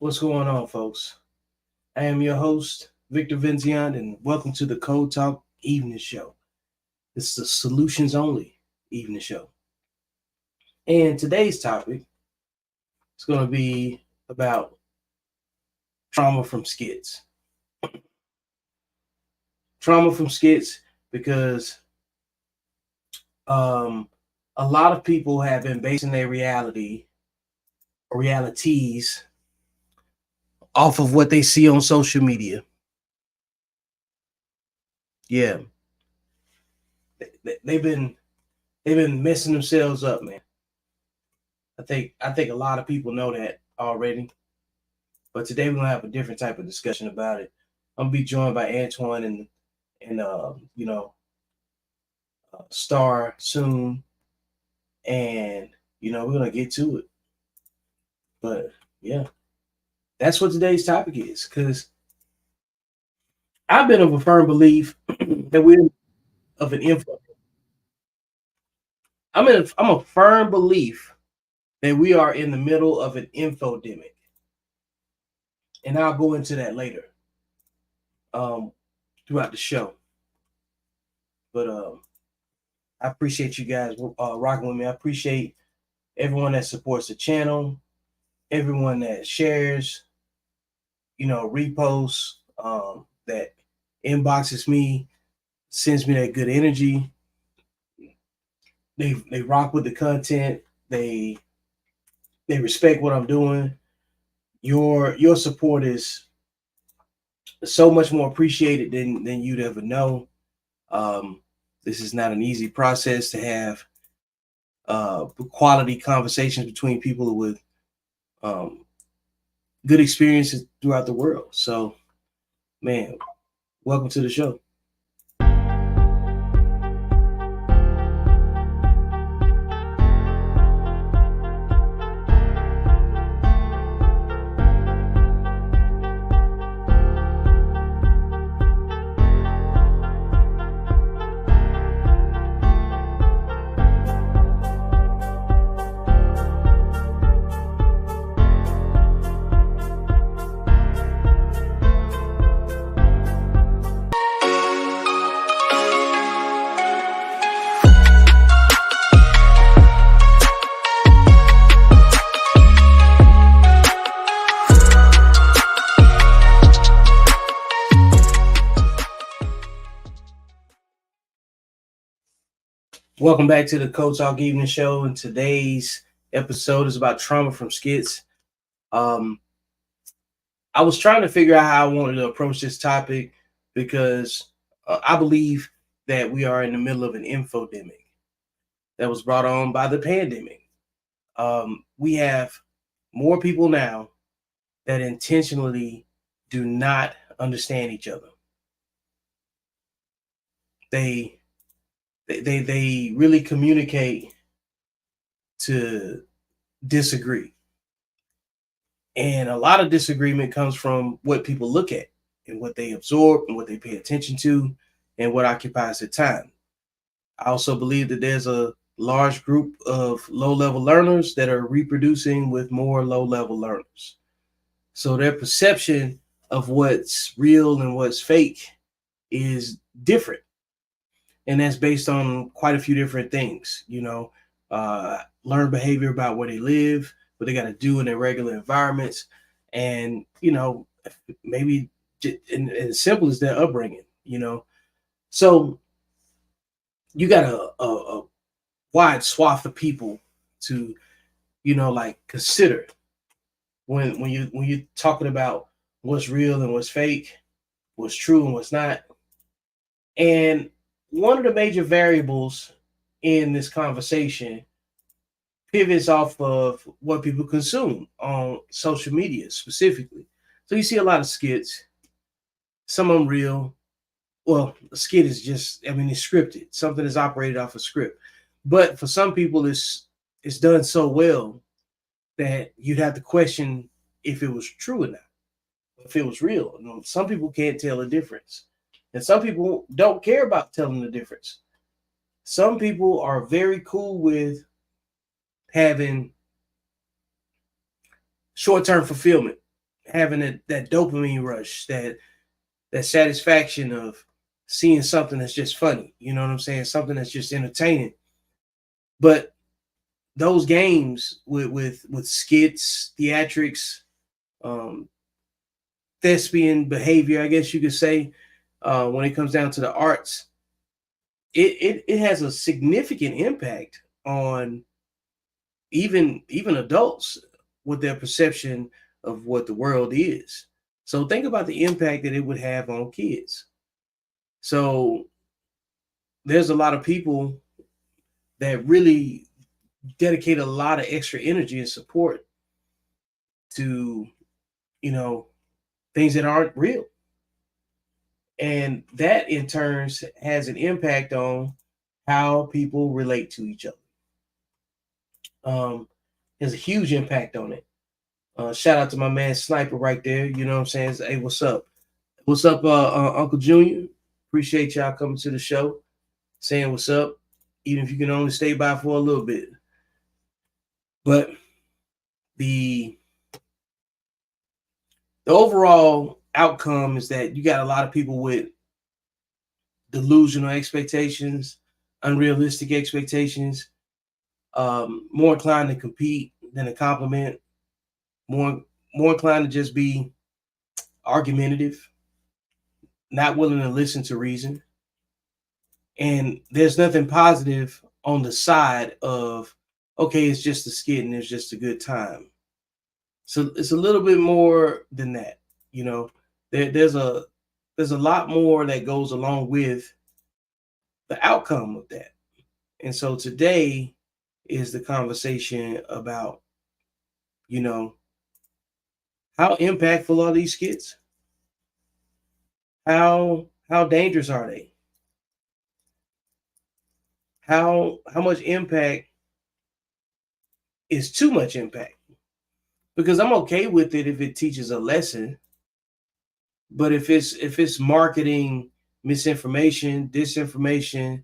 What's going on, folks? I am your host, Victor Vincian, and welcome to the Code Talk Evening Show. It's the solutions only evening show. And today's topic is going to be about trauma from skits. Trauma from skits because um, a lot of people have been basing their reality or realities off of what they see on social media. Yeah, they've been messing themselves up, man. I think a lot of people know that already. But today we're gonna have a different type of discussion about it. I'm gonna be joined by Antoine and Star soon, and we're gonna get to it. But yeah, that's what today's topic is. Because I've been of a firm belief that we're of an info. I'm a firm belief that we are in the middle of an infodemic, and I'll go into that later um, throughout the show. But I appreciate you guys rocking with me. I appreciate everyone that supports the channel, everyone that shares, reposts, that inboxes me, sends me that good energy. They rock with the content. They respect what I'm doing. Your support is so much more appreciated than you'd ever know. This is not an easy process to have quality conversations between people with um, good experiences throughout the world. So, man, welcome to the show. Welcome back to the Code Talk Evening Show. And today's episode is about trauma from skits. I was trying to figure out how I wanted to approach this topic because I believe that we are in the middle of an infodemic that was brought on by the pandemic. We have more people now that intentionally do not understand each other. They really communicate to disagree. And a lot of disagreement comes from what people look at and what they absorb and what they pay attention to and what occupies their time. I also believe that there's a large group of low level learners that are reproducing with more low level learners. So their perception of what's real and what's fake is different. And that's based on quite a few different things, learn behavior about where they live, what they got to do in their regular environments, and, maybe as simple as their upbringing. So you got a wide swath of people to, consider when you're talking about what's real and what's fake, what's true and what's not. And one of the major variables in this conversation pivots off of what people consume on social media specifically. So you see a lot of skits, some of them real. Well, a skit is just, it's scripted. Something is operated off a script. But for some people, it's done so well that you'd have to question if it was true or not, if it was real. Some people can't tell the difference. And some people don't care about telling the difference. Some people are very cool with having short-term fulfillment having that dopamine rush, that satisfaction of seeing something that's just funny. You know what I'm saying? Something that's just entertaining. But those games with skits, theatrics, um, thespian behavior, I guess you could say, when it comes down to the arts, it has a significant impact on even adults with their perception of what the world is. So think about the impact that it would have on kids. So there's a lot of people that really dedicate a lot of extra energy and support to, you know, things that aren't real. And that in turns has an impact on how people relate to each other. Has a huge impact on it. Shout out to my man Sniper right there. You know what I'm saying? Hey, what's up? What's up, Uncle Junior? Appreciate y'all coming to the show, saying what's up, even if you can only stay by for a little bit. But the overall outcome is that you got a lot of people with delusional expectations, unrealistic expectations, more inclined to compete than to compliment, more inclined to just be argumentative, not willing to listen to reason. And there's nothing positive on the side of, okay, it's just a skit and it's just a good time. So it's a little bit more than that. You know, there's a lot more that goes along with the outcome of that. And so today is the conversation about, you know, how impactful are these skits? How dangerous are they? How much impact is too much impact? Because I'm okay with it if it teaches a lesson, but if it's marketing misinformation, disinformation,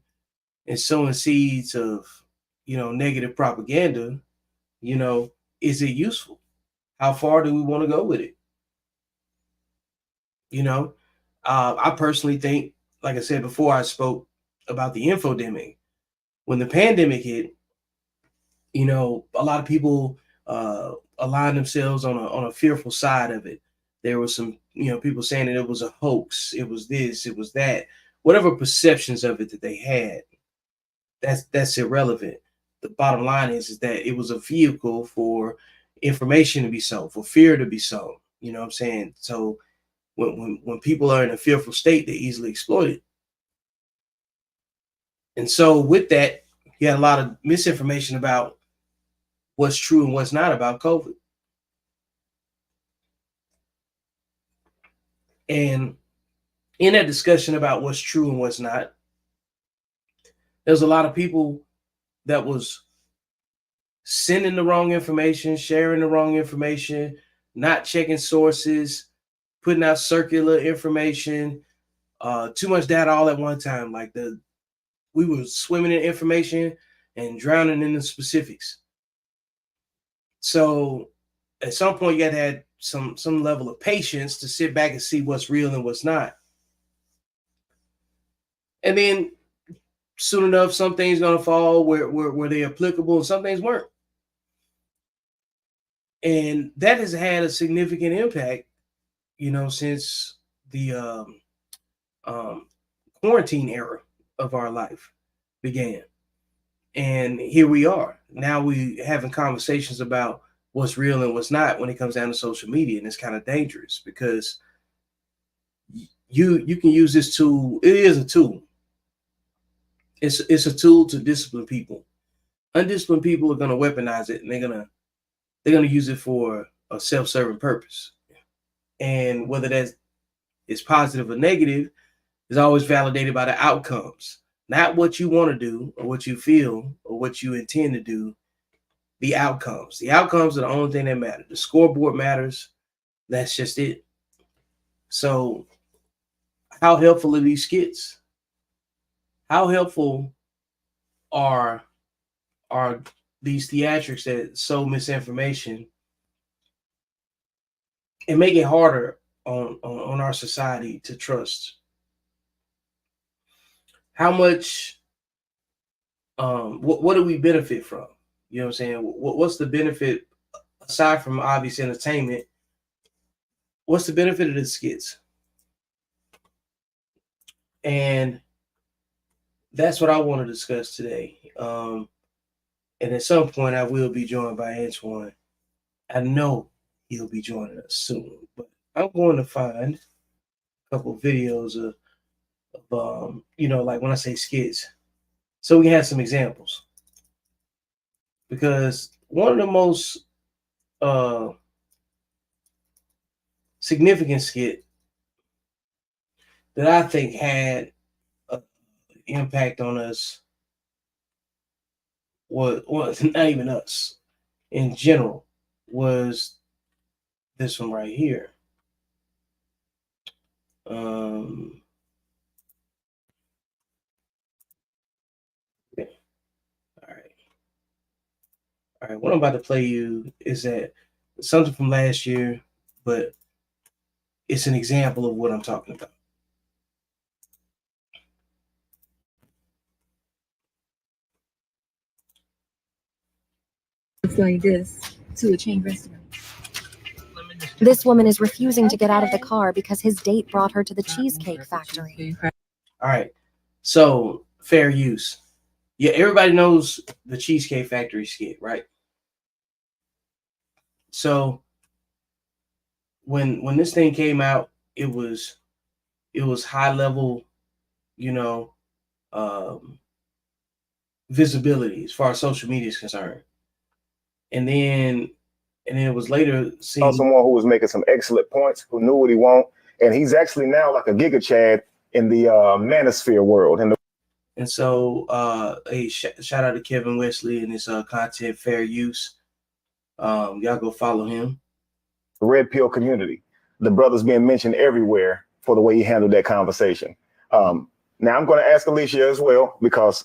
and sowing seeds of, negative propaganda, is it useful? How far do we want to go with it? You know, I personally think, like I said before, I spoke about the infodemic. When the pandemic hit, a lot of people aligned themselves on a fearful side of it. There was some, people saying that it was a hoax, it was this, it was that, whatever perceptions of it that they had. That's irrelevant. The bottom line is that it was a vehicle for information to be sold, for fear to be sold. You know what I'm saying? So when people are in a fearful state, they're easily exploited. And so with that, you had a lot of misinformation about what's true and what's not about COVID. And in that discussion about what's true and what's not, there's a lot of people that was sending the wrong information, sharing the wrong information, not checking sources, putting out circular information, too much data all at one time. Like we were swimming in information and drowning in the specifics. So at some point, you got to have some level of patience to sit back and see what's real and what's not. And then soon enough, some things gonna fall where they're applicable, and some things weren't. And that has had a significant impact, since the quarantine era of our life began. And here we are. Now we having conversations about what's real and what's not when it comes down to social media. And it's kind of dangerous because you can use this tool. It is a tool. It's a tool to discipline people. Undisciplined people are going to weaponize it, and they're going to use it for a self-serving purpose. And whether that is positive or negative is always validated by the outcomes, not what you want to do or what you feel or what you intend to do. The outcomes are the only thing that matter. The scoreboard matters. That's just it. So how helpful are these skits? How helpful are these theatrics that sow misinformation and make it harder on our society to trust. How much, what do we benefit from? You know what I'm saying? What's the benefit, aside from obvious entertainment? What's the benefit of the skits? And that's what I want to discuss today. And at some point, I will be joined by Antoine. I know he'll be joining us soon, but I'm going to find a couple of videos of like when I say skits, so we can have some examples. Because one of the most significant skit that I think had an impact on us was not even us in general, was this one right here. Yeah. All right, what I'm about to play you is that something from last year, but it's an example of what I'm talking about. Looks like this to a chain restaurant. This woman is refusing to get out of the car because his date brought her to the cheesecake factory. All right, so fair use. Yeah, everybody knows the Cheesecake Factory skit, right? So when this thing came out, it was high level, visibility as far as social media is concerned. And then it was later seen. Someone who was making some excellent points, who knew what he wanted, and he's actually now like a Giga Chad in the manosphere world. And so a shout out to Kevin Wesley and his content Fair Use. Y'all go follow him. The Red Pill community. The brother's being mentioned everywhere for the way he handled that conversation. Now I'm going to ask Alicia as well, because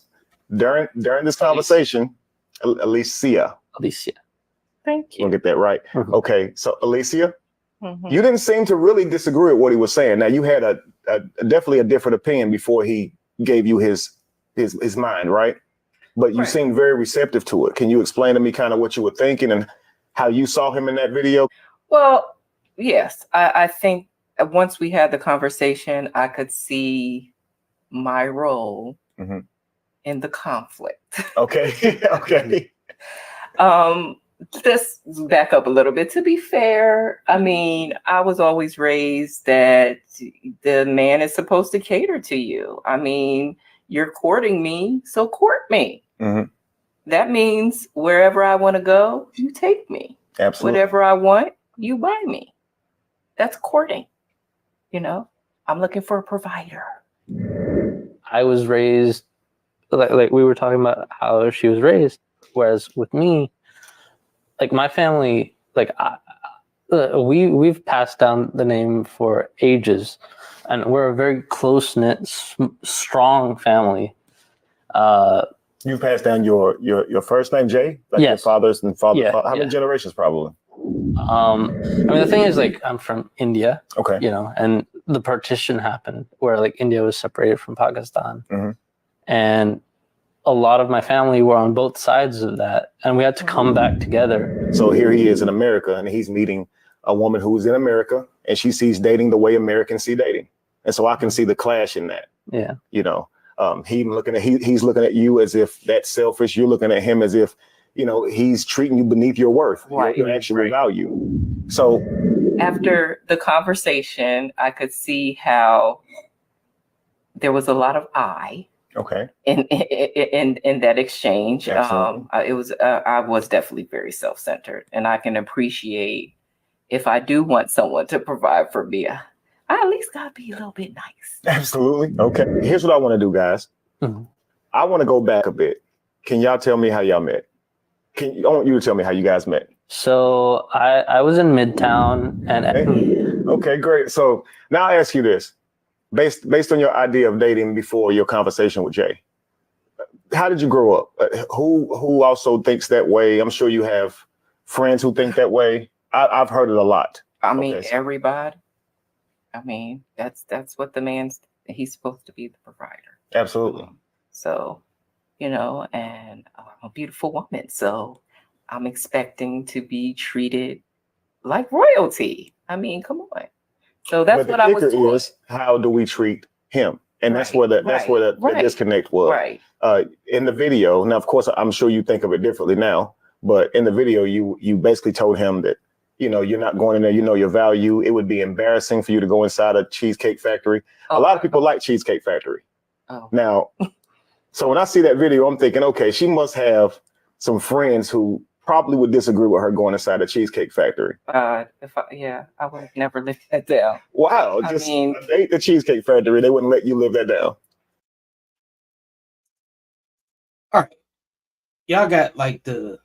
during this conversation, Alicia. Thank you. We'll get that right. Mm-hmm. Okay, so Alicia, mm-hmm. You didn't seem to really disagree with what he was saying. Now you had a definitely a different opinion before he gave you his mind, right? But you seemed very receptive to it. Can you explain to me kind of what you were thinking and how you saw him in that video? Well, yes, I think once we had the conversation, I could see my role in the conflict. Okay. Okay. Let's back up a little bit. To be fair, I mean, I was always raised that the man is supposed to cater to you. I mean, you're courting me, so court me. Mm-hmm. That means wherever I want to go, you take me. Absolutely. Whatever I want, you buy me. That's courting. I'm looking for a provider. I was raised like we were talking about how she was raised, whereas with me, like my family, like we've passed down the name for ages, and we're a very close knit, strong family. You passed down your first name, Jay? Like yes. Your father's and father. Yeah, how many generations, probably? I mean, the thing is, like, I'm from India. Okay. And the partition happened where like India was separated from Pakistan, and a lot of my family were on both sides of that, and we had to come back together. So here he is in America, and he's meeting a woman who's in America, and she sees dating the way Americans see dating, and so I can see the clash in that. Yeah. He's looking at you as if that's selfish. You're looking at him as if, he's treating you beneath your worth, your actual value. So after the conversation, I could see how there was a lot of I. Okay. In that exchange, Absolutely. I was definitely very self-centered, and I can appreciate if I do want someone to provide for me, I at least gotta be a little bit nice. Absolutely. Okay. Here's what I want to do, guys. I want to go back a bit. Can y'all tell me how y'all met? I want you to tell me how you guys met. So I was in Midtown, and okay, great. So now I ask you this. Based on your idea of dating before your conversation with Jay, how did you grow up? Who also thinks that way? I'm sure you have friends who think that way. I've heard it a lot. I mean, Okay, so- everybody. I mean, that's what he's supposed to be the provider. Absolutely. So, and I'm a beautiful woman. So I'm expecting to be treated like royalty. I mean, come on. So that's But the what I was kicker taught. is, how do we treat him? And that's where the disconnect was. Right. In the video, now of course I'm sure you think of it differently now, but in the video you basically told him that, you're not going in there, your value. It would be embarrassing for you to go inside a Cheesecake Factory. A lot of people like Cheesecake Factory. Oh. Now, so when I see that video, I'm thinking, okay, she must have some friends who probably would disagree with her going inside a Cheesecake Factory. I would have never lived that down. Wow, I just mean- ate the Cheesecake Factory. They wouldn't let you live that down. All right, y'all got like the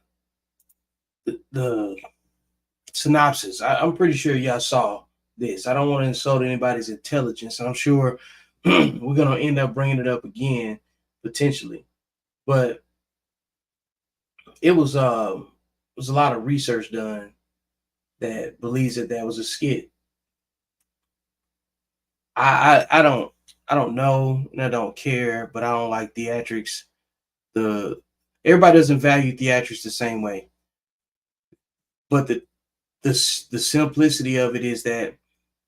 synopsis. I'm pretty sure y'all saw this. I don't want to insult anybody's intelligence. I'm sure we're gonna end up bringing it up again potentially, but it was a lot of research done that believes that was a skit. I don't know and I don't care, but I don't like theatrics. Everybody doesn't value theatrics the same way, but the simplicity of it is that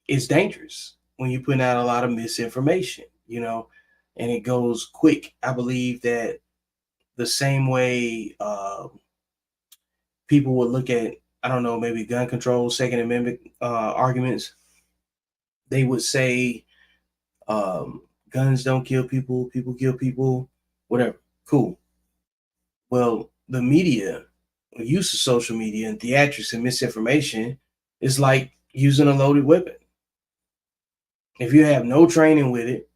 it's dangerous when you're putting out a lot of misinformation, and it goes quick. I believe that the same way people would look at, I don't know, maybe gun control, Second Amendment arguments, they would say guns don't kill people, people kill people, whatever. Cool. Well, the media, the use of social media and theatrics and misinformation is like using a loaded weapon. If you have no training with it,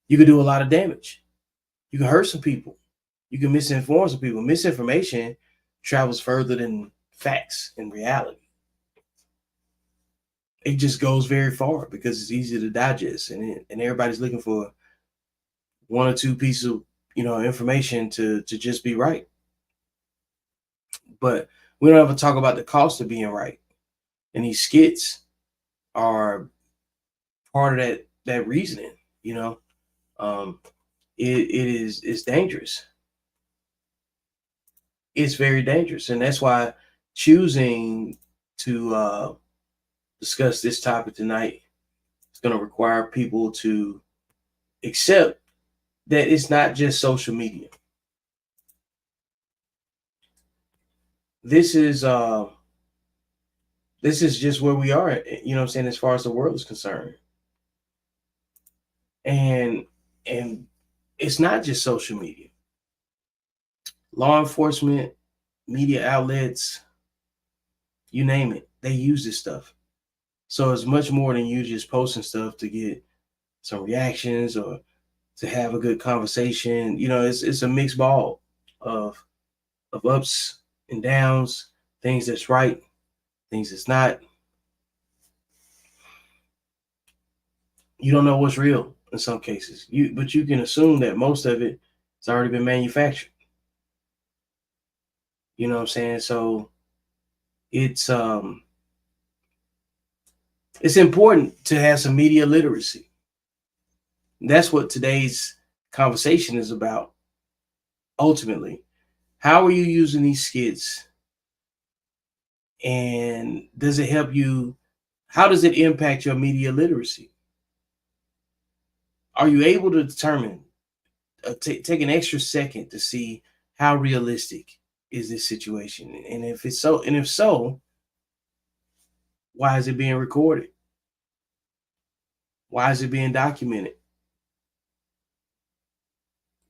you can do a lot of damage. You can hurt some people. You can misinform some people. Misinformation travels further than facts and reality. It just goes very far because it's easy to digest, and everybody's looking for one or two pieces of information to just be right. But we don't ever talk about the cost of being right, and these skits are part of that reasoning. It's dangerous. It's very dangerous, and that's why choosing to discuss this topic tonight is going to require people to accept that it's not just social media. This is just where we are, what I'm saying, as far as the world is concerned. And it's not just social media. Law enforcement, media outlets, you name it, they use this stuff. So it's much more than you just posting stuff to get some reactions or to have a good conversation. It's a mixed ball of ups and downs, things that's right, things that's not. You don't know what's real in some cases. But you can assume that most of it has already been manufactured. You know what I'm saying? So it's important to have some media literacy. That's what today's conversation is about. Ultimately, how are you using these skits? And does it help you? How does it impact your media literacy? Are you able to determine, take an extra second to see how realistic is this situation? And if so, why is it being recorded? Why is it being documented?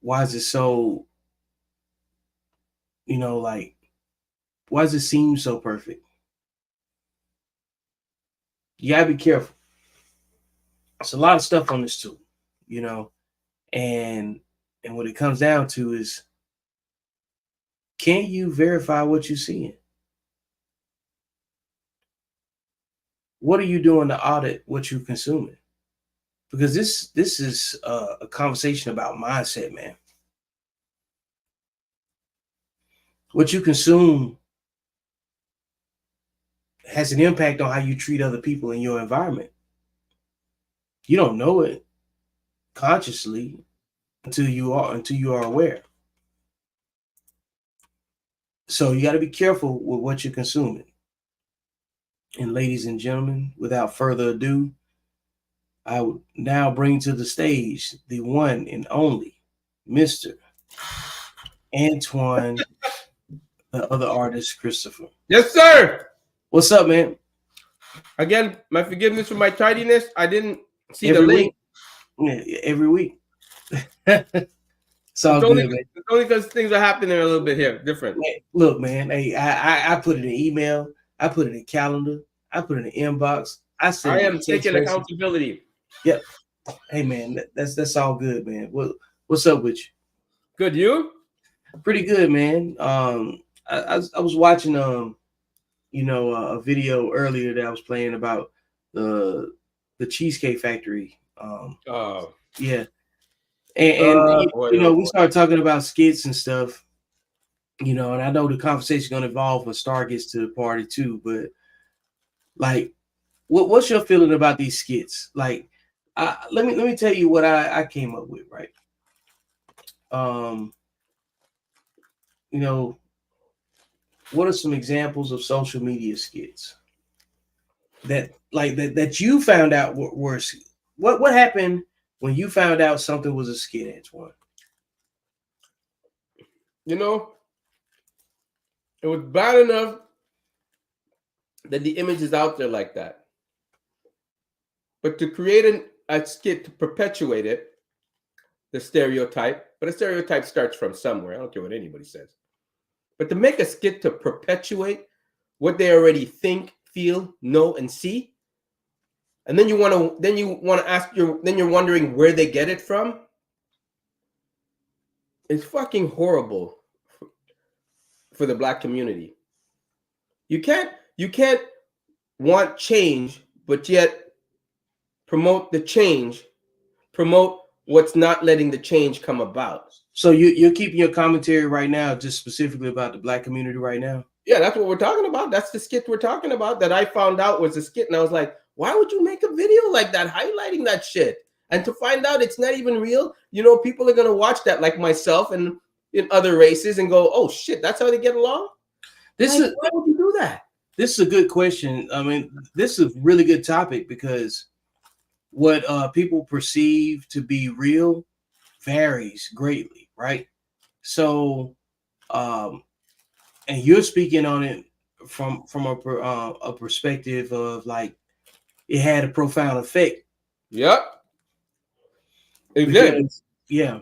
Why is it so, why does it seem so perfect? You gotta be careful. There's a lot of stuff on this too, and what it comes down to is, can you verify what you're seeing? What are you doing to audit what you're consuming? Because this is a conversation about mindset, man. What you consume has an impact on how you treat other people in your environment. You don't know it consciously until you are aware. So you got to be careful with what you're consuming. And ladies and gentlemen, without further ado, I would now bring to the stage the one and only Mr. Antoine, the other artist, Christopher. Yes, sir. What's up, man? Again, my forgiveness for my tardiness. I didn't see Every the link. week. Yeah, every week. It's all It's good, only, man. it's only because things are happening a little bit here, different. Hey, look, man. Hey, I put it in email. I put it in calendar. I put it in inbox. I I am taking accountability. Yep. Hey, man. That's all good, man. What's up with you? Good, you? Pretty good, man. I was watching a video earlier that I was playing about the Cheesecake Factory. Oh, Yeah. And boy, we started talking about skits and stuff, and I know the conversation is going to evolve when Star gets to the party too, but like, what's your feeling about these skits? Like, let me tell you what I came up with, right? What are some examples of social media skits that you found out were what happened when you found out something was a skit, Antoine? it was bad enough that the image is out there like that. But to create a skit to perpetuate it, the stereotype, but a stereotype starts from somewhere. I don't care what anybody says. But to make a skit to perpetuate what they already think, feel, know, and see, and then you want to ask then you're wondering where they get it from. It's fucking horrible for the Black community. You can't want change, but yet promote the change, promote what's not letting the change come about. So you're keeping your commentary right now just specifically about the Black community right now? Yeah, that's what we're talking about. That's the skit we're talking about that I found out was a skit. And I was like, why would you make a video like that, highlighting that shit? And to find out it's not even real, people are going to watch that, like myself and in other races, and go, oh shit, that's how they get along? Why would you do that? This is a good question. I mean, this is a really good topic because what people perceive to be real varies greatly, right? So, and you're speaking on it from a perspective of like it had a profound effect. Yep, it did. Yeah,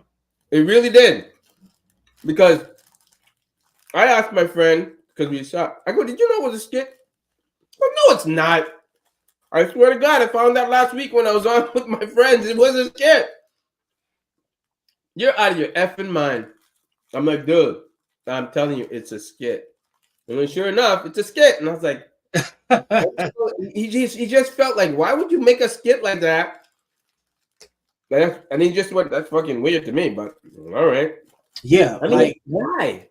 it really did. Because I asked my friend, because we saw, I go, did you know it was a skit? Well, no, it's not. I swear to God, I found that last week when I was on with my friends. It was a skit. You're out of your effing mind. I'm like, dude, I'm telling you, it's a skit. And then sure enough, it's a skit. And I was like, he just felt like, why would you make a skit like that? And he just went, that's fucking weird to me, but all right. Yeah. I mean, why?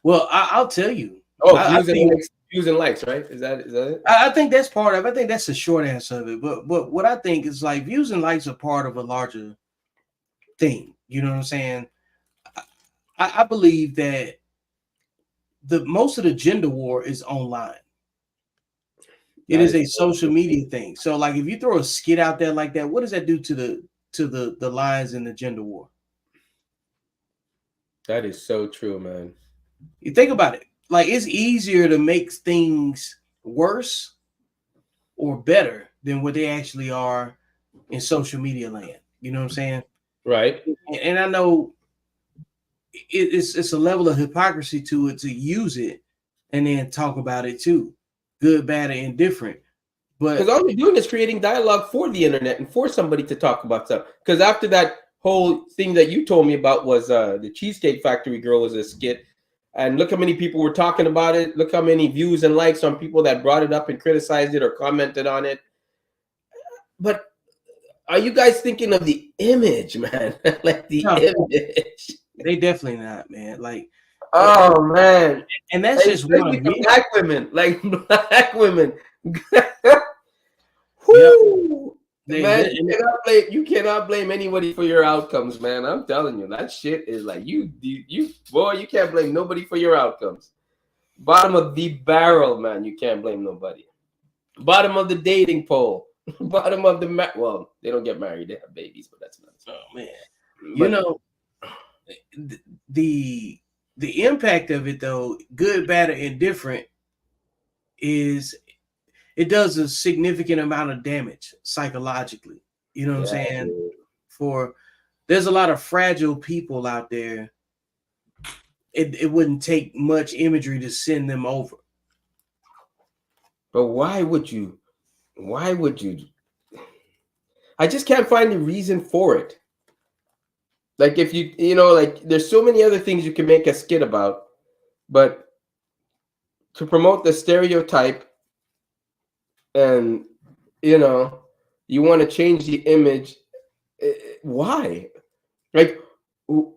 Well, I'll tell you. Oh, views and likes, right? Is that it? I think that's part of it. I think that's the short answer of it. But what I think is like views and likes are part of a larger thing. You know what I'm saying? I believe that most of the gender war is online. It is a social media thing. So like if you throw a skit out there like that, what does that do to the lines in the gender war? That is so true, man. You think about it. Like it's easier to make things worse or better than what they actually are in social media land. You know what I'm saying? Right. And I know it's a level of hypocrisy to it to use it and then talk about it too, good, bad, or indifferent. But because all you're doing is creating dialogue for the internet and for somebody to talk about stuff. Because after that whole thing that you told me about was the Cheesecake Factory girl was a skit. And look how many people were talking about it. Look how many views and likes on people that brought it up and criticized it or commented on it. But are you guys thinking of the image, man? Like the image. They definitely not, man. Like, oh man. And that's just one. Black women, like black women. Whoo! They- Man, they- you cannot blame anybody for your outcomes, man. I'm telling you, that shit is like you boy, you can't blame nobody for your outcomes. Bottom of the barrel, man. You can't blame nobody. Bottom of the dating poll. Bottom of the well, they don't get married, they have babies, but that's not. Oh man, you But- know, the impact of it though, good, bad, or indifferent, is it does a significant amount of damage psychologically. You know what I'm saying? dude. There's a lot of fragile people out there. It wouldn't take much imagery to send them over. But why would you? Why would you? I just can't find the reason for it. Like if you know, like there's so many other things you can make a skit about, but to promote the stereotype and you know, you want to change the image. Why? Like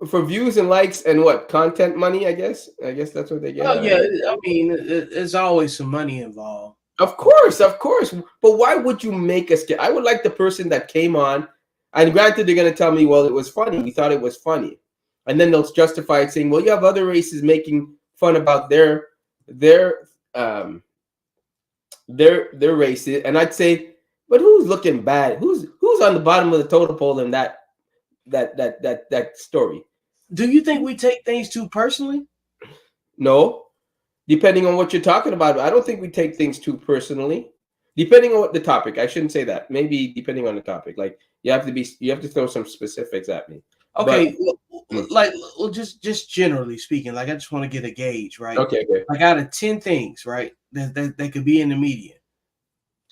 for views and likes and what content money? I guess that's what they get. Oh yeah, I mean, there's always some money involved. Of course. But why would you make a skit? I would like the person that came on, and granted, they're going to tell me, well, it was funny. We thought it was funny. And then they'll justify it saying, well, you have other races making fun about their races. And I'd say, but who's looking bad? Who's on the bottom of the totem pole in that story? Do you think we take things too personally? No. Depending on what you're talking about, I don't think we take things too personally. Depending on what the topic, I shouldn't say that. Maybe depending on the topic, like you have to throw some specifics at me. Okay, just generally speaking, like I just want to get a gauge, right? Okay. Like out of 10 things, right, that could be in the media,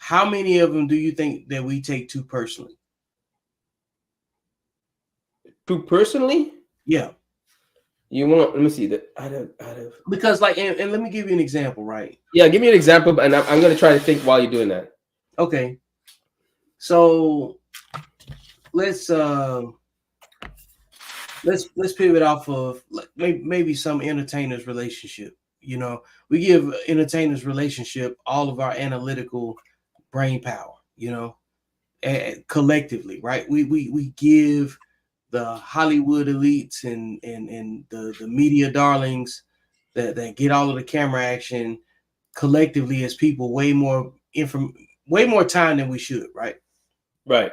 how many of them do you think that we take too personally? Too personally? Yeah. You want? Let me see that out of Because like, and let me give you an example, right? Yeah, give me an example, and I'm going to try to think while you're doing that. Okay. So let's pivot off of maybe some entertainers' relationship. You know, we give entertainers' relationship all of our analytical brain power. You know, collectively, right? We give the Hollywood elites and the media darlings that get all of the camera action collectively as people way more time than we should, right? Right.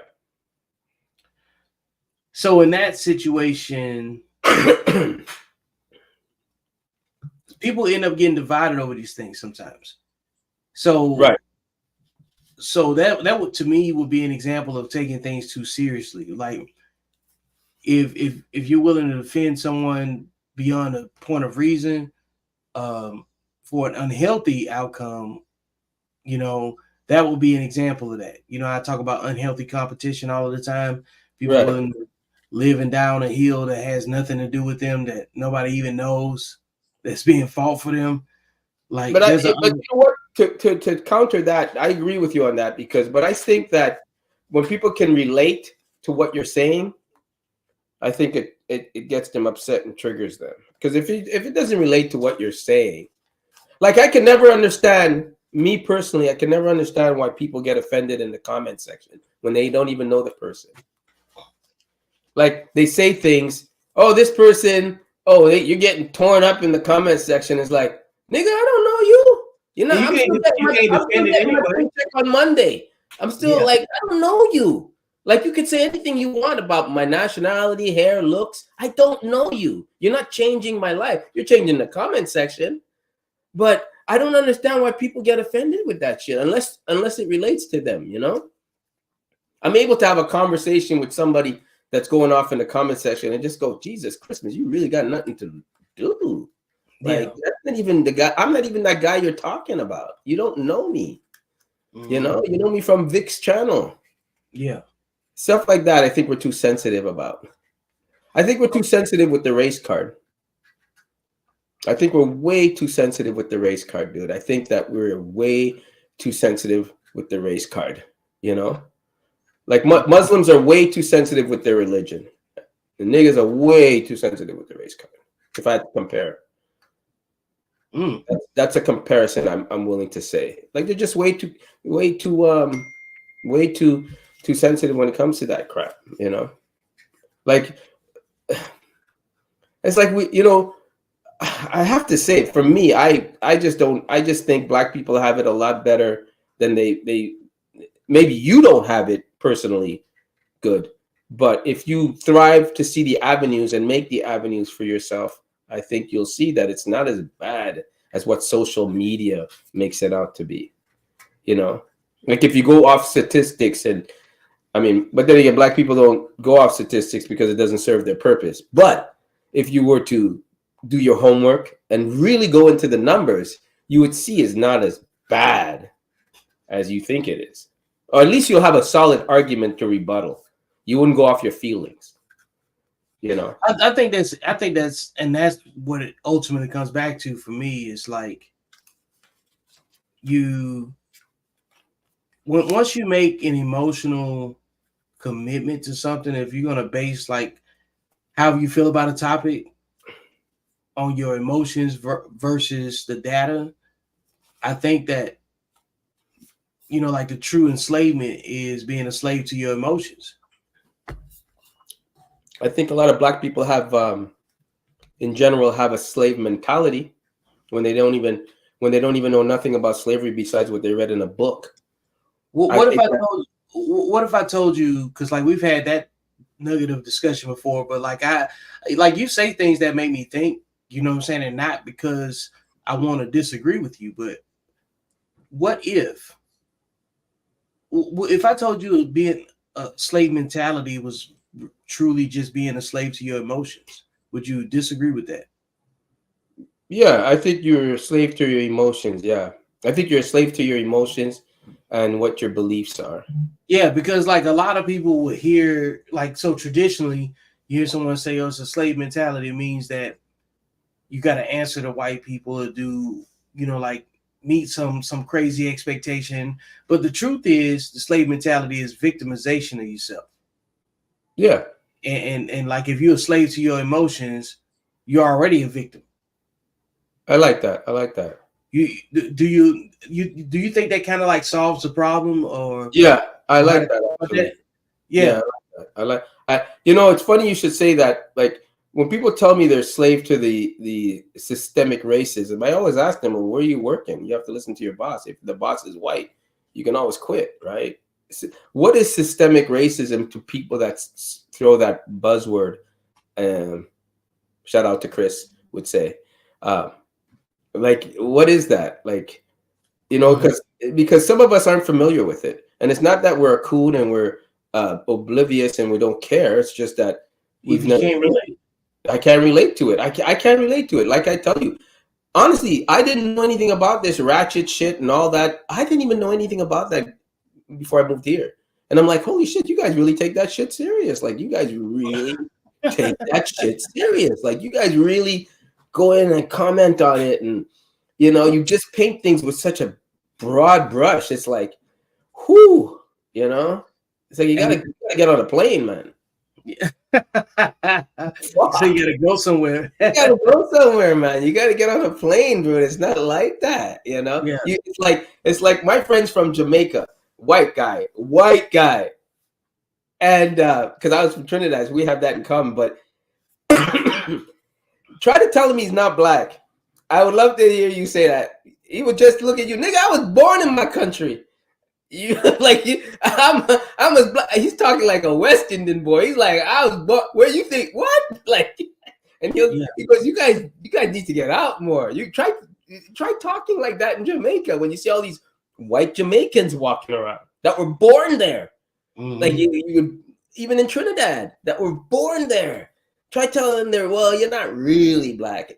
So in that situation, people end up getting divided over these things sometimes. So right. So that would, to me, would be an example of taking things too seriously. Like if you're willing to defend someone beyond a point of reason for an unhealthy outcome, you know, that will be an example of that. You know, I talk about unhealthy competition all of the time. People Right. willing to living down a hill that has nothing to do with them, that nobody even knows, that's being fought for them. Like, But you know what? To counter that, I agree with you on that but I think that when people can relate to what you're saying, I think it gets them upset and triggers them. Because if it doesn't relate to what you're saying, like I can never understand, me personally, I can never understand why people get offended in the comment section when they don't even know the person. Like they say things, oh, this person, you're getting torn up in the comment section. It's like, nigga, I don't know you. You know, I'm still getting my paycheck on Monday. I'm still like, I don't know you. Like you could say anything you want about my nationality, hair, looks. I don't know you. You're not changing my life. You're changing the comment section. But I don't understand why people get offended with that shit unless it relates to them, you know? I'm able to have a conversation with somebody that's going off in the comment section and just go, Jesus Christmas, you really got nothing to do. Like that's not even the guy. I'm not even that guy you're talking about. You don't know me. You know me from Vic's channel. Yeah. Stuff like that, I think we're too sensitive about. I think we're too sensitive with the race card. I think we're way too sensitive with the race card, dude. I think that we're way too sensitive with the race card, you know? Like Muslims are way too sensitive with their religion. The niggas are way too sensitive with the race card, if I had to compare. Mm. That's a comparison I'm willing to say. Like they're just way too sensitive when it comes to that crap, you know. Like it's like I have to say, for me, I just think black people have it a lot better than they maybe you don't have it personally good, but if you thrive to see the avenues and make the avenues for yourself, I think you'll see that it's not as bad as what social media makes it out to be. You know, like if you go off statistics, and I mean, but then again, black people don't go off statistics because it doesn't serve their purpose. But if you were to do your homework and really go into the numbers, you would see it's not as bad as you think it is. Or at least you'll have a solid argument to rebuttal. You wouldn't go off your feelings. You know, I think that's, and that's what it ultimately comes back to for me. Is like once you make an emotional commitment to something, if you're gonna base like how you feel about a topic on your emotions versus the data, I think that like the true enslavement is being a slave to your emotions. I think a lot of black people have, in general, have a slave mentality when they don't even know nothing about slavery besides what they read in a book. What if I told you? Because like we've had that nugget of discussion before, but like you say things that make me think. You know what I'm saying? And not because I want to disagree with you, but what if I told you being a slave mentality was truly just being a slave to your emotions? Would you disagree with that? Yeah, I think you're a slave to your emotions. Yeah, I think you're a slave to your emotions and what your beliefs are. Yeah, because like a lot of people would hear, like, so traditionally you hear someone say, oh, it's a slave mentality. It means that you got to answer to white people or do, like meet some crazy expectation. But the truth is the slave mentality is victimization of yourself. Yeah. And like if you're a slave to your emotions, you're already a victim. I like that. Do you think that kind of like solves the problem? Or yeah, I like that. Yeah. I like. It's funny you should say that. Like when people tell me they're slave to the systemic racism, I always ask them, well, where are you working? You have to listen to your boss. If the boss is white, you can always quit, right? What is systemic racism to people that throw that buzzword? Shout out to Chris would say, like, what is that? Like, because some of us aren't familiar with it, and it's not that we're a coon and we're oblivious and we don't care. It's just that can't relate. I can't relate to it. I can't relate to it. Like I tell you, honestly, I didn't know anything about this ratchet shit and all that. I didn't even know anything about that before I moved here. And I'm like, holy shit, you guys really take that shit serious. Like, you guys really take that shit serious. Like, you guys really go in and comment on it. And, you just paint things with such a broad brush. It's like, whoo, it's like you gotta get on a plane, man. Yeah. So you gotta go somewhere. You gotta go somewhere, man. You gotta get on a plane, dude. It's not like that, Yeah. It's like my friends from Jamaica, white guy, and because I was from Trinidad, so we have that in common. But try to tell him he's not black. I would love to hear you say that. He would just look at you, nigga. I was born in my country. I'm as black. He's talking like a West Indian boy. He's like, I was born. Where you think what? Like, and he goes, you guys need to get out more. You try talking like that in Jamaica when you see all these white Jamaicans walking around that were born there. Mm-hmm. Like you even in Trinidad that were born there. Try telling them well, you're not really black.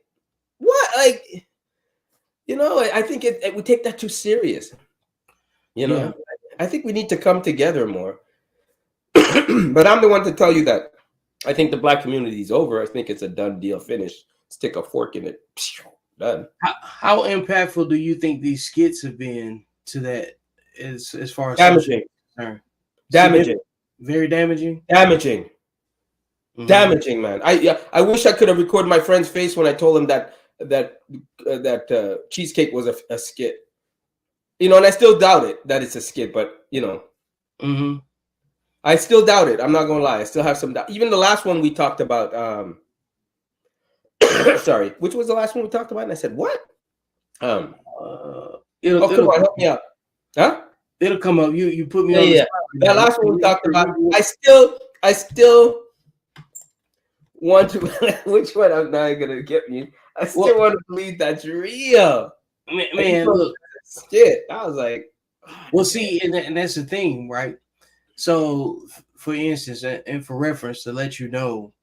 What? Like, I think we take that too serious. I think we need to come together more. But I'm the one to tell you that I think the black community is over. I think it's a done deal, finished. Stick a fork in it. Done. How impactful do you think these skits have been to that as far as damaging? Damaging. Very damaging. Damaging. Mm-hmm. Damaging, man. I wish I could have recorded my friend's face when I told him that cheesecake was a skit. You know, and I still doubt it that it's a skit, but you know, Mm-hmm. I still doubt it. I'm not gonna lie. I still have some doubt. Even the last one we talked about, sorry, which was the last one we talked about? And I said, what? It'll, Oh, come it'll, on, help me out. Huh? it'll come up. You put me Yeah, on the yeah. spot. That last one we talked about. I still want to. Which one? I'm not gonna get me. I still want to believe that's real. Man, look. Skit. I was like, Well, see, and that's the thing, right? So, for instance, and for reference, to let you know,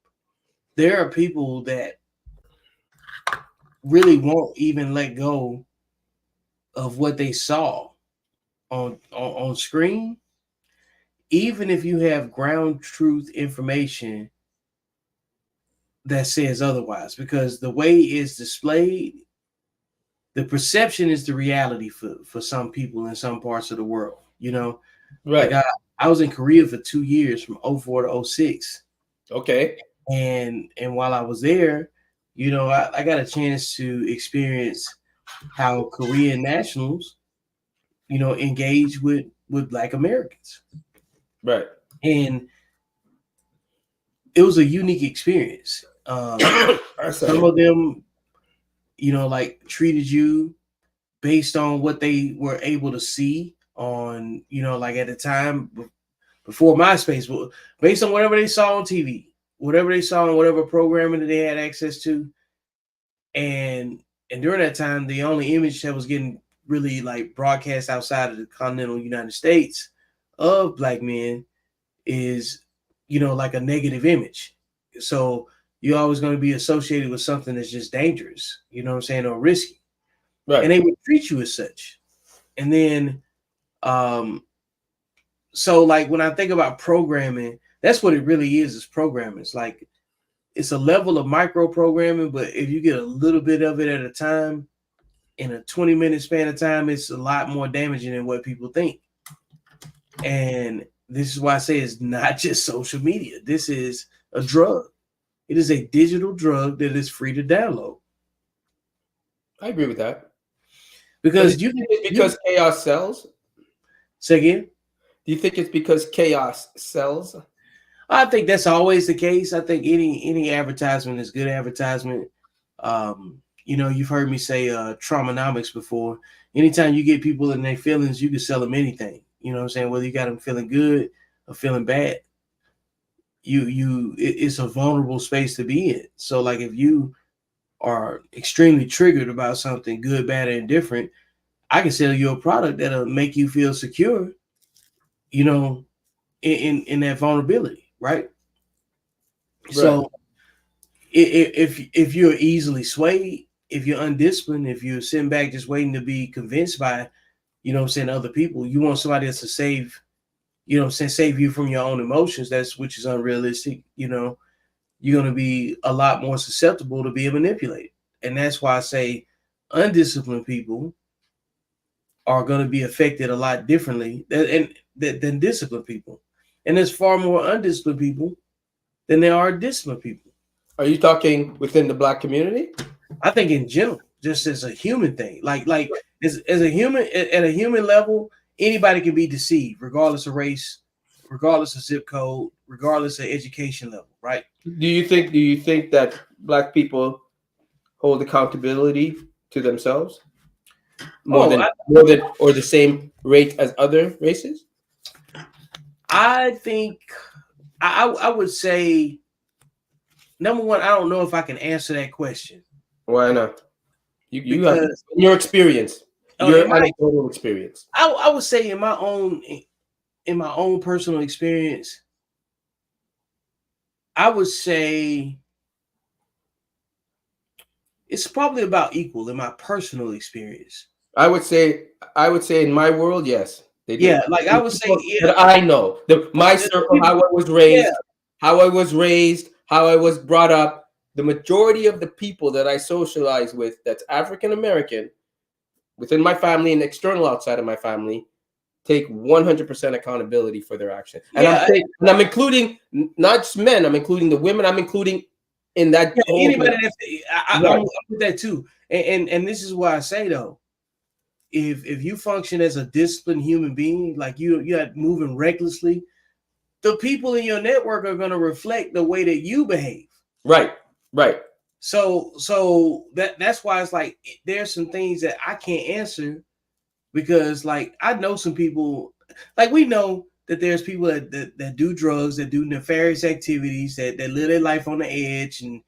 there are people that really won't even let go of what they saw on screen, even if you have ground truth information that says otherwise, because the way it's displayed, the perception is the reality for some people in some parts of the world. You know, right. like I was in Korea for 2 years from 04 to 06. Okay. And while I was there, you know, I got a chance to experience how Korean nationals, you know, engage with Black Americans. Right. And it was a unique experience. Some of them, you know, like treated you based on what they were able to see on, you know, like at the time before MySpace, but based on whatever they saw on TV, whatever they saw on whatever programming that they had access to. And during that time, the only image that was getting really like broadcast outside of the continental United States of Black men is, you know, like a negative image. So you're always going to be associated with something that's just dangerous, you know what I'm saying, or risky. Right. And they would treat you as such. And then, so like when I think about programming, that's what it really is programming. It's like, it's a level of micro programming, but if you get a little bit of it at a time in a 20-minute span of time, it's a lot more damaging than what people think. And this is why I say it's not just social media. This is a drug. It is a digital drug that is free to download. I agree with that. Because do you think it's because chaos sells? Say again? Do you think it's because chaos sells? I think that's always the case. I think any advertisement is good advertisement. You know, you've heard me say Traumanomics before. Anytime you get people in their feelings, you can sell them anything. You know what I'm saying? Whether you got them feeling good or feeling bad, it's a vulnerable space to be in. So like if you are extremely triggered about something good, bad, or indifferent, I can sell you a product that'll make you feel secure, you know, in that vulnerability, right? So if you're easily swayed, if you're undisciplined, if you're sitting back just waiting to be convinced by, you know what I'm saying, other people, you want somebody else to save, you know what I'm saying, save you from your own emotions, which is unrealistic, you know, you're going to be a lot more susceptible to being manipulated. And that's why I say undisciplined people are going to be affected a lot differently than disciplined people. And there's far more undisciplined people than there are disciplined people. Are you talking within the Black community? I think in general, just as a human thing, like as a human, at a human level, anybody can be deceived, regardless of race, regardless of zip code, regardless of education level, right? Do you think that Black people hold accountability to themselves more than or the same rate as other races? I think I would say, number one, I don't know if I can answer that question. Why not? You have your experience, your anecdotal experience. I would say in my own personal experience, I would say it's probably about equal in my personal experience. I would say in my world, yes. They do. Yeah, like I would say, that I know my circle, how I was raised, how I was brought up. The majority of the people that I socialize with, that's African American, within my family and external outside of my family, take 100% accountability for their action. And I'm including not just men. I'm including the women. I'm including in that Yeah, whole anybody that's Right. I'm with that too. And this is why I say though, if you function as a disciplined human being, like you're moving recklessly, the people in your network are going to reflect the way that you behave. Right. Right. So that's why it's like there's some things that I can't answer because like I know some people, like we know that there's people that do drugs, that do nefarious activities, that live their life on the edge, and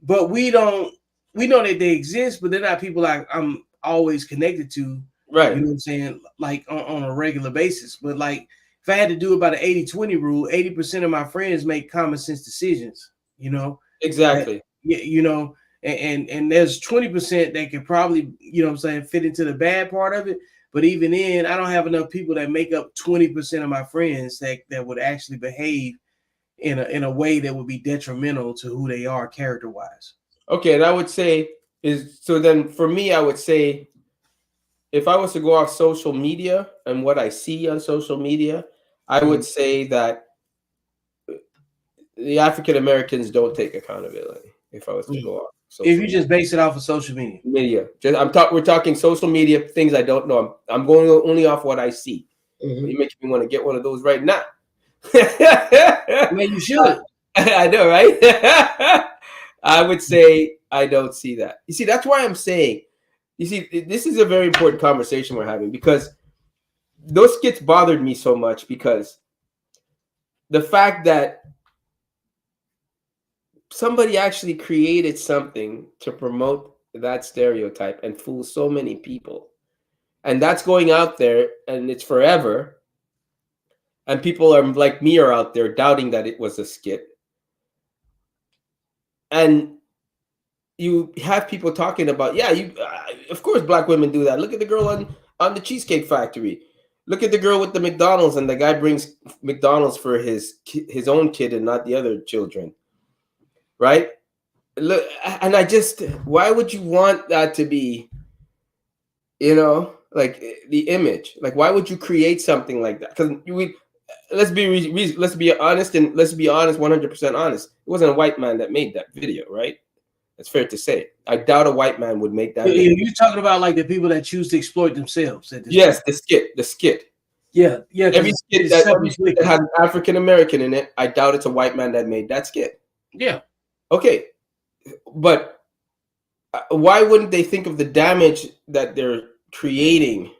but we know that they exist, but they're not people like I'm always connected to. Right. You know what I'm saying? Like on a regular basis. But like if I had to do it by the 80-20 rule, 80% of my friends make common sense decisions, you know. That, Exactly. yeah, you know, and there's 20% that could probably, you know what I'm saying, fit into the bad part of it. But even then, I don't have enough people that make up 20% of my friends that would actually behave in a way that would be detrimental to who they are character wise. Okay, and I would say is so then for me, I would say if I was to go off social media and what I see on social media, I would say that the African Americans don't take accountability. If I was to go off If social you just base it off of social media. media, we're talking social media things I don't know. I'm going only off what I see. You make me want to get one of those right now. Man, you should. I know, right? I would say I don't see that. You see, that's why I'm saying. You see, this is a very important conversation we're having because those skits bothered me so much because the fact that somebody actually created something to promote that stereotype and fool so many people, and that's going out there and it's forever, and people are like me are out there doubting that it was a skit, and you have people talking about, yeah, you of course black women do that. Look at the girl on the Cheesecake Factory. Look at the girl with the McDonald's, and the guy brings McDonald's for his own kid and not the other children, right? Look, and I just, why would you want that to be, you know, like the image? Like, why would you create something like that? Because let's be honest, and let's be honest, 100% honest. It wasn't a white man that made that video, right? That's fair to say. I doubt a white man would make that video. You're talking about like the people that choose to exploit themselves. Yes, the skit. Yeah. Every skit that has an African American in it, I doubt it's a white man that made that skit. Yeah. Okay, but why wouldn't they think of the damage that they're creating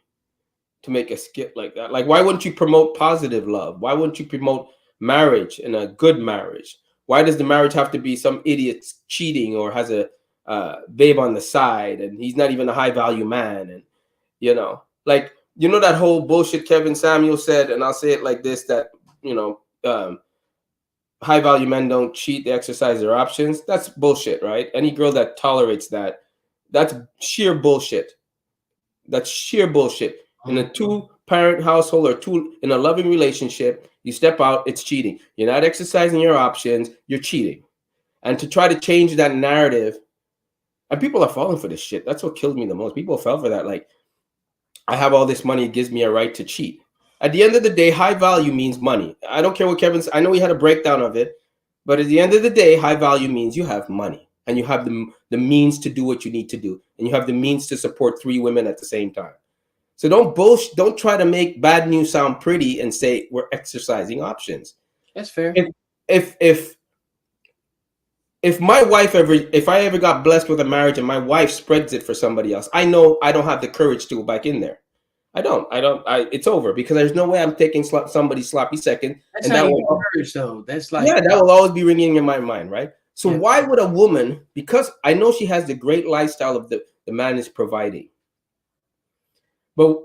to make a skit like that? Like, why wouldn't you promote positive love? Why wouldn't you promote marriage and a good marriage? Why does the marriage have to be some idiot cheating or has a babe on the side and he's not even a high value man? And, you know, like, you know, that whole bullshit Kevin Samuel said, and I'll say it like this, that, you know, high value men don't cheat, they exercise their options. That's bullshit, right? Any girl that tolerates that, that's sheer bullshit. That's sheer bullshit. In a 2-parent household or in a loving relationship, you step out, it's cheating. You're not exercising your options, you're cheating. And to try to change that narrative, and people are falling for this shit. That's what killed me the most. People fell for that. Like, I have all this money, it gives me a right to cheat. At the end of the day, high value means money. I don't care what Kevin's, I know we had a breakdown of it, but at the end of the day, high value means you have money and you have the means to do what you need to do. And you have the means to support 3 women at the same time. So don't try to make bad news sound pretty and say we're exercising options. That's fair. If my wife if I ever got blessed with a marriage and my wife spreads it for somebody else, I know I don't have the courage to go back in there. It's over because there's no way I'm taking somebody's sloppy second. That's not even courage though. That's like, yeah, that will always be ringing in my mind, right? So why would a woman, because I know she has the great lifestyle of the man is providing, but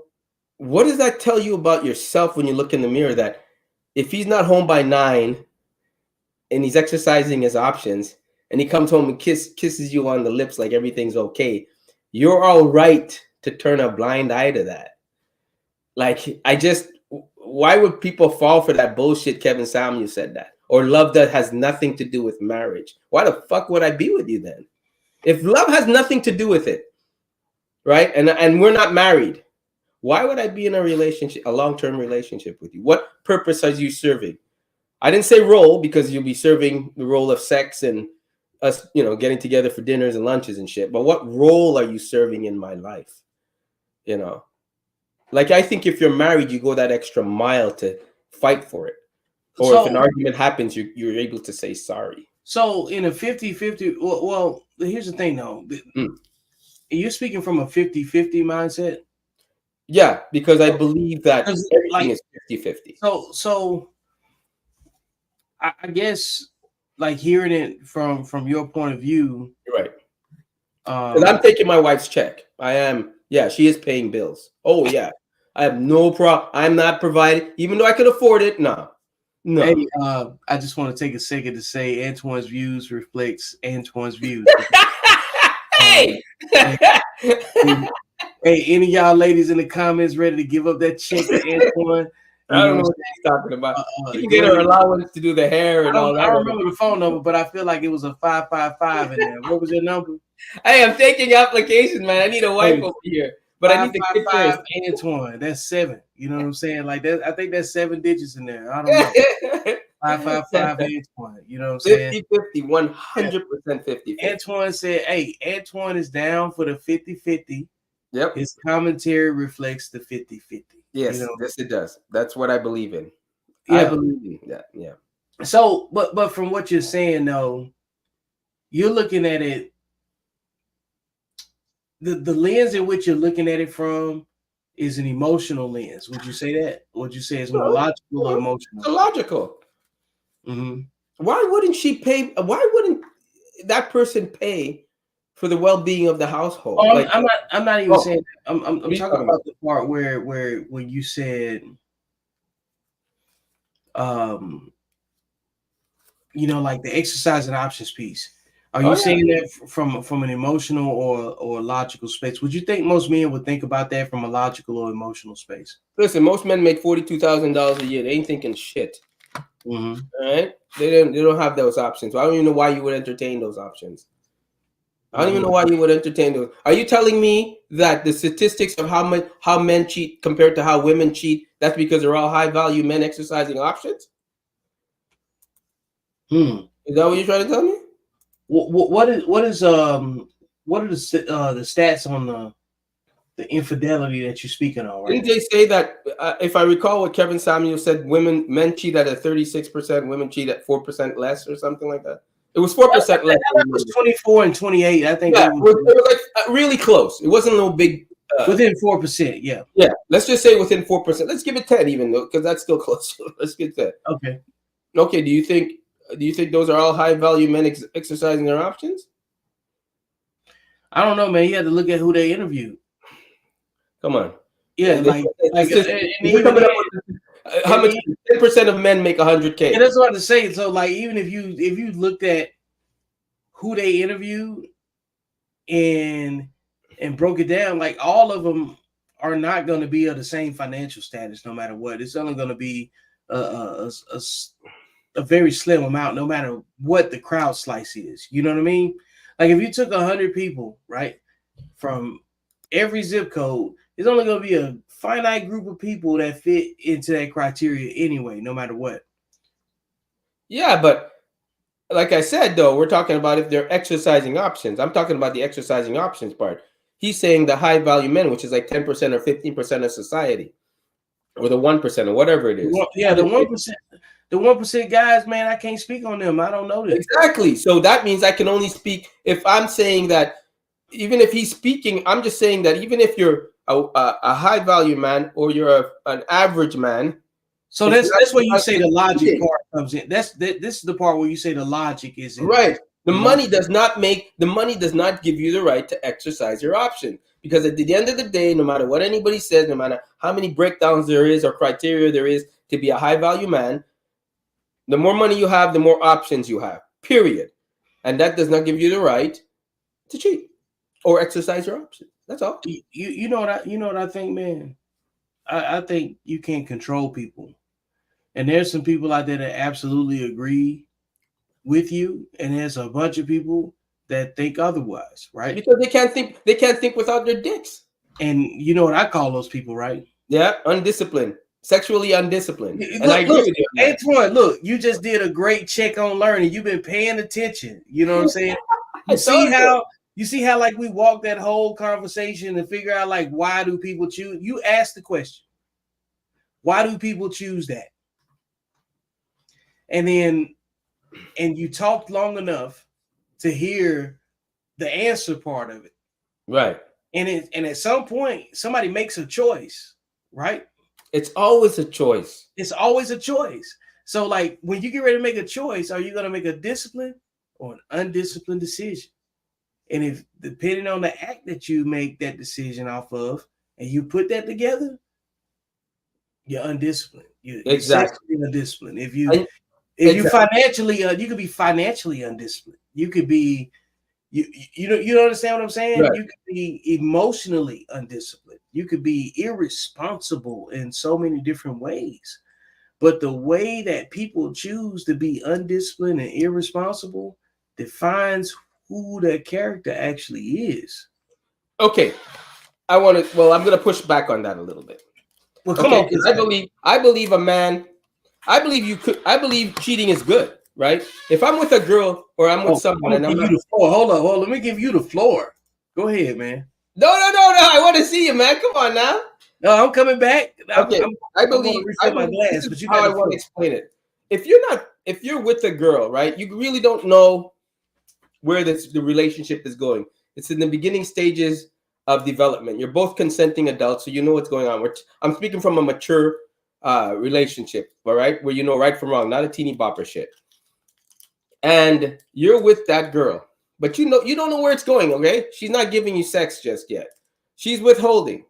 what does that tell you about yourself when you look in the mirror? That if he's not home by 9 and he's exercising his options and he comes home and kisses you on the lips like everything's okay, you're all right to turn a blind eye to that. Like, why would people fall for that bullshit? Kevin Samuel said that, or love that has nothing to do with marriage. Why the fuck would I be with you then? If love has nothing to do with it, right? And we're not married, why would I be in a relationship, a long-term relationship with you? What purpose are you serving? I didn't say role, because you'll be serving the role of sex and us, getting together for dinners and lunches and shit. But what role are you serving in my life? Like, I think if you're married, you go that extra mile to fight for it. Or if an argument happens, you're able to say sorry. So in a 50-50, well, here's the thing though. You're speaking from a 50-50 mindset? Yeah, because I believe that everything is 50-50. So I guess, like, hearing it from your point of view, right? Because I'm taking my wife's check. I am. Yeah, she is paying bills. Oh yeah, I have no problem. I'm not providing, even though I could afford it. No. Hey, I just want to take a second to say Antoine's views reflects Antoine's views. Hey. Hey, any of y'all ladies in the comments ready to give up that check to Antoine? I don't know what he's talking about. You can get her allowance to do the hair and all that. I remember the phone number, but I feel like it was a 555 in there. What was your number? Hey, I'm taking applications, man. I need a wife over here. But I need to get first. Antoine, that's 7. You know what I'm saying? Like that, I think that's 7 digits in there. I don't know. 555 Antoine. You know what I'm saying? 50-50, 100% 50-50. Antoine said, hey, Antoine is down for the 50-50. Yep. His commentary reflects the 50-50. Yes, yes, it does. That's what I believe in. Yeah. I believe in that. Yeah. So, but from what you're saying though, you're looking at it. The lens in which you're looking at it from is an emotional lens. Would you say that? Would you say it's more logical or emotional? It's logical. Mm-hmm. Why wouldn't she pay? Why wouldn't that person pay for the well-being of the household? Oh, I'm not even saying that. I'm talking about the part where when you said, like the exercise and options piece. Are you saying that from an emotional or logical space? Would you think most men would think about that from a logical or emotional space? Listen, most men make $42,000 a year. They ain't thinking shit. Mm-hmm. All right, they don't have those options. I don't even know why you would entertain those options. I don't even know why you would entertain those. Are you telling me that the statistics of how men cheat compared to how women cheat, that's because they're all high-value men exercising options? Is that what you're trying to tell me? What are the stats on the infidelity that you're speaking on? Right? Didn't they say that? If I recall, what Kevin Samuel said, men cheat at a 36%, women cheat at 4% less, or something like that. It was 4% less. That was 24 and 28. I think. Yeah, it was like really close. It wasn't no big. Within 4%. Yeah. Yeah. Let's just say within 4%. Let's give it 10 even though, because that's still close. Let's get that. Okay. Okay. Do you think those are all high value men exercising their options? I don't know, man. You have to look at who they interviewed. Come on. Yeah, how much? 10% of men make 100K. Yeah, that's what I was saying. So, like, even if you looked at who they interviewed and broke it down, like, all of them are not going to be of the same financial status, no matter what. It's only going to be a very slim amount, no matter what the crowd slice is. You know what I mean? Like, if you took 100 people, right, from every zip code, it's only going to be a finite group of people that fit into that criteria anyway, no matter what. Yeah, but like I said, though, we're talking about if they're exercising options. I'm talking about the exercising options part. He's saying the high value men, which is like 10% or 15% of society, or the 1% or whatever it is. Yeah, the 1%. The 1% guys, man, I can't speak on them. I don't know this. Exactly. So that means I can only speak if I'm saying that. Even if he's speaking, I'm just saying that even if you're a high value man or you're an average man. So that's where you say the logic part comes in. This is the part where you say the logic is in. Right. The money does not give you the right to exercise your option, because at the end of the day, no matter what anybody says, no matter how many breakdowns there is or criteria there is to be a high value man, the more money you have, the more options you have. Period. And that does not give you the right to cheat or exercise your option. That's all. You know what I think, man. I think you can't control people, and there's some people out there that absolutely agree with you, and there's a bunch of people that think otherwise, right? Because they can't think without their dicks. And you know what I call those people, right? Yeah, undisciplined. sexually undisciplined. Look, And I agree look, with you on that. Antoine, look, you just did a great check on learning. You've been paying attention. You know what I'm saying? I told you. You see how like we walk that whole conversation and figure out like why do people choose? You ask the question. Why do people choose that? And you talked long enough to hear the answer part of it. Right. And at some point, somebody makes a choice, right? It's always a choice. It's always a choice. So, like, when you get ready to make a choice, are you going to make a disciplined or an undisciplined decision? And if, depending on the act that you make that decision off of, and you put that together, you're undisciplined. You're Exactly undisciplined. If you financially, you could be financially undisciplined. You could be, you don't understand what I'm saying? Right. You could be emotionally undisciplined. You could be irresponsible in so many different ways. But the way that people choose to be undisciplined and irresponsible defines who their character actually is. Okay. I'm going to push back on that a little bit. Well, come on. I believe I believe cheating is good, right? If I'm with a girl or I'm with someone and hold on. Let me give you the floor. Go ahead, man. No. I want to see you, man. Come on now. No, I'm coming back. Okay. I believe my glass, but you how I want to explain it. If you're with a girl, right, you really don't know where the relationship is going. It's in the beginning stages of development. You're both consenting adults, so you know what's going on. I'm speaking from a mature relationship, all right, where you know right from wrong, not a teeny bopper shit. And you're with that girl, but you don't know where it's going. Okay, she's not giving you sex just yet. She's withholding.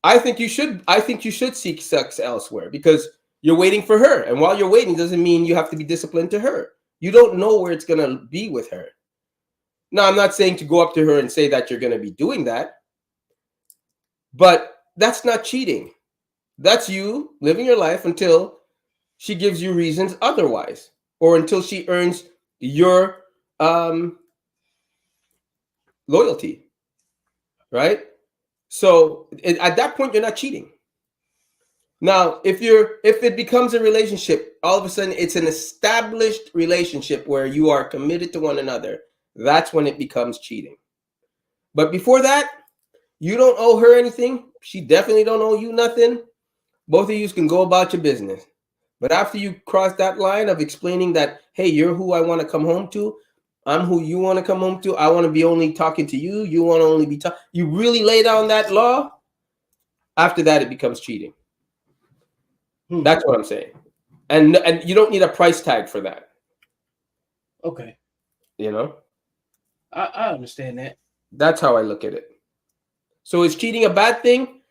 I think you should seek sex elsewhere because you're waiting for her, and while you're waiting doesn't mean you have to be disciplined to her. You don't know where it's gonna be with her. Now, I'm not saying to go up to her and say that you're gonna be doing that, but that's not cheating. That's you living your life until she gives you reasons otherwise, or until she earns your loyalty, right? So at that point, you're not cheating. Now, if it becomes a relationship, all of a sudden it's an established relationship where you are committed to one another. That's when it becomes cheating. But before that, you don't owe her anything. She definitely don't owe you nothing. Both of you can go about your business. But after you cross that line of explaining that, hey, you're who I want to come home to, I'm who you want to come home to, I want to be only talking to you, you want to only be talking, you really lay down that law, after that it becomes cheating. That's what I'm saying. And you don't need a price tag for that. Okay. You know? I understand that. That's how I look at it. So is cheating a bad thing?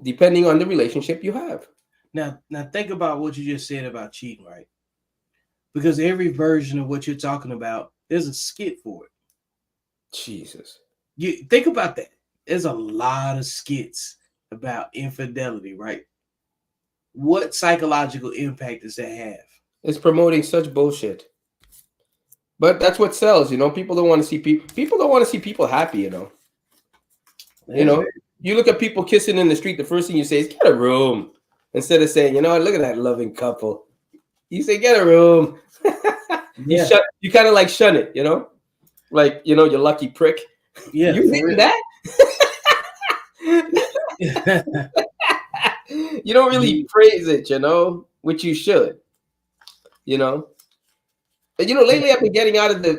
Depending on the relationship you have. Now think about what you just said about cheating, right? Because every version of what you're talking about, there's a skit for it. Jesus. You think about that. There's a lot of skits about infidelity, right? What psychological impact does that have? It's promoting such bullshit. But that's what sells, you know. People don't want to see people don't want to see people happy, you know. You know, you look at people kissing in the street, the first thing you say is get a room. Instead of saying, you know, look at that loving couple. You say get a room. Yeah. You kind of like shun it, you know? Like, you know, you lucky prick. Yeah. You hitting that? You don't really praise it, you know, which you should. You know? And you know, lately I've been getting out of the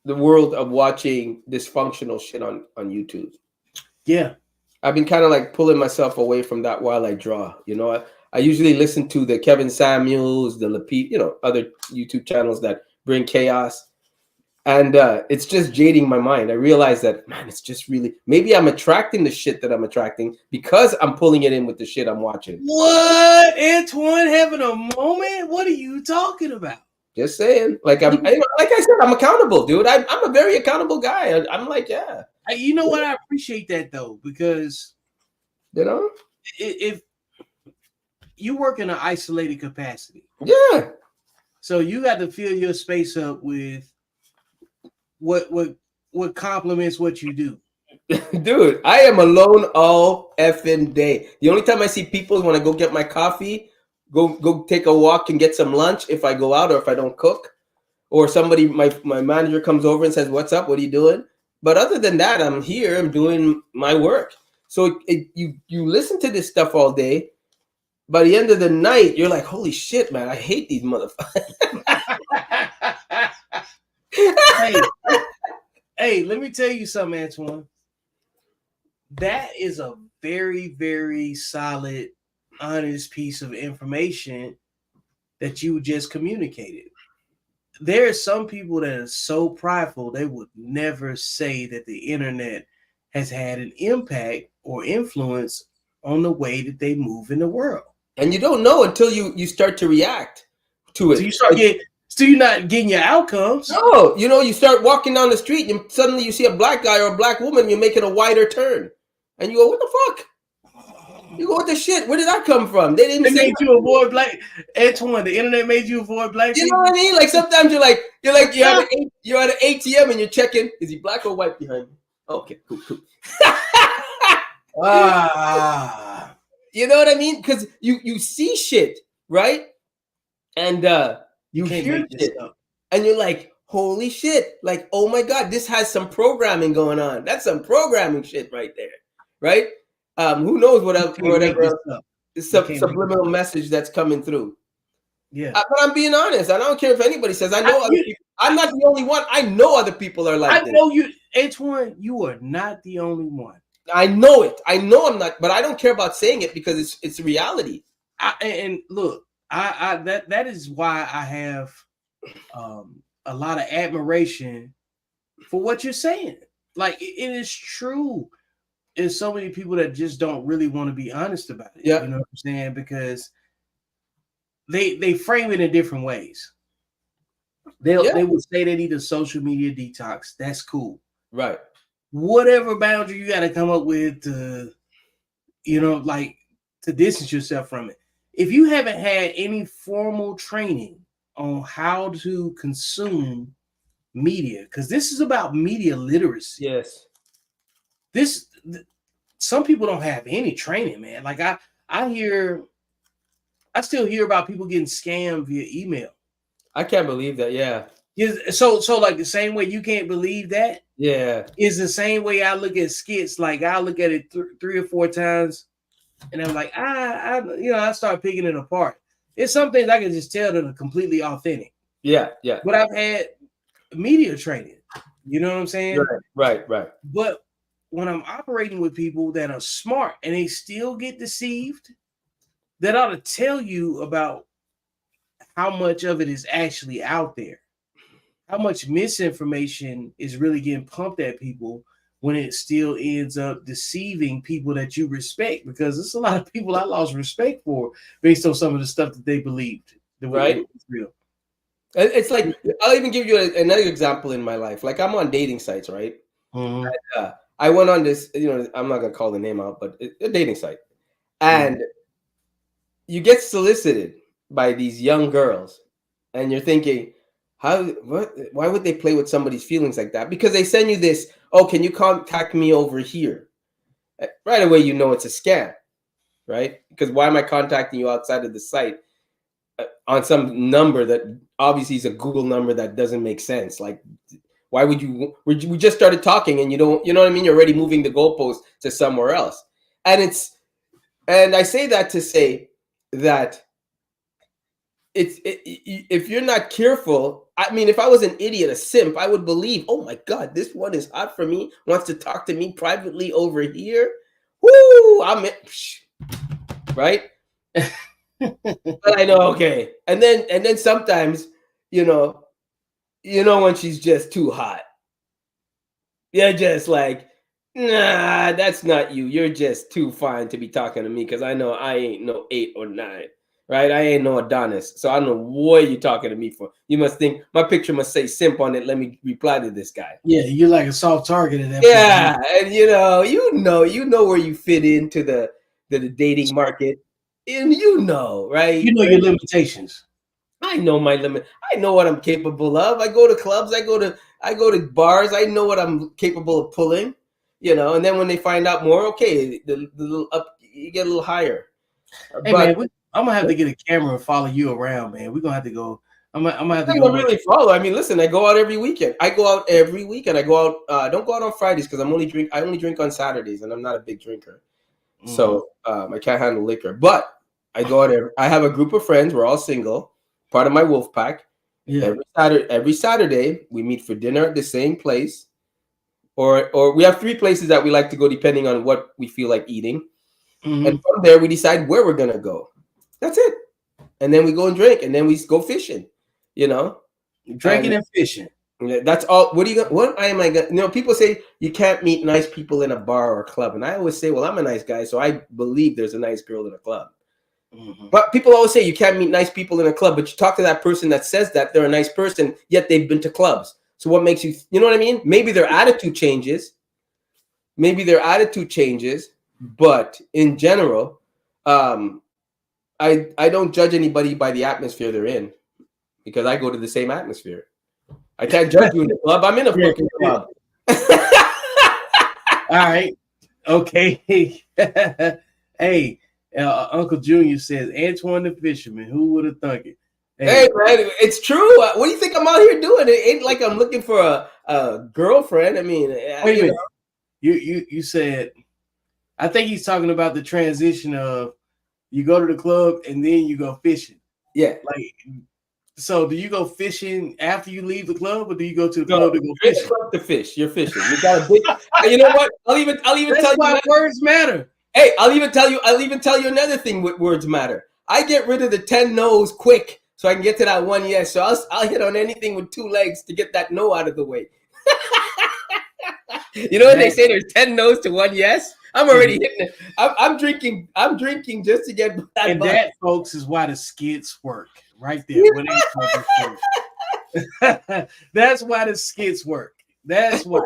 world of watching dysfunctional shit on YouTube. Yeah. I've been kind of like pulling myself away from that while I draw. You know, I usually listen to the Kevin Samuels, the Lapid, you know, other YouTube channels that bring chaos. And it's just jading my mind. I realize that, man, it's just really, maybe I'm attracting the shit that I'm attracting because I'm pulling it in with the shit I'm watching. What? Antoine having a moment? What are you talking about? Just saying. Like like I said, I'm accountable, dude. I'm a very accountable guy. I'm like, yeah. You know what? I appreciate that though, because you know, if you work in an isolated capacity, yeah. So you got to fill your space up with what complements what you do. Dude, I am alone all effing day. The only time I see people is when I go get my coffee, go take a walk and get some lunch if I go out or if I don't cook. Or somebody, my manager comes over and says, "What's up? What are you doing?" But other than that, I'm here. I'm doing my work. So you listen to this stuff all day. By the end of the night, you're like, "Holy shit, man! I hate these motherfuckers." Hey, let me tell you something, Antoine. That is a very, very solid, honest piece of information that you just communicated. There are some people that are so prideful they would never say that the internet has had an impact or influence on the way that they move in the world. And you don't know until you start to react to it. So you start still you're not getting your outcomes. No, you start walking down the street and suddenly you see a black guy or a black woman, you're making a wider turn. And you go, "What the fuck?" You go, "What the shit? Where did that come from?" They didn't say made you avoid black. Antoine, the internet made you avoid black. You know what I mean? Like sometimes you're at an ATM and you're checking, is he black or white behind me? Okay, cool. You know what I mean? Because you see shit, right? And you hear shit, and you're like, "Holy shit!" Like, "Oh my god, this has some programming going on." That's some programming shit right there, right? Who knows whatever subliminal message that's coming through. Yeah, but I'm being honest. I don't care if anybody says. I know other people. I'm not the only one. I know other people are like this. I know you, Antoine. You are not the only one. I know it. I know I'm not, but I don't care about saying it because it's reality. And look, that is why I have a lot of admiration for what you're saying. Like it is true. There's so many people that just don't really want to be honest about it. Yeah. You know what I'm saying? Because they frame it in different ways. They would say they need a social media detox. That's cool. Right. Whatever boundary you got to come up with to, to distance yourself from it. If you haven't had any formal training on how to consume media, because this is about media literacy. Yes. Some people don't have any training, man. Like I still hear about people getting scammed via email. I can't believe that. Yeah. So like the same way you can't believe that. Yeah. Is the same way I look at skits. Like I look at it 3 or 4 times, and I'm like, I start picking it apart. It's some things I can just tell that are completely authentic. Yeah. Yeah. But I've had media training. You know what I'm saying? Right. But when I'm operating with people that are smart and they still get deceived, that ought to tell you about how much of it is actually out there, how much misinformation is really getting pumped at people when it still ends up deceiving people that you respect, because there's a lot of people I lost respect for based on some of the stuff that they believed. Right. Was real. It's like, I'll even give you another example in my life. Like I'm on dating sites, right? Mm-hmm. And, I went on this, I'm not going to call the name out, but a dating site. And you get solicited by these young girls, and you're thinking, why would they play with somebody's feelings like that? Because they send you this, "Oh, can you contact me over here?" Right away, you know it's a scam, right? Because why am I contacting you outside of the site on some number that obviously is a Google number that doesn't make sense? Like, why would you? We just started talking, and you know what I mean? You're already moving the goalpost to somewhere else. And I say that to say that if you're not careful, I mean, if I was an idiot, a simp, I would believe, "Oh my God, this one is hot for me, wants to talk to me privately over here. Woo, I'm it." Right? But I know, okay. And then sometimes, when she's just too hot, you're just like, "Nah, that's not you. You're just too fine to be talking to me, because I know I ain't no 8 or 9. Right? I ain't no Adonis. So I don't know what you're talking to me for. You must think my picture must say simp on it. Let me reply to this guy." Yeah, you're like a soft target in that. Yeah, and you know where you fit into the dating market. And right? You know your limitations. I know my limit. I know what I'm capable of. I go to clubs. I go to I go to bars. I know what I'm capable of pulling, you know. And then when they find out more, okay, the little up, you get a little higher. Hey But man, I'm gonna have to get a camera and follow you around, man. We're gonna have to go. I'm gonna have to I go. don't really follow. I mean, listen, I go out every weekend. I go out every weekend. I go out. I don't go out on Fridays because I only drink on Saturdays, and I'm not a big drinker, so I can't handle liquor. But I go out. I have a group of friends. We're all single, part of my wolf pack. Yeah. Every Saturday, we meet for dinner at the same place, or we have 3 places that we like to go depending on what we feel like eating, and from there we decide where we're gonna go. That's it, and then we go and drink, and then we go fishing. You know, Drinking and fishing. That's all. What am I gonna? You know, people say you can't meet nice people in a bar or a club, and I always say, well, I'm a nice guy, so I believe there's a nice girl in a club. But people always say you can't meet nice people in a club, but you talk to that person that says that they're a nice person, yet they've been to clubs. So what makes you know what I mean? Maybe their attitude changes. But in general, I don't judge anybody by the atmosphere they're in, because I go to the same atmosphere. I can't judge you in the club. I'm in a fucking club. All right. Okay. Hey, Uncle Junior says Antoine the Fisherman. Who would have thunk it? Hey, man, it's true. What do you think I'm out here doing? It ain't like I'm looking for a girlfriend. I mean, wait a minute. You said, I think he's talking about the transition of you go to the club and then you go fishing. Yeah. Like, so do you go fishing after you leave the club, or do you go to the club to go fishing? To fish. You're fishing. You got a big. You know what? I'll even That's tell why you. Words matter. Hey, I'll even tell you another thing with words matter. I get rid of the 10 no's quick so I can get to that one yes. So I'll hit on anything with 2 legs to get that no out of the way. You know what they say? There's 10 no's to 1 yes. I'm already hitting it. I'm drinking just to get that. And that, folks, is why the skits work. Right there. That's why the skits work. That's why.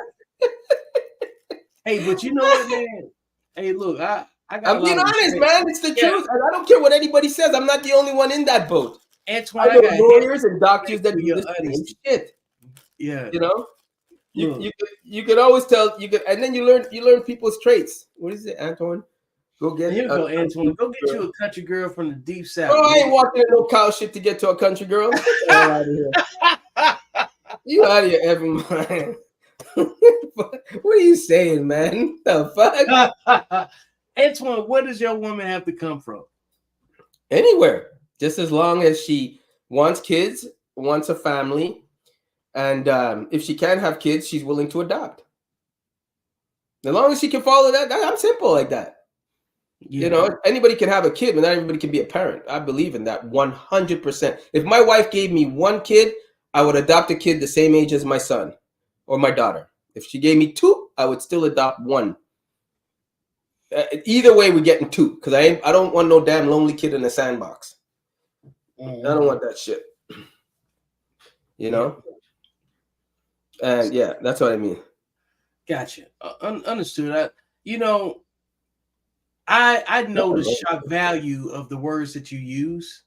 Hey, but you know what, man? Hey, look, I'm being honest, man. It's the truth. And I don't care what anybody says. I'm not the only one in that boat. Antoine, I know lawyers and doctors that do the same shit. Yeah. You know? You could always tell, and then you learn people's traits. What is it, Antoine? Go get Here you go, Antoine. Go get you a country girl from the deep south. Oh, I ain't walking in no cow shit to get to a country girl. Out of here. You out of your effing mind. What are you saying, man? The fuck? Antoine, where does your woman have to come from? Anywhere. Just as long as she wants kids, wants a family, and if she can't have kids, she's willing to adopt. As long as she can follow that, I'm simple like that. Yeah. You know, anybody can have a kid, but not everybody can be a parent. I believe in that 100%. If my wife gave me 1 kid, I would adopt a kid the same age as my son or my daughter. If she gave me 2, I would still adopt 1. Either way, we're getting 2, because I don't want no damn lonely kid in a sandbox. I don't want that shit. You know? And yeah, that's what I mean. Gotcha. Understood. I know the shock value of the words that you use.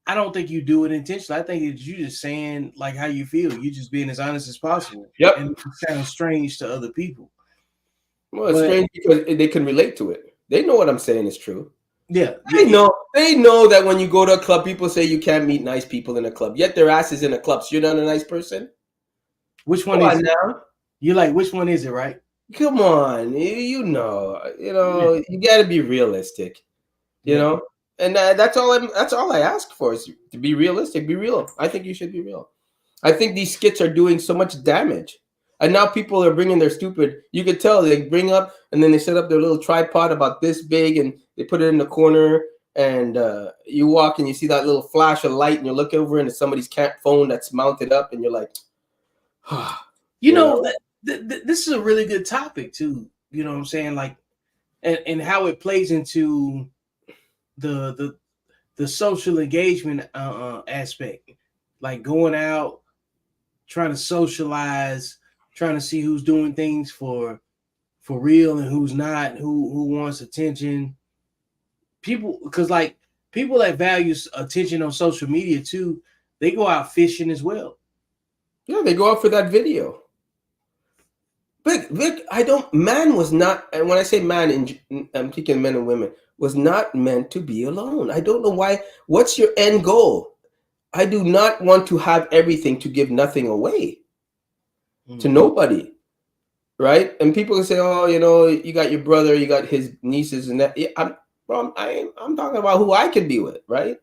I don't think you do it intentionally. I think it's you just saying like how you feel. You just being as honest as possible. Yep. And it sounds strange to other people. Well, it's strange because they can relate to it. They know what I'm saying is true. Yeah. They know that when you go to a club, people say you can't meet nice people in a club. Yet their ass is in a club. So you're not a nice person? Which one is it? Now? You're like, which one is it, right? Come on. You know, you got to be realistic. You know? And that's all I ask for is to be realistic, be real. I think you should be real. I think these skits are doing so much damage. And now people are bringing their stupid, you could tell they bring up and then they set up their little tripod about this big and they put it in the corner and you walk and you see that little flash of light and you look over and it's somebody's phone that's mounted up and you're like, you know, this is a really good topic too. You know what I'm saying? Like, and how it plays into the social engagement aspect, like going out, trying to socialize, trying to see who's doing things for real and who's not, who wants attention. People, because like people that value attention on social media too, they go out fishing as well. Yeah, they go out for that video. But Vic, man was not, and when I say man, I'm thinking men and women, was not meant to be alone. I don't know why. What's your end goal? I do not want to have everything to give nothing away to nobody. Right? And people can say, oh, you got your brother, you got his nieces and that. Yeah, I'm talking about who I can be with, right?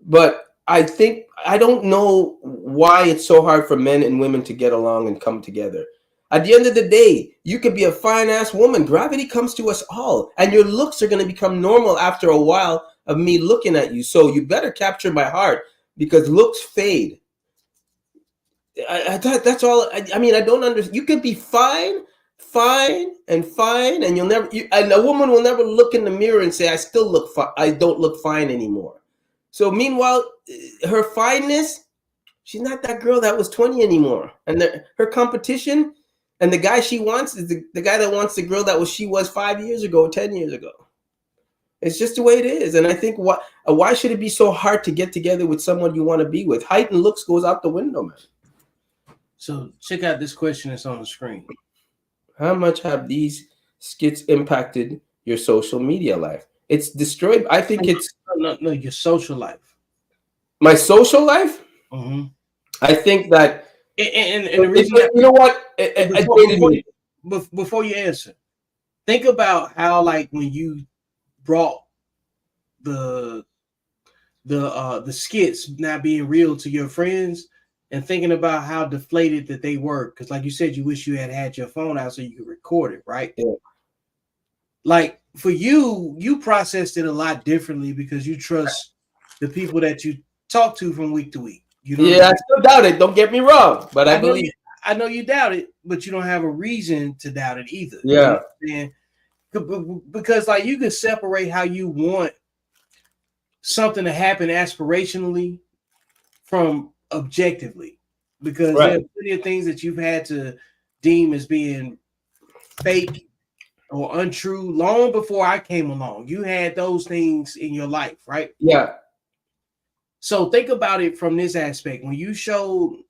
But I don't know why it's so hard for men and women to get along and come together. At the end of the day, you could be a fine ass woman. Gravity comes to us all. And your looks are going to become normal after a while of me looking at you. So you better capture my heart because looks fade. That's all. I mean, I don't understand. You could be fine, and you'll never. And a woman will never look in the mirror and say, "I still look. I don't look fine anymore." So meanwhile, her fineness, she's not that girl that was 20 anymore. And her competition, and the guy she wants is the guy that wants the girl that she was 5 years ago, 10 years ago. It's just the way it is. And I think why should it be so hard to get together with someone you want to be with? Height and looks goes out the window, man. So check out this question that's on the screen. How much have these skits impacted your social media life? It's destroyed. I think it's no, your social life. My social life? Mm-hmm. I think that and the reason you know what? Before you answer, think about how like when you brought the skits not being real to your friends and thinking about how deflated that they were, because like you said, you wish you had your phone out so you could record it, right? Yeah. Like for you processed it a lot differently because you trust the people that you talk to from week to week. You know, I still doubt it. Don't get me wrong, but I believe. I know you doubt it, but you don't have a reason to doubt it either. Yeah. You know, because like you can separate how you want something to happen aspirationally from objectively, because there are plenty of things that you've had to deem as being fake or untrue long before I came along. You had those things in your life, right? Yeah. So think about it from this aspect. When you showed,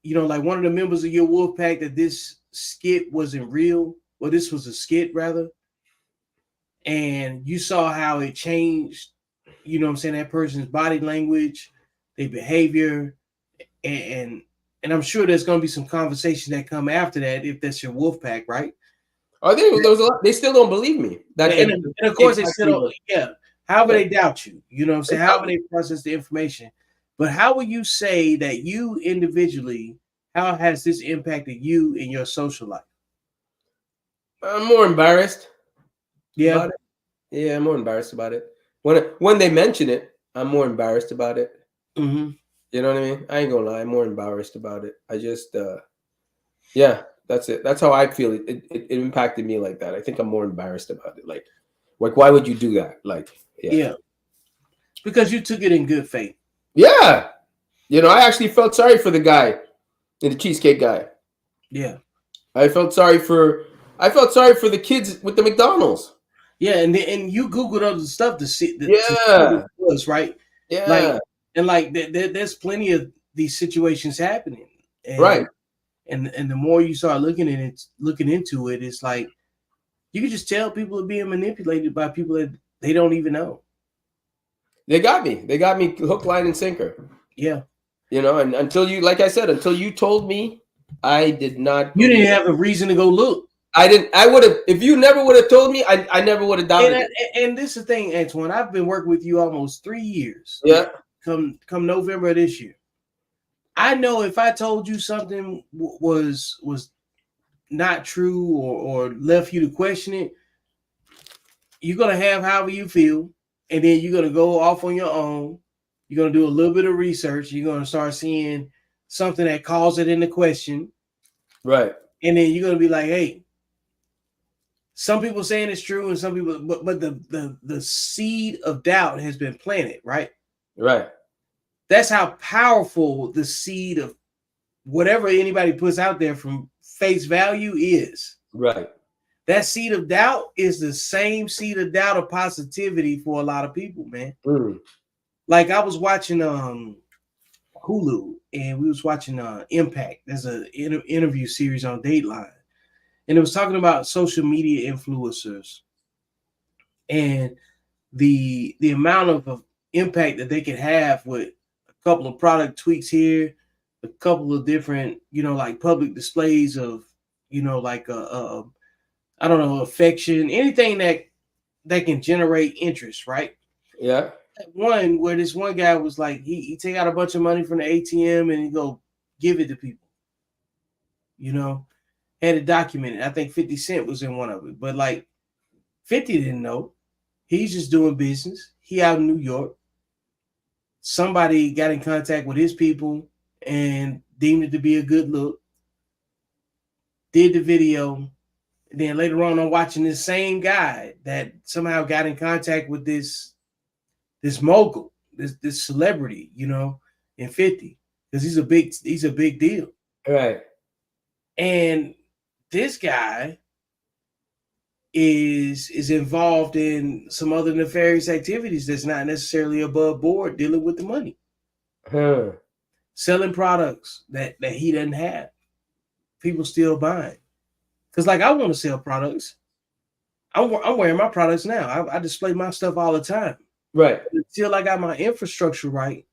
like one of the members of your wolf pack that this skit wasn't real, well, this was a skit rather, and you saw how it changed, that person's body language, their behavior, and I'm sure there's going to be some conversation that come after that if that's your wolf pack, right? Are they? They still don't believe me. And of course they still don't. Yeah. However they doubt you, however they process the information. But how would you say that you individually, how has this impacted you in your social life? I'm more embarrassed. Yeah. About it. Yeah, I'm more embarrassed about it. When they mention it, I'm more embarrassed about it. Mm-hmm. You know what I mean? I ain't gonna lie, I'm more embarrassed about it. I just yeah, that's it. That's how I feel. It impacted me like that. I think I'm more embarrassed about it. Like why would you do that? Like, yeah. Because you took it in good faith. Yeah. I actually felt sorry for the guy, the cheesecake guy. Yeah. I felt sorry for the kids with the McDonald's. Yeah, and you Googled other stuff to see to see what it was, right? Yeah. There's plenty of these situations happening. Right. And the more you start looking into it, it's like you can just tell people are being manipulated by people that they don't even know. They got me hook, line, and sinker. Yeah. And until you told me, I did not. You didn't have a reason to go look. I didn't. I would have, if you never would have told me, I never would have doubted it. And this is the thing, Antoine. I've been working with you almost 3 years. Yeah. Come November of this year. I know if I told you something was not true or left you to question it, you're gonna have however you feel, and then you're gonna go off on your own. You're gonna do a little bit of research. You're gonna start seeing something that calls it into question. Right. And then you're gonna be like, hey, some people saying it's true, and some people, but the seed of doubt has been planted, right? Right. That's how powerful the seed of whatever anybody puts out there from face value is. Right. That seed of doubt is the same seed of doubt of positivity for a lot of people, man. Mm. Like I was watching, Hulu, and we was watching Impact. There's an interview series on Dateline, and it was talking about social media influencers and the amount of impact that they can have with a couple of product tweaks here, a couple of different, like public displays of, like I don't know, affection, anything that can generate interest, right? Yeah. One where this one guy was like, he take out a bunch of money from the ATM and he go give it to people, had it documented. I think 50 Cent was in one of it, but like 50 didn't know. He's just doing business. He out in New York. Somebody got in contact with his people and deemed it to be a good look. Did the video. And then later on, I'm watching this same guy that somehow got in contact with this mogul, this celebrity, in 50, because he's a big deal. Right. And this guy is involved in some other nefarious activities that's not necessarily above board, dealing with the money, selling products that he doesn't have. People still buying, because like I want to sell products. I'm wearing my products now. I display my stuff all the time. Right. But until I got my infrastructure right,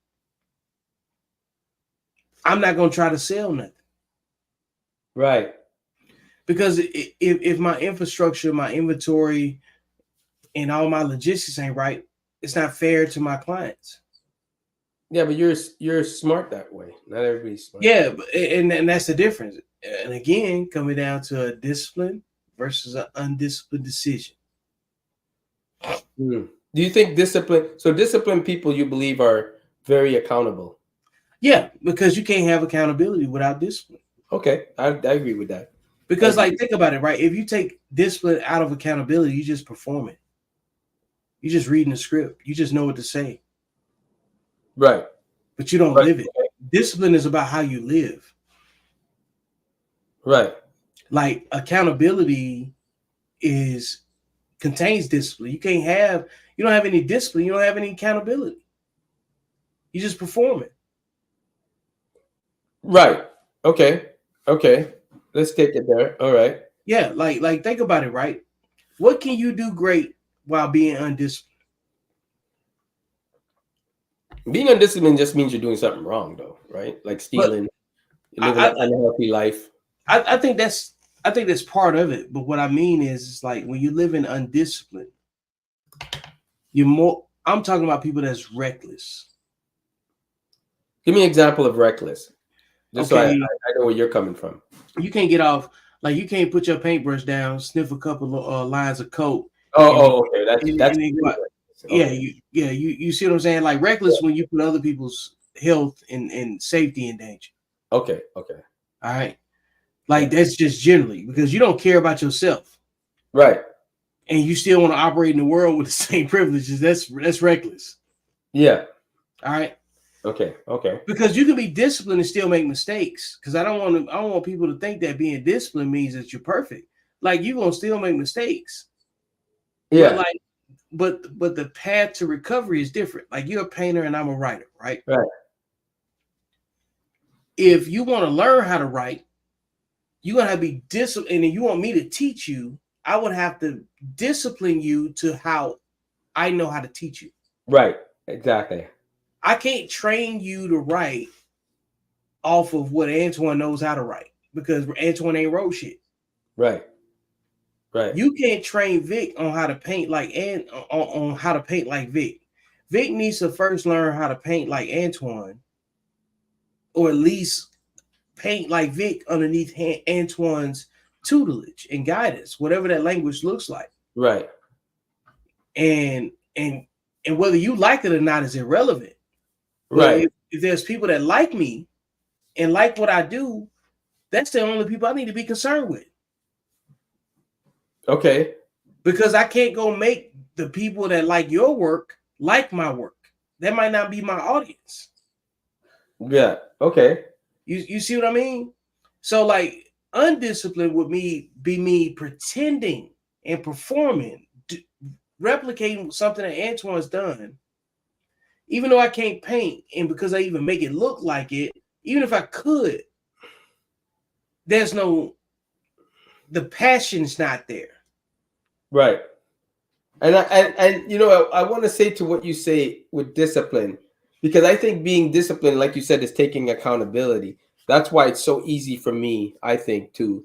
I'm not going to try to sell nothing. Right. Because if my infrastructure, my inventory, and all my logistics ain't right, it's not fair to my clients. Yeah, but you're smart that way. Not everybody's smart. Yeah, and that's the difference. And again, coming down to a discipline versus an undisciplined decision. Do you think disciplined people you believe are very accountable? Yeah, because you can't have accountability without discipline. Okay, I agree with that. Because like, think about it, right? If you take discipline out of accountability, you just perform it. You just reading the script. You just know what to say. Right. But you don't live it. Discipline is about how you live. Right. Like accountability contains discipline. You don't have any discipline, you don't have any accountability. You just perform it. Right. Okay. Let's take it there. All right. Yeah, like think about it, right? What can you do great while being undisciplined? Being undisciplined just means you're doing something wrong, though, right? Like stealing, living an unhealthy life. I think that's part of it. But what I mean is like when you live in undisciplined, I'm talking about people that's reckless. Give me an example of reckless. Just okay. So I know where you're coming from. You can't get off, like you can't put your paintbrush down, sniff a couple of lines of coke. Okay. That's you see what I'm saying? Like reckless when you put other people's health and safety in danger. Okay. All right. Like that's just generally because you don't care about yourself. Right. And you still want to operate in the world with the same privileges. That's reckless. Yeah. All right. Okay. Because you can be disciplined and still make mistakes. Because I don't want people to think that being disciplined means that you're perfect. Like you're gonna still make mistakes. Yeah. But the path to recovery is different. Like you're a painter and I'm a writer, right? Right. If you want to learn how to write, you're gonna have to be disciplined, and you want me to teach you, I would have to discipline you to how I know how to teach you. Right. Exactly. I can't train you to write off of what Antoine knows how to write because Antoine ain't wrote shit. Right. You can't train Vic on how to paint like on how to paint like Vic. Vic needs to first learn how to paint like Antoine, or at least paint like Vic underneath Antoine's tutelage and guidance, whatever that language looks like. Right. And whether you like it or not is irrelevant. Right. If there's people that like me and like what I do, that's the only people I need to be concerned with. Okay. Because I can't go make the people that like your work like my work. That might not be my audience. Yeah. Okay. You see what I mean? So like undisciplined would be me pretending and performing, replicating something that Antoine's done even though I can't paint, and because I even make it look like it, even if I could, there's no, the passion's not there. Right. And you know, I want to say to what you say with discipline, because I think being disciplined, like you said, is taking accountability. That's why it's so easy for me, I think, to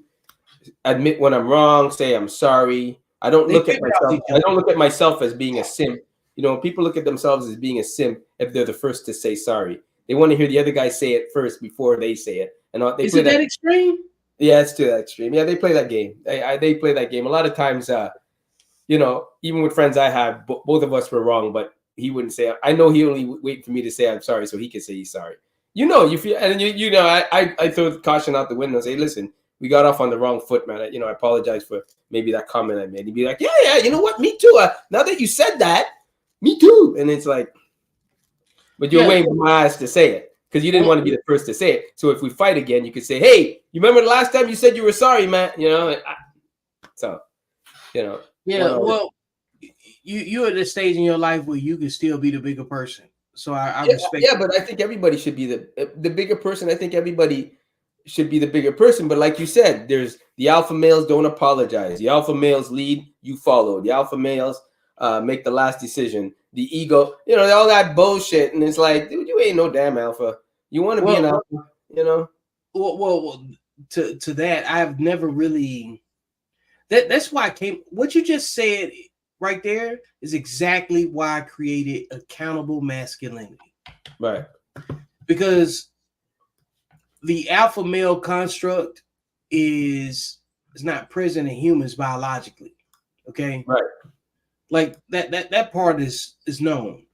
admit when I'm wrong, say I'm sorry. I don't They look at figure out myself. each I other. don't look at myself as being a simp. You know, people look at themselves as being a simp if they're the first to say sorry. They want to hear the other guy say it first before they say it. And they Is play it that extreme? Yeah, it's to that extreme. Yeah, they play that game. They play that game a lot of times. You know, even with friends I have, both of us were wrong, but he wouldn't say. I know he only wait for me to say I'm sorry so he can say he's sorry. You know, you feel, and you know, I throw the caution out the window and say, listen, we got off on the wrong foot, man. You know, I apologize for maybe that comment I made. He'd be like, yeah, you know what? Me too. Now that you said that, me too. And it's like, but you're waiting for my ass to say it because you didn't want to be the first to say it. So if we fight again, you could say, hey, you remember the last time you said you were sorry, man? You know, so, you know. Yeah, well, you're at this stage in your life where you can still be the bigger person. So I respect. Yeah, but I think everybody should be the bigger person. I think everybody should be the bigger person. But like you said, there's the alpha males don't apologize. The alpha males lead, you follow. The alpha males make the last decision. The ego, you know, all that bullshit. And it's like, dude, you ain't no damn alpha. You want to be an alpha, you know? Well, to that, I've never really. That's why I came. What you just said right there is exactly why I created Accountable Masculinity. Right. Because the alpha male construct is not present in humans biologically. Okay. Right. Like that part is known.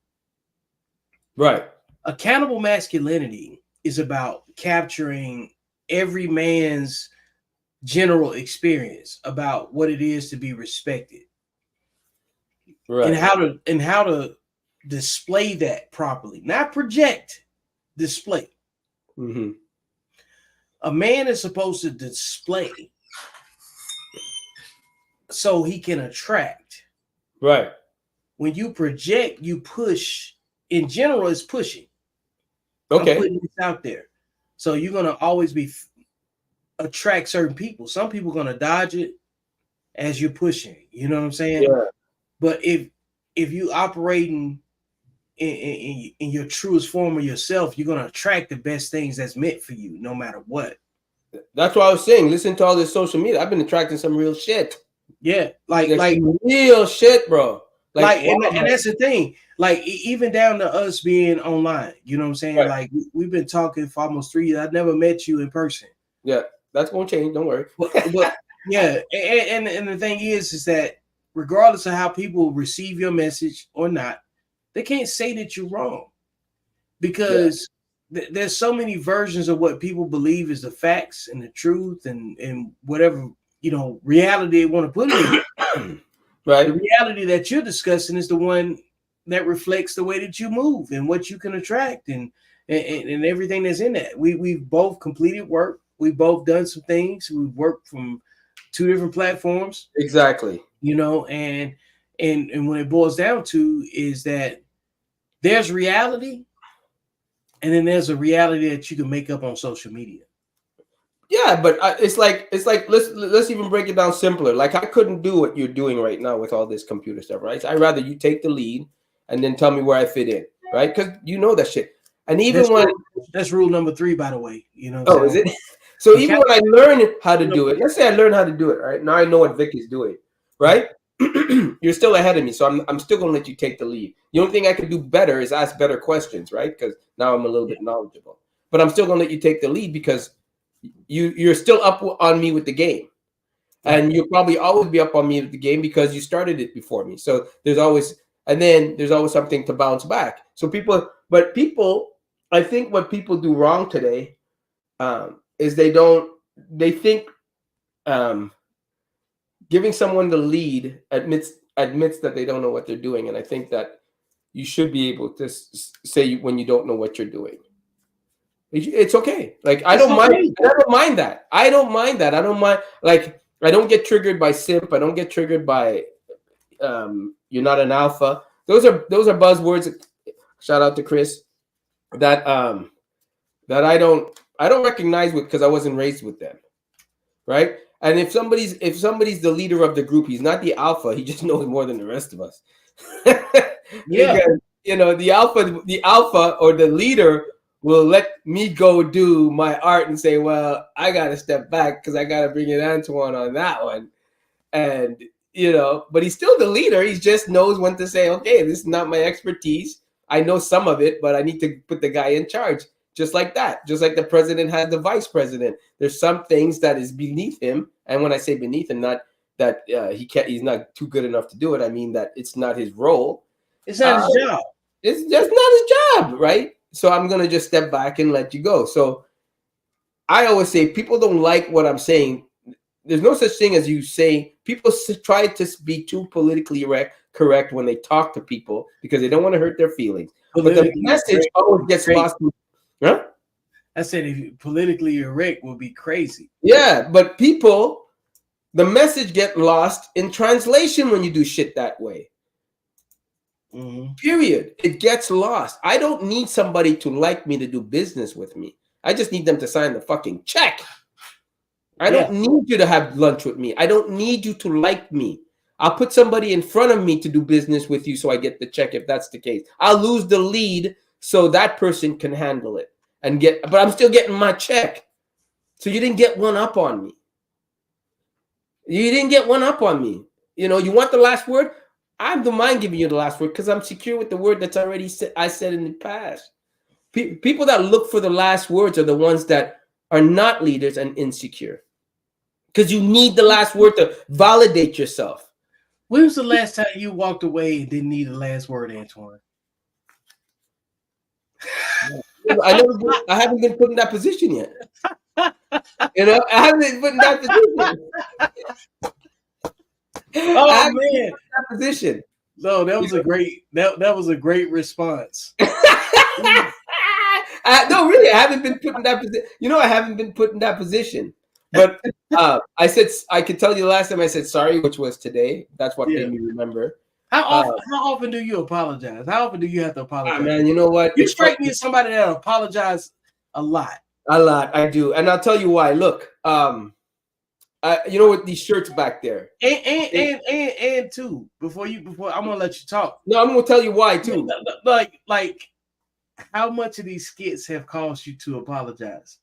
Right. Accountable masculinity is about capturing every man's general experience about what it is to be respected. Right. And how to display that properly, not project, display. Mm-hmm. A man is supposed to display so he can attract. Right. When you project, you push. In general, it's pushing. Okay. I'm putting this out there. So you're gonna always attract certain people. Some people are gonna dodge it as you're pushing. You know what I'm saying? Yeah. But if you operating in your truest form of yourself, you're gonna attract the best things that's meant for you, no matter what. That's what I was saying. Listen to all this social media. I've been attracting some real shit. Yeah, like real shit, bro. And that's the thing. Like even down to us being online, you know what I'm saying? Right. Like we've been talking for almost 3 years. I've never met you in person. Yeah, that's gonna change. Don't worry. But yeah, and the thing is that regardless of how people receive your message or not, they can't say that you're wrong because there's so many versions of what people believe is the facts and the truth and whatever, you know, reality they want to put in. Right. The reality that you're discussing is the one that reflects the way that you move and what you can attract and everything that's in that. We've both completed work. We've both done some things. We've worked from 2 different platforms. Exactly. You know, and when it boils down to is that there's reality, and then there's a reality that you can make up on social media. Yeah, but it's like let's even break it down simpler. Like I couldn't do what you're doing right now with all this computer stuff, right? So I'd rather you take the lead and then tell me where I fit in, right? Because you know that shit. And even that's rule number 3, by the way. You know. Oh, is it? So even when I learn how to do it, let's say I learn how to do it, right? Now I know what Vic is doing, right? You're still ahead of me, so I'm still gonna let you take the lead. The only thing I can do better is ask better questions, right? Because now I'm a little bit knowledgeable. But I'm still gonna let you take the lead because you're still up on me with the game, and you'll probably always be up on me with the game because you started it before me. So there's always something to bounce back. So people, I think what people do wrong today is they think giving someone the lead admits that they don't know what they're doing, and I think that you should be able to say when you don't know what you're doing. It's okay. Like I don't mind that. I don't mind. Like I don't get triggered by simp. I don't get triggered by you're not an alpha. Those are buzzwords. shout out to Chris, that that I don't recognize with, because I wasn't raised with them, right? And if somebody's the leader of the group, he's not the alpha. He just knows more than the rest of us. Yeah. Because, you know, the alpha or the leader will let me go do my art and say, well, I got to step back because I got to bring in Antoine on that one. And, you know, but he's still the leader. He just knows when to say, okay, this is not my expertise. I know some of it, but I need to put the guy in charge. Just like that. Just like the president has the vice president. There's some things that is beneath him. And when I say beneath him, not that he's not too good enough to do it. I mean that it's not his role. It's not his job. It's just not his job, right? So I'm going to just step back and let you go. So I always say people don't like what I'm saying. There's no such thing as you say. People try to be too politically correct when they talk to people because they don't want to hurt their feelings. But the message always gets lost. Huh? I said if you politically erect will be crazy. Yeah, but people, the message get lost in translation when you do shit that way. Mm-hmm. Period. It gets lost. I don't need somebody to like me to do business with me. I just need them to sign the fucking check. I don't need you to have lunch with me. I don't need you to like me. I'll put somebody in front of me to do business with you so I get the check if that's the case. I'll lose the lead so that person can handle it and but I'm still getting my check. So you didn't get one up on me. You didn't get one up on me. You know, you want the last word? I don't mind giving you the last word because I'm secure with the word that's already I said in the past. People that look for the last words are the ones that are not leaders and insecure. Because you need the last word to validate yourself. When was the last time you walked away and didn't need the last word, Antoine? I haven't been put in that position yet. You know, I haven't been put in that position. Oh man, that position. No, that was a great that was a great response. No, really, I haven't been put in that position. You know, I haven't been put in that position. But I said I could tell you the last time I said sorry, which was today. That's what made me remember. How often do you apologize? How often do you have to apologize? Man, you know what? You strike me as somebody that apologizes a lot. A lot, I do, and I'll tell you why. Look, you know what? These shirts back there, and too. Before I'm gonna let you talk. No, I'm gonna tell you why too. Like, how much of these skits have caused you to apologize?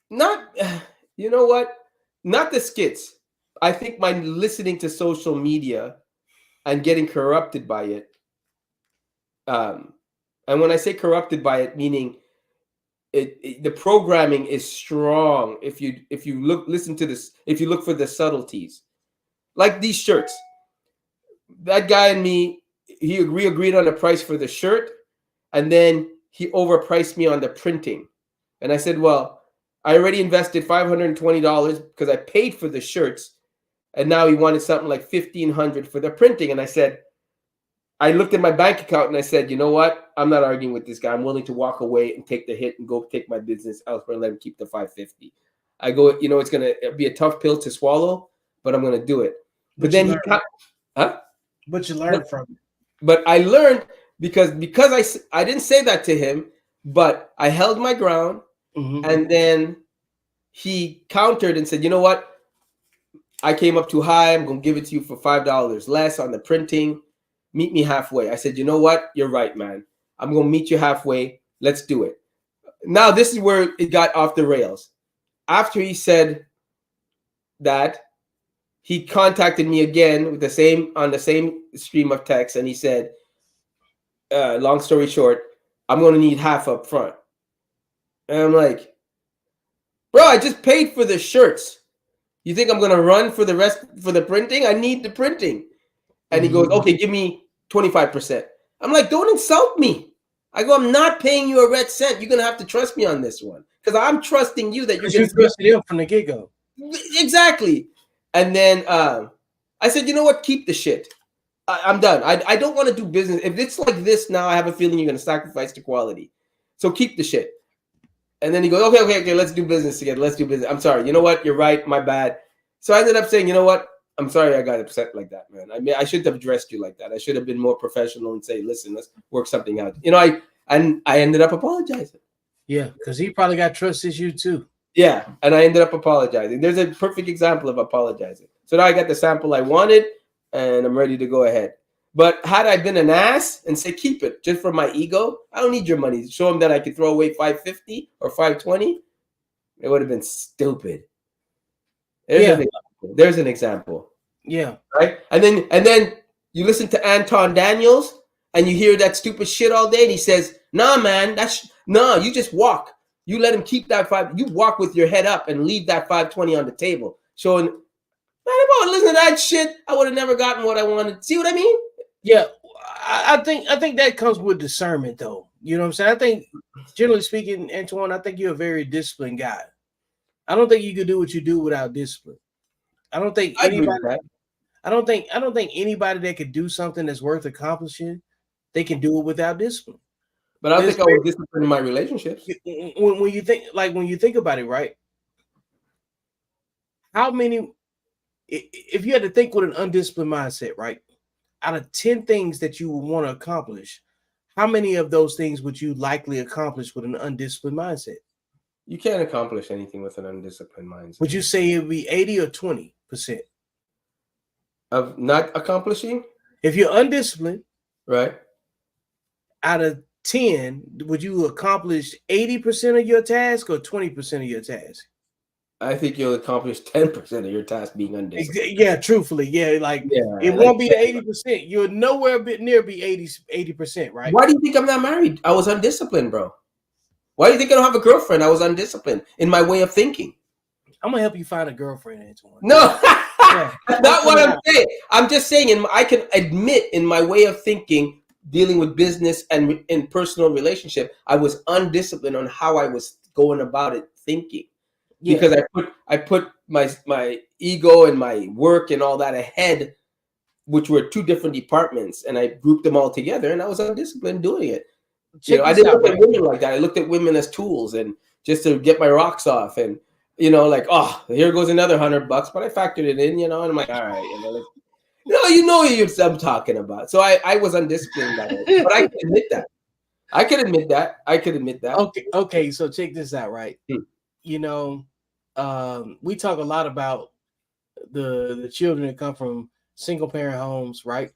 Not, you know what? Not the skits. I think my listening to social media and getting corrupted by it. And when I say corrupted by it, meaning the programming is strong. If you listen to this, if you look for the subtleties, like these shirts, that guy and me, we agreed on the price for the shirt, and then he overpriced me on the printing, and I said, well, I already invested $520 because I paid for the shirts, and now he wanted something like $1,500 for the printing. And I said, I looked at my bank account and I said, you know what? I'm not arguing with this guy. I'm willing to walk away and take the hit and go take my business elsewhere and let him keep the $550. I go, you know, it's gonna be a tough pill to swallow, but I'm gonna do it. But then But you learned from it. But I learned because I didn't say that to him, but I held my ground. Mm-hmm. And then he countered and said, you know what? I came up too high. I'm going to give it to you for $5 less on the printing. Meet me halfway. I said, you know what? You're right, man. I'm going to meet you halfway. Let's do it. Now, this is where it got off the rails. After he said that, he contacted me again with on the same stream of text. And he said, long story short, I'm going to need half up front. And I'm like, bro, I just paid for the shirts. You think I'm going to run for the rest for the printing? I need the printing. And he goes, okay, give me 25%. I'm like, don't insult me. I go, I'm not paying you a red cent. You're going to have to trust me on this one. Because I'm trusting you that you're going to trust him from the get-go. Exactly. And then I said, you know what? Keep the shit. I'm done. I don't want to do business. If it's like this now, I have a feeling you're going to sacrifice the quality. So keep the shit. And then he goes, okay, let's do business together. Let's do business. I'm sorry. You know what? You're right. My bad. So I ended up saying, you know what? I'm sorry I got upset like that, man. I mean, I shouldn't have addressed you like that. I should have been more professional and say, listen, let's work something out. You know, I ended up apologizing. Yeah, because he probably got trust issues too. Yeah, and I ended up apologizing. There's a perfect example of apologizing. So now I got the sample I wanted, and I'm ready to go ahead. But had I been an ass and say, keep it just for my ego, I don't need your money. Show them that I could throw away $550 or $520, it would have been stupid. There's an example. Yeah. Right? And then you listen to Anton Daniels and you hear that stupid shit all day, and he says, nah, man, you just walk. You let him keep that you walk with your head up and leave that 520 on the table. Showing, man, if I would listen to that shit, I would have never gotten what I wanted. See what I mean? Yeah. I think that comes with discernment, though. You know what I'm saying? I think, generally speaking, Antoine, I think you're a very disciplined guy. I don't think you could do what you do without discipline. I don't think anybody that could do something that's worth accomplishing, they can do it without discipline. But I think I was disciplined in my relationships. When you think about it, right? How many, if you had to think with an undisciplined mindset, right? Out of 10 things that you would want to accomplish, how many of those things would you likely accomplish with an undisciplined mindset? You can't accomplish anything with an undisciplined mindset. Would you say it would be 80 or 20% of not accomplishing? If you're undisciplined, right? Out of 10, would you accomplish 80% of your task or 20% of your task? I think you'll accomplish 10% of your task being undisciplined. Yeah, truthfully. Yeah, it won't be the 80%. You'll nowhere near be 80%, right? Why do you think I'm not married? I was undisciplined, bro. Why do you think I don't have a girlfriend? I was undisciplined in my way of thinking. I'm going to help you find a girlfriend, Antoine. No, not what I'm saying. I'm just saying, I can admit in my way of thinking, dealing with business and in personal relationship, I was undisciplined on how I was going about it thinking. Yeah. Because I put my ego and my work and all that ahead, which were two different departments, and I grouped them all together, and I was undisciplined doing it. I didn't look at women like that. I looked at women as tools and just to get my rocks off, and like, oh, here goes another $100, but I factored it in, and I'm like, all right, you know what I'm talking about. So I was undisciplined that way, but I can admit that. I could admit that. Okay. So check this out, right? We talk a lot about the children that come from single parent homes, right?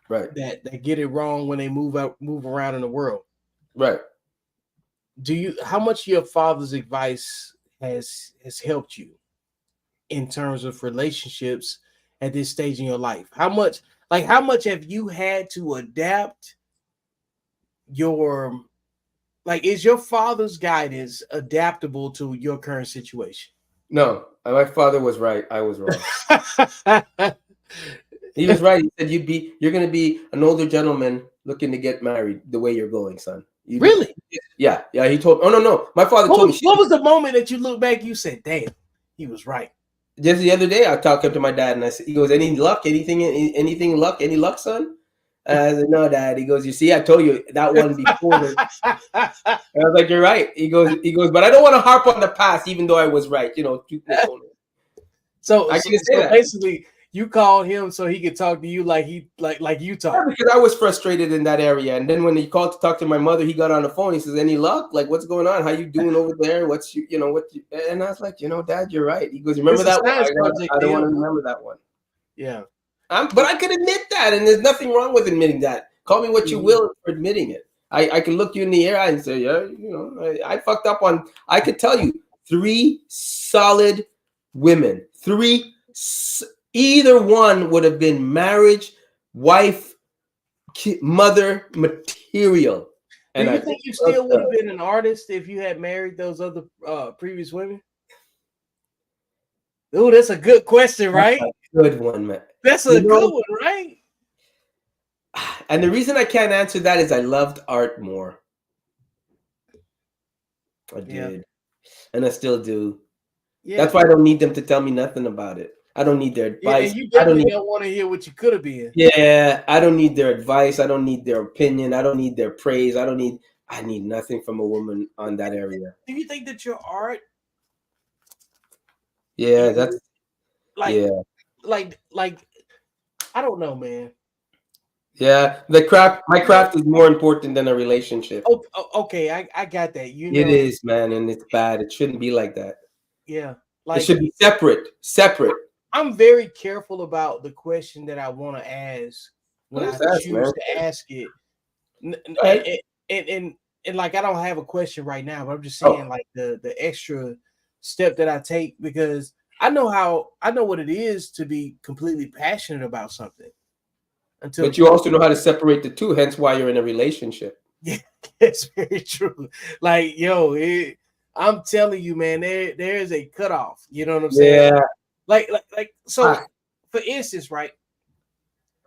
Right. That get it wrong when they move around in the world. Right. How much your father's advice has helped you in terms of relationships at this stage in your life? How much have you had to adapt is your father's guidance adaptable to your current situation? No, my father was right. I was wrong. He was right. He said you're going to be an older gentleman looking to get married the way you're going, son. Really? Yeah. He told. Oh no. My father told me. What was the moment that you look back? You said, "Damn, he was right." Just the other day, I talked up to my dad, and I said, "He goes, any luck? Anything luck? Any luck, son?" And I said, "No, Dad." He goes, "You see, I told you that one before." And I was like, "You're right." He goes, "But I don't want to harp on the past, even though I was right." So basically, you called him so he could talk to you like you talk. Yeah, because I was frustrated in that area, and then when he called to talk to my mother, he got on the phone. He says, "Any luck? Like, what's going on? How you doing over there? What's And I was like, Dad, you're right. He goes, "Remember that one?" I don't want to remember that one. Yeah. But I could admit that, and there's nothing wrong with admitting that. Call me what you will for admitting it. I can look you in the eye and say, yeah, I fucked up on. I could tell you 3 solid women. 3, either one would have been marriage, wife, mother material. And do you think you still would have been an artist if you had married those other previous women? Ooh, that's a good question, right? Good one, man. That's a good one, right? And the reason I can't answer that is I loved art more. I did. And I still do. Yeah. That's why I don't need them to tell me nothing about it. I don't need their advice. Yeah, you definitely don't want to hear what you could have been. Yeah, I don't need their advice. I don't need their opinion. I don't need their praise. I need nothing from a woman on that area. Do you think that your art? Yeah, that's like I don't know, man. Yeah, my craft is more important than a relationship. Okay, I got that. You It know, is, man, and it's bad. It shouldn't be like that. yeah. It Like should be separate. I'm very careful about the question that I want to ask when I Just ask, choose man. to ask it. N- n- Go ahead. and like I don't have a question right now, but I'm just Oh. saying like the extra step that I take because I know what it is to be completely passionate about something. Until But you also know how to separate the two, hence why you're in a relationship. yeah, it's very true. Like yo, I'm telling you, man, there is a cutoff. You know what I'm saying? Yeah. Like so. Ah. For instance, right?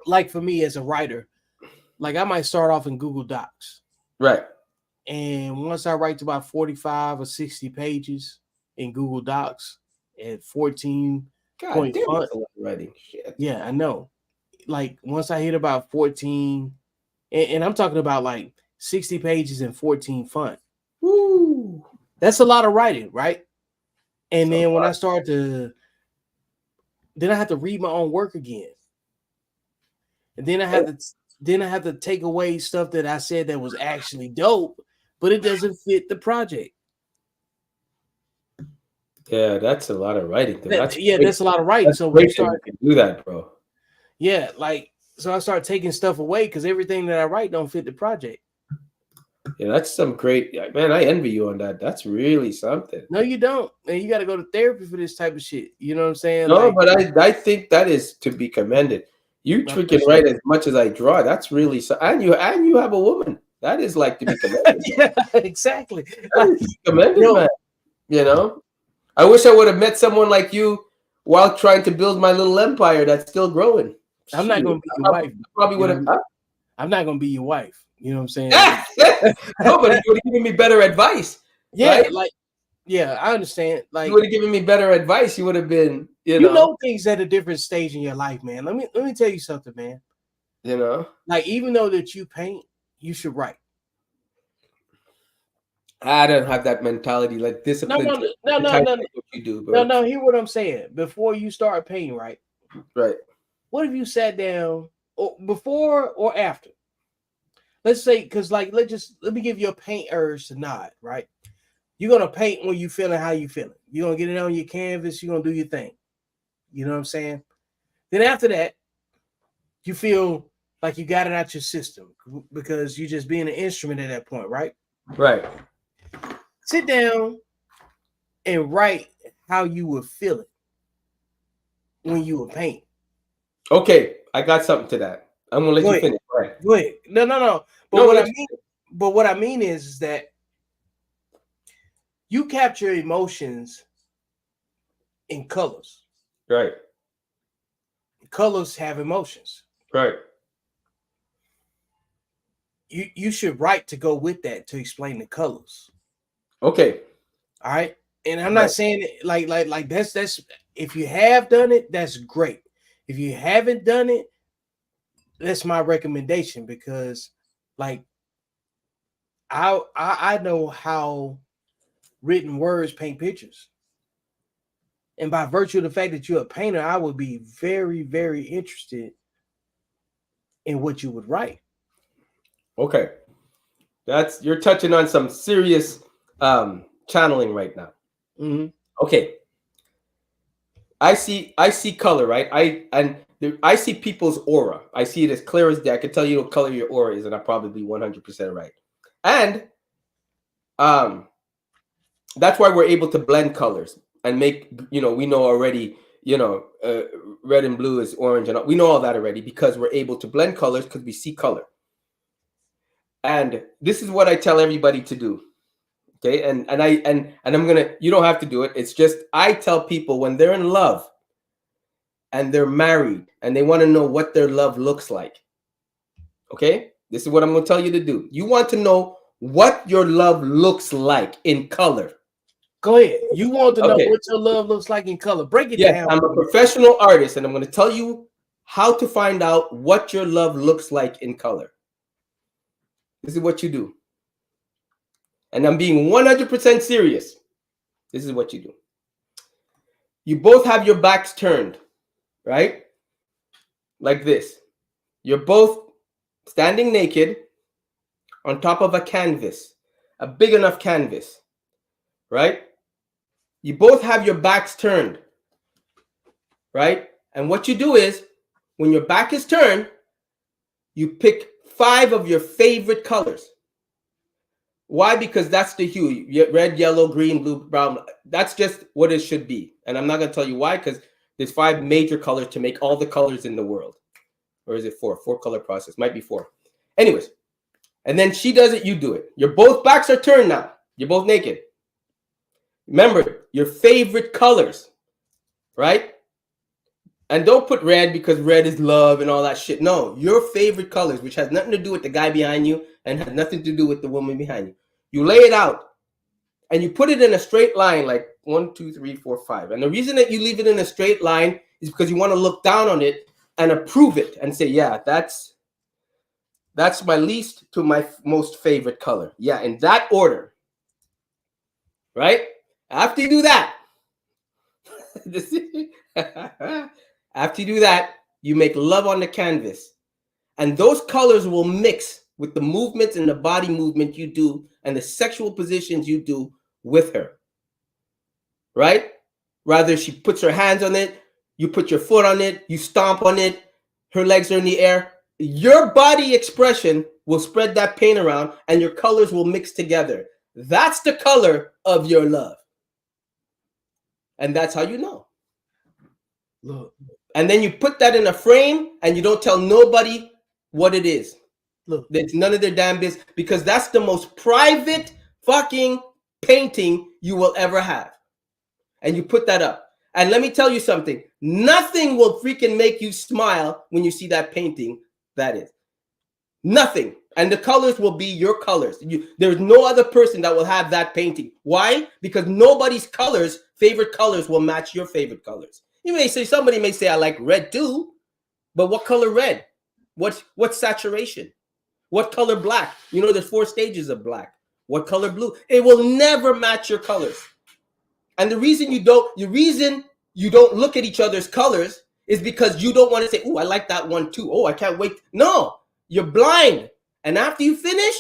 Like for me as a writer, like I might start off in Google Docs. Right. And once I write to about 45 or 60 pages in Google Docs at 14 God point damn, font. that's a lot of writing. Shit. Yeah, I know. Like once I hit about 14, and I'm talking about like 60 pages and 14 font. Woo. That's a lot of writing, right? And So then when far. I start to, then I have to read my own work again. And then I have to take away stuff that I said that was actually dope, but it doesn't fit the project. Yeah, that's a lot of writing. That's That's a lot of writing. That's So great we that start, you can do that, bro. yeah, like so I start taking stuff away because everything that I write don't fit the project. Yeah, that's some great, man. I envy you on that. That's really something. No, you don't, and you got to go to therapy for this type of shit. You know what I'm saying? No, Like, but I think that is to be commended. You I freaking write as much as I draw. That's really so. And you have a woman. That is like to be commended. yeah, exactly. That is to be commended, Yo. man. You know, I wish I would have met someone like you while trying to build my little empire that's still growing. I'm not Shoot, gonna be your wife. Probably would have. I'm not gonna be your wife. You know what I'm saying? No, but you would have given me better advice. Yeah, right? like, yeah, I understand. Like, You would have given me better advice. You would have been, you you know, know things at a different stage in your life, man. Let me tell you something, man. you know. Like, even though that you paint, you should write. I don't have that mentality, like discipline. No. What you do, bro. No. Hear what I'm saying. Before you start painting, right? Right. What if you sat down, or before or after? Let's say, because like, let me give you a paint urge to nod, right? You're gonna paint when you feeling how you feeling. You're gonna get it on your canvas. You're gonna do your thing. You know what I'm saying? Then after that, you feel like you got it out your system because you're just being an instrument at that point, right? Right. Sit down and write how you were feeling when you were painting. Okay, I got something to that. I'm gonna let you finish. Right. Go ahead. No. But what I mean is that you capture emotions in colors. Right. Colors have emotions. Right. You should write to go with that to explain the colors. Okay. All right. And I'm not saying it like that's if you have done it, that's great. If you haven't done it, that's my recommendation because like I know how written words paint pictures. And by virtue of the fact that you're a painter, I would be very, very interested in what you would write. Okay. You're touching on some serious channeling right now. Mm-hmm. Okay. I see color, right? I see people's aura. I see it as clear as day. I can tell you what color your aura is, and I'm probably 100% right. And that's why we're able to blend colors and make, we know already, red and blue is orange, and we know all that already because we're able to blend colors because we see color. And this is what I tell everybody to do. Okay. And I'm you don't have to do it. It's just, I tell people when they're in love and they're married and they want to know what their love looks like. Okay. This is what I'm going to tell you to do. You want to know what your love looks like in color. Go ahead. You want to know what your love looks like in color. Break it down. I'm a professional artist and I'm going to tell you how to find out what your love looks like in color. This is what you do. And I'm being 100% serious. This is what you do. You both have your backs turned. right? Like this. You're both standing naked on top of a canvas, a big enough canvas, right? You both have your backs turned, right? And what you do is, when your back is turned, you pick 5 of your favorite colors. Why? Because that's the hue. Red, yellow, green, blue, brown. That's just what it should be. And I'm not going to tell you why, because there's 5 major colors to make all the colors in the world. Or is it 4? 4 color process. Might be 4. Anyways. And then she does it, you do it. Your both backs are turned now. You're both naked. Remember, your favorite colors, right? And don't put red because red is love and all that shit. No, your favorite colors, which has nothing to do with the guy behind you and has nothing to do with the woman behind you. You lay it out and you put it in a straight line, like 1, 2, 3, 4, 5. And the reason that you leave it in a straight line is because you want to look down on it and approve it and say, yeah, that's my least to my most favorite color. Yeah, in that order. Right? After you do that, you make love on the canvas. And those colors will mix with the movements and the body movement you do and the sexual positions you do with her. Right? Rather, she puts her hands on it, you put your foot on it, you stomp on it, her legs are in the air. Your body expression will spread that pain around and your colors will mix together. That's the color of your love. And that's how you know. Look, And then you put that in a frame and you don't tell nobody what it is. look. It's none of their damn business, because that's the most private fucking painting you will ever have. And you put that up. And let me tell you something. Nothing will freaking make you smile when you see that painting. That is. Nothing. And the colors will be your colors. There's no other person that will have that painting. Why? Because nobody's favorite colors will match your favorite colors. Somebody may say, I like red too, but what color red? What saturation? What color black? There's 4 stages of black. What color blue? It will never match your colors. And the reason you don't look at each other's colors is because you don't want to say, oh, I like that one too. Oh, I can't wait. No, you're blind. And after you finish,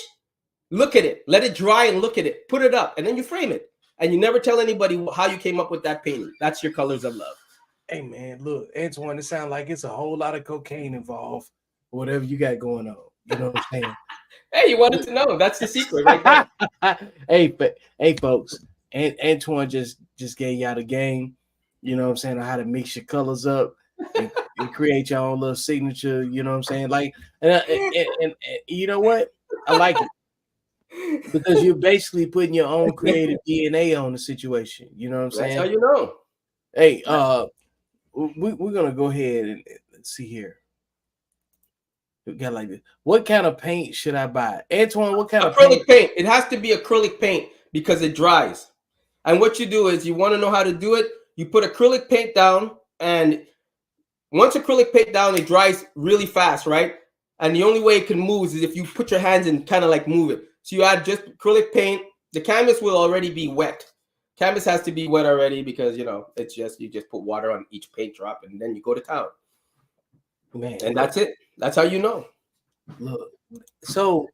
look at it. Let it dry and look at it. Put it up and then you frame it. And you never tell anybody how you came up with that painting. That's your colors of love. Hey, man, look, Antoine, it sounds like it's a whole lot of cocaine involved, whatever you got going on. You know what I'm saying? Hey, you wanted to know. That's the secret right there. Hey, folks, Antoine just gave y'all the game, you know what I'm saying, on how to mix your colors up and create your own little signature, you know what I'm saying? Like, and you know what? I like it. Because you're basically putting your own creative DNA on the situation. You know what I'm saying? That's how you know. Hey, we're gonna go ahead and let's see here. We got like this. What kind of paint should I buy, Antoine? What kind of acrylic paint? It has to be acrylic paint because it dries. And what you do is, you want to know how to do it. You put acrylic paint down, and once acrylic paint down, it dries really fast, right? And the only way it can move is if you put your hands and kind of like move it. So you add just acrylic paint. The canvas will already be wet. Canvas has to be wet already because, it's just, you just put water on each paint drop and then you go to town. Man, and that's it. That's how you know. Look, so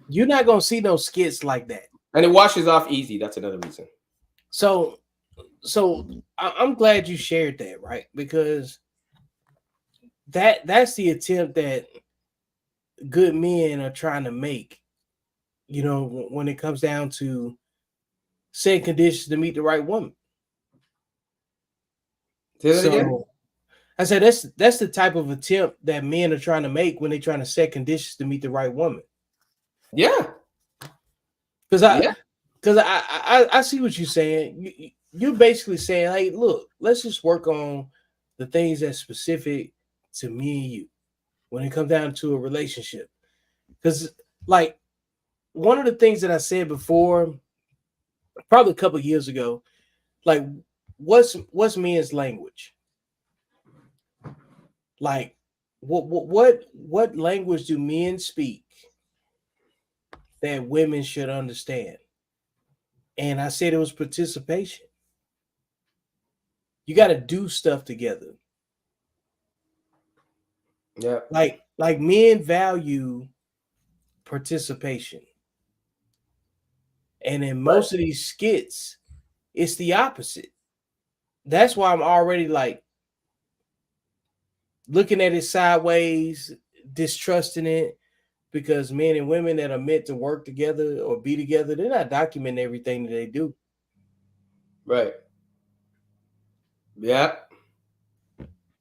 you're not gonna see no skits like that, and it washes off easy. That's another reason. So I'm glad you shared that, right? Because that's the attempt that good men are trying to make. When it comes down to setting conditions to meet the right woman. Say that again? I said that's the type of attempt that men are trying to make when they're trying to set conditions to meet the right woman. Yeah. Because I see what you're saying. You're basically saying, hey, look, let's just work on the things that's specific to me and you when it comes down to a relationship. Because like one of the things that I said before, probably a couple of years ago, like what's men's language? Like what language do men speak that women should understand? And I said it was participation. You got to do stuff together. Yeah. Like men value participation. And in most of these skits, it's the opposite. That's why I'm already like looking at it sideways, distrusting it, because men and women that are meant to work together or be together, they're not documenting everything that they do. Right. Yeah.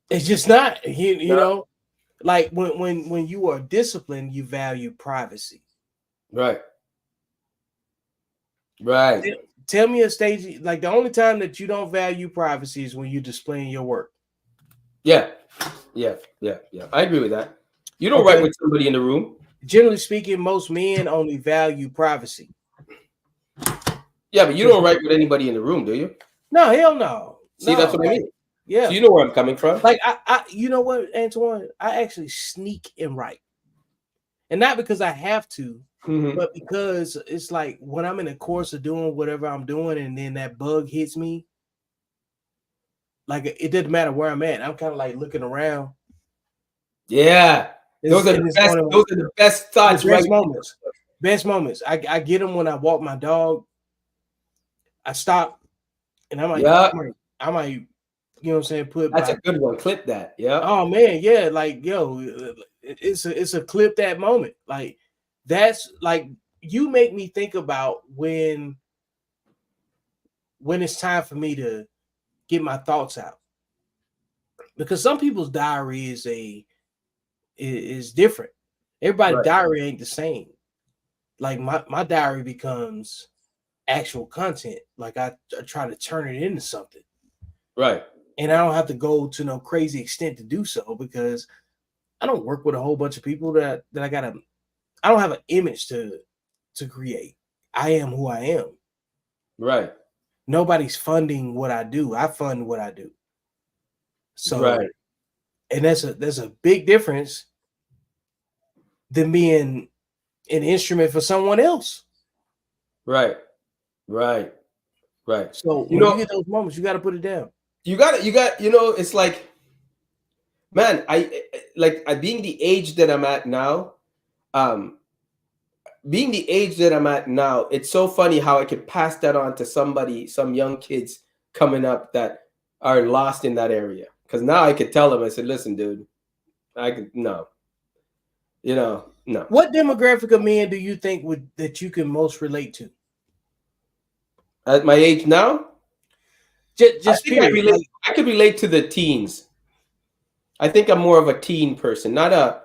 It's just not. You Yeah. know, like when you are disciplined, you value privacy. Right. Right. Tell me a stage, like the only time that you don't value privacy is when you're displaying your work. Yeah. Yeah. Yeah. Yeah. I agree with that. You don't Okay. write with somebody in the room. Generally speaking, most men only value privacy. Yeah, but you don't write with anybody in the room, do you? No, hell no. See, No, that's what I mean. Yeah. So you know where I'm coming from. Like you know what, Antoine? I actually sneak and write. And not because I have to, but because it's like when I'm in the course of doing whatever I'm doing and then that bug hits me, like it doesn't matter where I'm at. I'm kind of like looking around. Yeah. Those are the best thoughts, best moments. Best moments. I get them when I walk my dog. I stop and I might, you know what I'm saying? That's a good one. Clip that. Yeah. Oh man, yeah. Like, yo, it's a clip that moment. Like, that's like you make me think about when it's time for me to get my thoughts out. Because some people's diary is different. Everybody's diary ain't the same. Like my diary becomes actual content. Like I try to turn it into something. Right. And I don't have to go to no crazy extent to do so because I don't work with a whole bunch of people that I don't have an image to create. I am who I am. Right. Nobody's funding what I do. I fund what I do. So, right. And there's a big difference than being an instrument for someone else. Right. Right. Right. So when you get those moments, you got to put it down. You got, it's like, man, being the age that I'm at now, it's so funny how I could pass that on to some young kids coming up that are lost in that area. Because now I could tell them, I said, listen, dude, no. What demographic of men do you think that you can most relate to? At my age now? Just period. I could relate to the teens. I think I'm more of a teen person, I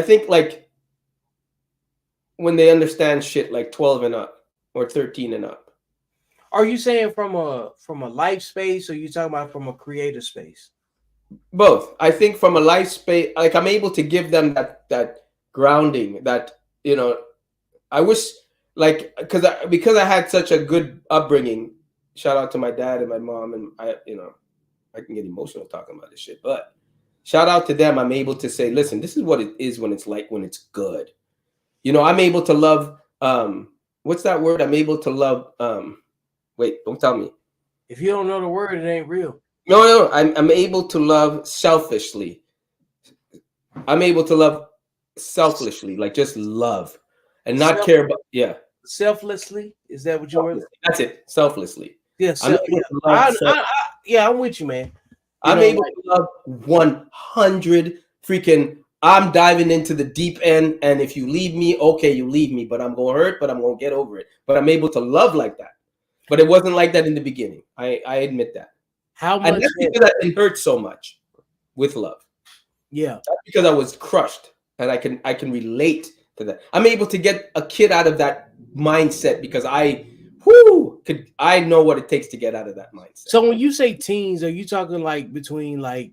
think like when they understand shit like 12 and up or 13 and up. Are you saying from a life space or are you talking about from a creative space? Both. I think from a life space, like I'm able to give them that grounding that, I wish because I had such a good upbringing. Shout out to my dad and my mom, and I can get emotional talking about this shit, but shout out to them. I'm able to say, listen, this is what it is when it's good. I'm able to love, what's that word? I'm able to love, wait, don't tell me. If you don't know the word, it ain't real. No, I'm able to love selfishly. I'm able to love selflessly, like just love and not care about, Selflessly? Is that what you were? That's it. Selflessly. Yes. I'm with you, man. I'm able to love 100 freaking. I'm diving into the deep end, and if you leave me, okay, you leave me, but I'm gonna hurt, but I'm gonna get over it. But I'm able to love like that. But it wasn't like that in the beginning. I admit that. How much? And that's because it hurts so much with love. Yeah. That's because I was crushed, and I can relate to that. I'm able to get a kid out of that mindset because I know what it takes to get out of that mindset. So when you say teens, are you talking like between like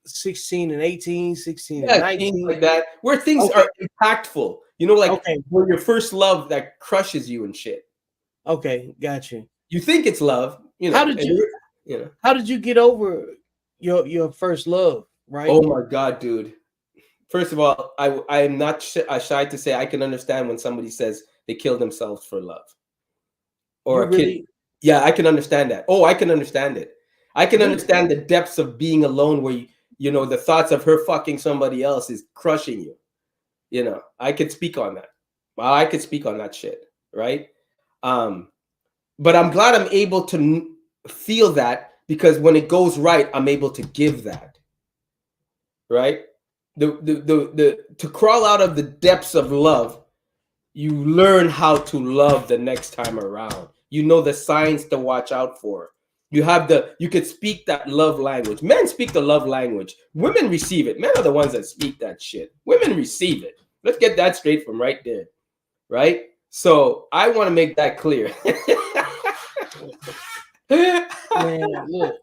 16 and 18, 16 and 19? Like that, where things are impactful. Where your first love that crushes you and shit. Okay, got you. You think it's love. How did you get over your first love, right? Oh my God, dude. First of all, I am not shy to say I can understand when somebody says they kill themselves for love. Or a kid. Yeah, I can understand that. Oh, I can understand it. I can understand the depths of being alone where you know the thoughts of her fucking somebody else is crushing you. You know, I could speak on that. Well, I could speak on that shit, right? But I'm glad I'm able to feel that, because when it goes right, I'm able to give that, right? To crawl out of the depths of love, you learn how to love the next time around. You know the signs to watch out for. You could speak that love language. Men speak the love language. Women receive it. Men are the ones that speak that shit. Women receive it. Let's get that straight from right there, right? So I want to make that clear. Man, look.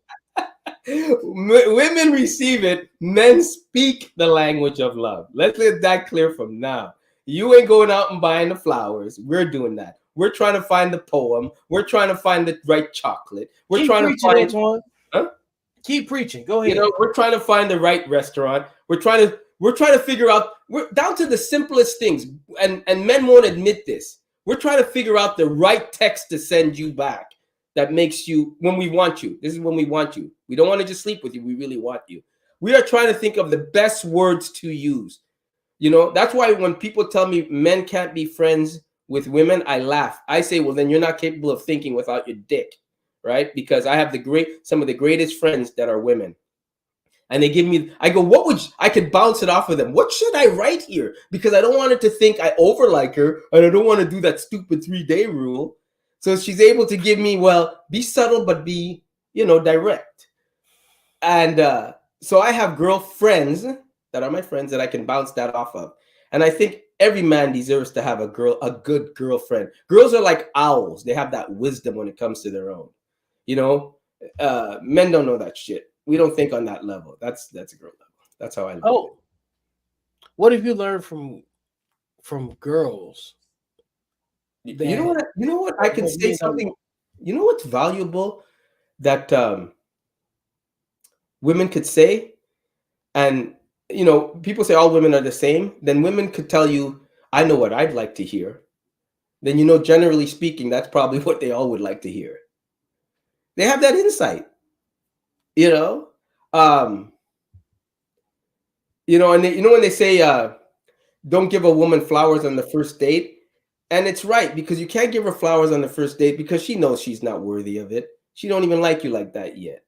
Women receive it. Men speak the language of love. Let's get that clear from now. You ain't going out and buying the flowers. We're doing that. We're trying to find the poem. We're trying to find the right chocolate. We're trying to find. Antoine. Huh? Keep preaching. Go ahead. You know, we're trying to find the right restaurant. We're trying to figure out. We're down to the simplest things, and men won't admit this. We're trying to figure out the right text to send you back that makes you, when we want you. This is when we want you. We don't want to just sleep with you. We really want you. We are trying to think of the best words to use. You know, that's why when people tell me men can't be friends with women, I laugh. I say, well, then you're not capable of thinking without your dick, right? Because I have some of the greatest friends that are women. And they give me, I go, I could bounce it off of them. What should I write here? Because I don't want her to think I overlike her, and I don't want to do that stupid 3-day rule. So she's able to give me, well, be subtle, but be, direct. And so I have girlfriends that are my friends that I can bounce that off of. And I think every man deserves to have a good girlfriend. Girls are like owls. They have that wisdom when it comes to their own. Men don't know that shit. We don't think on that level. That's a girl level. That's how I look. Oh, what have you learned from girls? You know what? I can say something. You know what's valuable that women could say? And, people say all women are the same. Then women could tell you, I know what I'd like to hear. Then, generally speaking, that's probably what they all would like to hear. They have that insight, and when they say, don't give a woman flowers on the first date. And it's right, because you can't give her flowers on the first date because she knows she's not worthy of it. She don't even like you like that yet.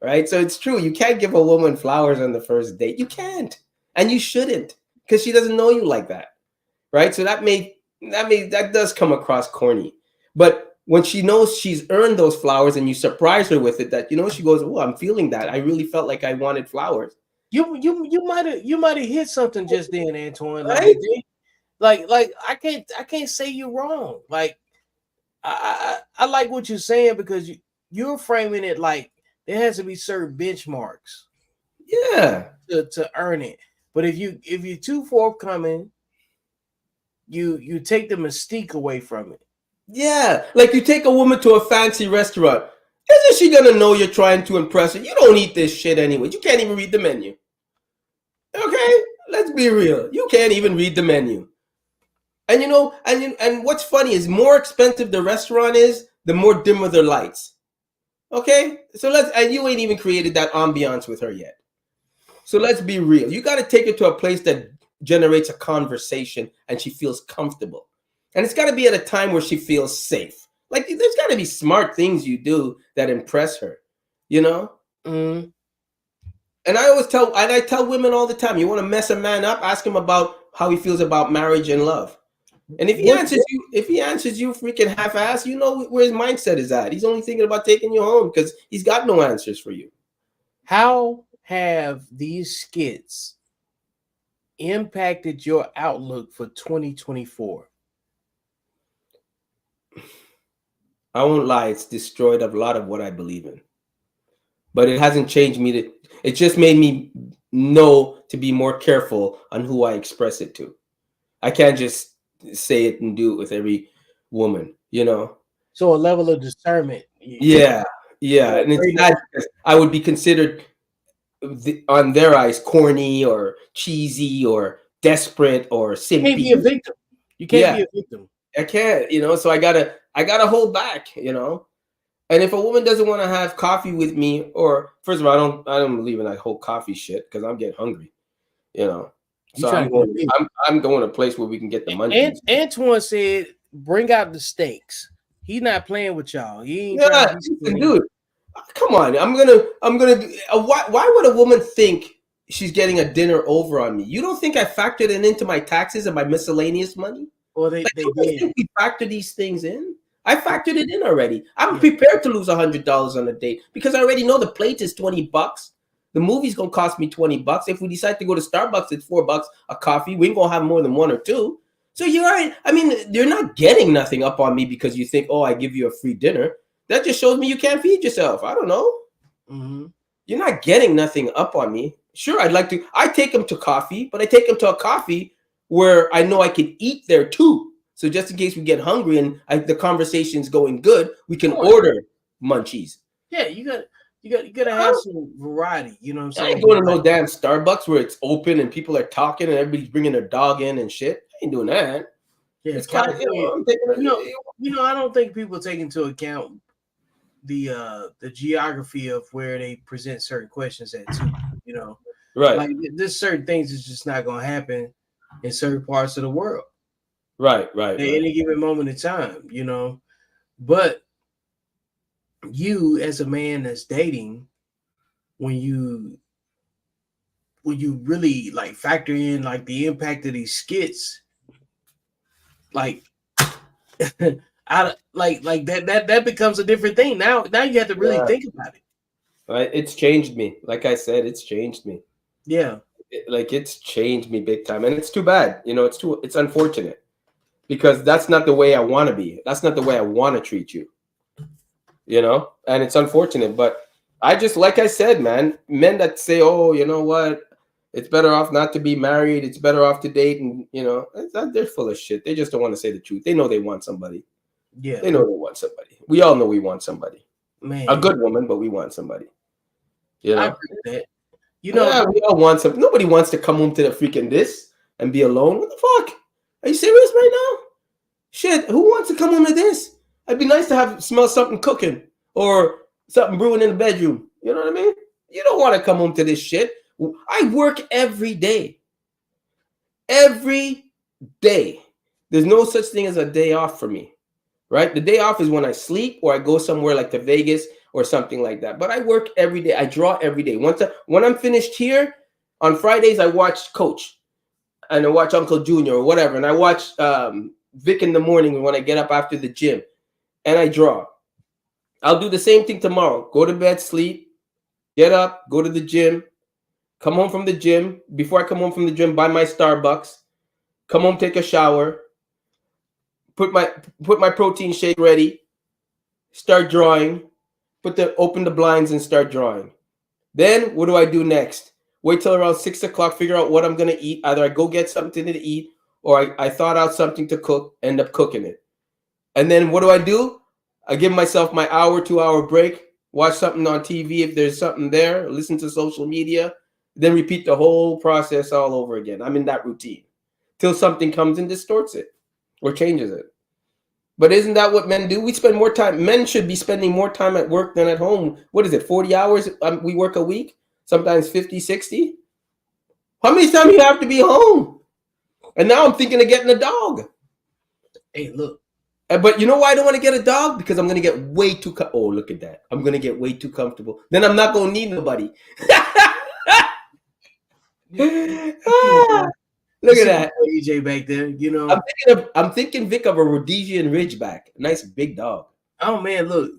Right? So it's true. You can't give a woman flowers on the first date. You can't. And you shouldn't, because she doesn't know you like that. Right? So that does come across corny. But when she knows she's earned those flowers and you surprise her with it, that, she goes, oh, I'm feeling that. I really felt like I wanted flowers. You might have hit something just then, Antoine. Right? Like I can't say you're wrong. Like I like what you're saying, because you're framing it like there has to be certain benchmarks, to earn it. But if you're too forthcoming, you take the mystique away from it. Yeah, like you take a woman to a fancy restaurant. Isn't she gonna know you're trying to impress her? You don't eat this shit anyway. You can't even read the menu. Okay, let's be real. You can't even read the menu. And and what's funny is, more expensive the restaurant is, the more dimmer their lights. Okay, so and you ain't even created that ambiance with her yet. So let's be real. You got to take her to a place that generates a conversation and she feels comfortable. And it's got to be at a time where she feels safe. Like, there's got to be smart things you do that impress her, Mm-hmm. And I tell women all the time, you want to mess a man up, ask him about how he feels about marriage and love. And if he answers you freaking half-ass, you know where his mindset is at. He's only thinking about taking you home because he's got no answers for you. How have these skits impacted your outlook for 2024? I won't lie, it's destroyed a lot of what I believe in. But it hasn't changed me. It just made me know to be more careful on who I express it to. I can't just say it and do it with every woman, So a level of discernment. Yeah. And it's not because I would be considered, on their eyes, corny or cheesy or desperate or simpy. You can't be a victim. You can't be a victim. I can't, so I gotta hold back, And if a woman doesn't want to have coffee with me, or first of all, I don't believe in that whole coffee shit because I'm getting hungry, you know. You So trying to get big. I'm going to a place where we can get the money. And Antoine said, "Bring out the steaks." He's not playing with y'all. He ain't Yeah, trying to be listen, skinny. dude. Come on, I'm gonna. Why would a woman think she's getting a dinner over on me? You don't think I factored it into my taxes and my miscellaneous money? Or they Like, you did. think we factor these things in? I factored it in already. I'm prepared to lose $100 on a date because I already know the plate is $20. The movie's gonna cost me $20. If we decide to go to Starbucks, it's $4 a coffee. We ain't gonna have more than one or two. So you're right. I mean, you're not getting nothing up on me because you think, oh, I give you a free dinner. That just shows me you can't feed yourself. I don't know. Mm-hmm. You're not getting nothing up on me. Sure, I'd like to. I take them to coffee, but I take them to a coffee where I know I can eat there too. So just in case we get hungry and the conversation's going good, we can order munchies. Yeah, you gotta have some variety. You know what I'm I saying? ain't going to no damn Starbucks where it's open and people are talking and everybody's bringing their dog in and shit. I ain't doing that. Yeah, It's kind of, I don't think people take into account the geography of where they present certain questions at too. You know, right? Like there's certain things that's just not gonna happen in certain parts of the world. Right. At any given moment in time, you know. But you, as a man that's dating, when you really like factor in like the impact of these skits, like like that becomes a different thing. Now you have to really think about it. Right. It's changed me. Like I said, it's changed me. Yeah. It's changed me big time. And it's too bad. You know, it's unfortunate. Because that's not the way I want to be. That's not the way I want to treat you. You know? And it's unfortunate. But I just, like I said, man, men that say, oh, you know what? It's better off not to be married. It's better off to date. And, you know, they're full of shit. They just don't want to say the truth. They know they want somebody. Yeah. They know they want somebody. We all know we want somebody. Man. A good woman, but we want somebody. You know? I agree with that. You know, yeah, we all want something. Nobody wants to come home to the freaking this and be alone. What the fuck? Are you serious right now? Shit, who wants to come home to this? It'd be nice to smell something cooking or something brewing in the bedroom. You know what I mean? You don't want to come home to this shit. I work every day. Every day. There's no such thing as a day off for me, right? The day off is when I sleep or I go somewhere like to Vegas or something like that. But I work every day. I draw every day. When I'm finished here, on Fridays, I watch Coach and I watch Uncle Junior or whatever. And I watch Vic in the morning when I get up after the gym and I draw. I'll do the same thing tomorrow. Go to bed, sleep, get up, go to the gym, come home from the gym. Before I come home from the gym, buy my Starbucks, come home, take a shower, put my protein shake ready, start drawing, open the blinds and start drawing. Then what do I do next? Wait till around 6 o'clock, figure out what I'm going to eat. Either I go get something to eat or I thought out something to cook, end up cooking it. And then what do? I give myself my hour, 2-hour break, watch something on TV if there's something there, listen to social media, then repeat the whole process all over again. I'm in that routine till something comes and distorts it or changes it. But isn't that what men do? We spend more time. Men should be spending more time at work than at home. What is it, 40 hours we work a week? Sometimes 50, 60? How many times do you have to be home? And now I'm thinking of getting a dog. Hey, look. But you know why I don't want to get a dog? Because I'm going to get way too... Oh, look at that. I'm going to get way too comfortable. Then I'm not going to need nobody. Look at that. EJ back there, you know. I'm thinking Vic of a Rhodesian Ridgeback. A nice big dog. Oh, man, look.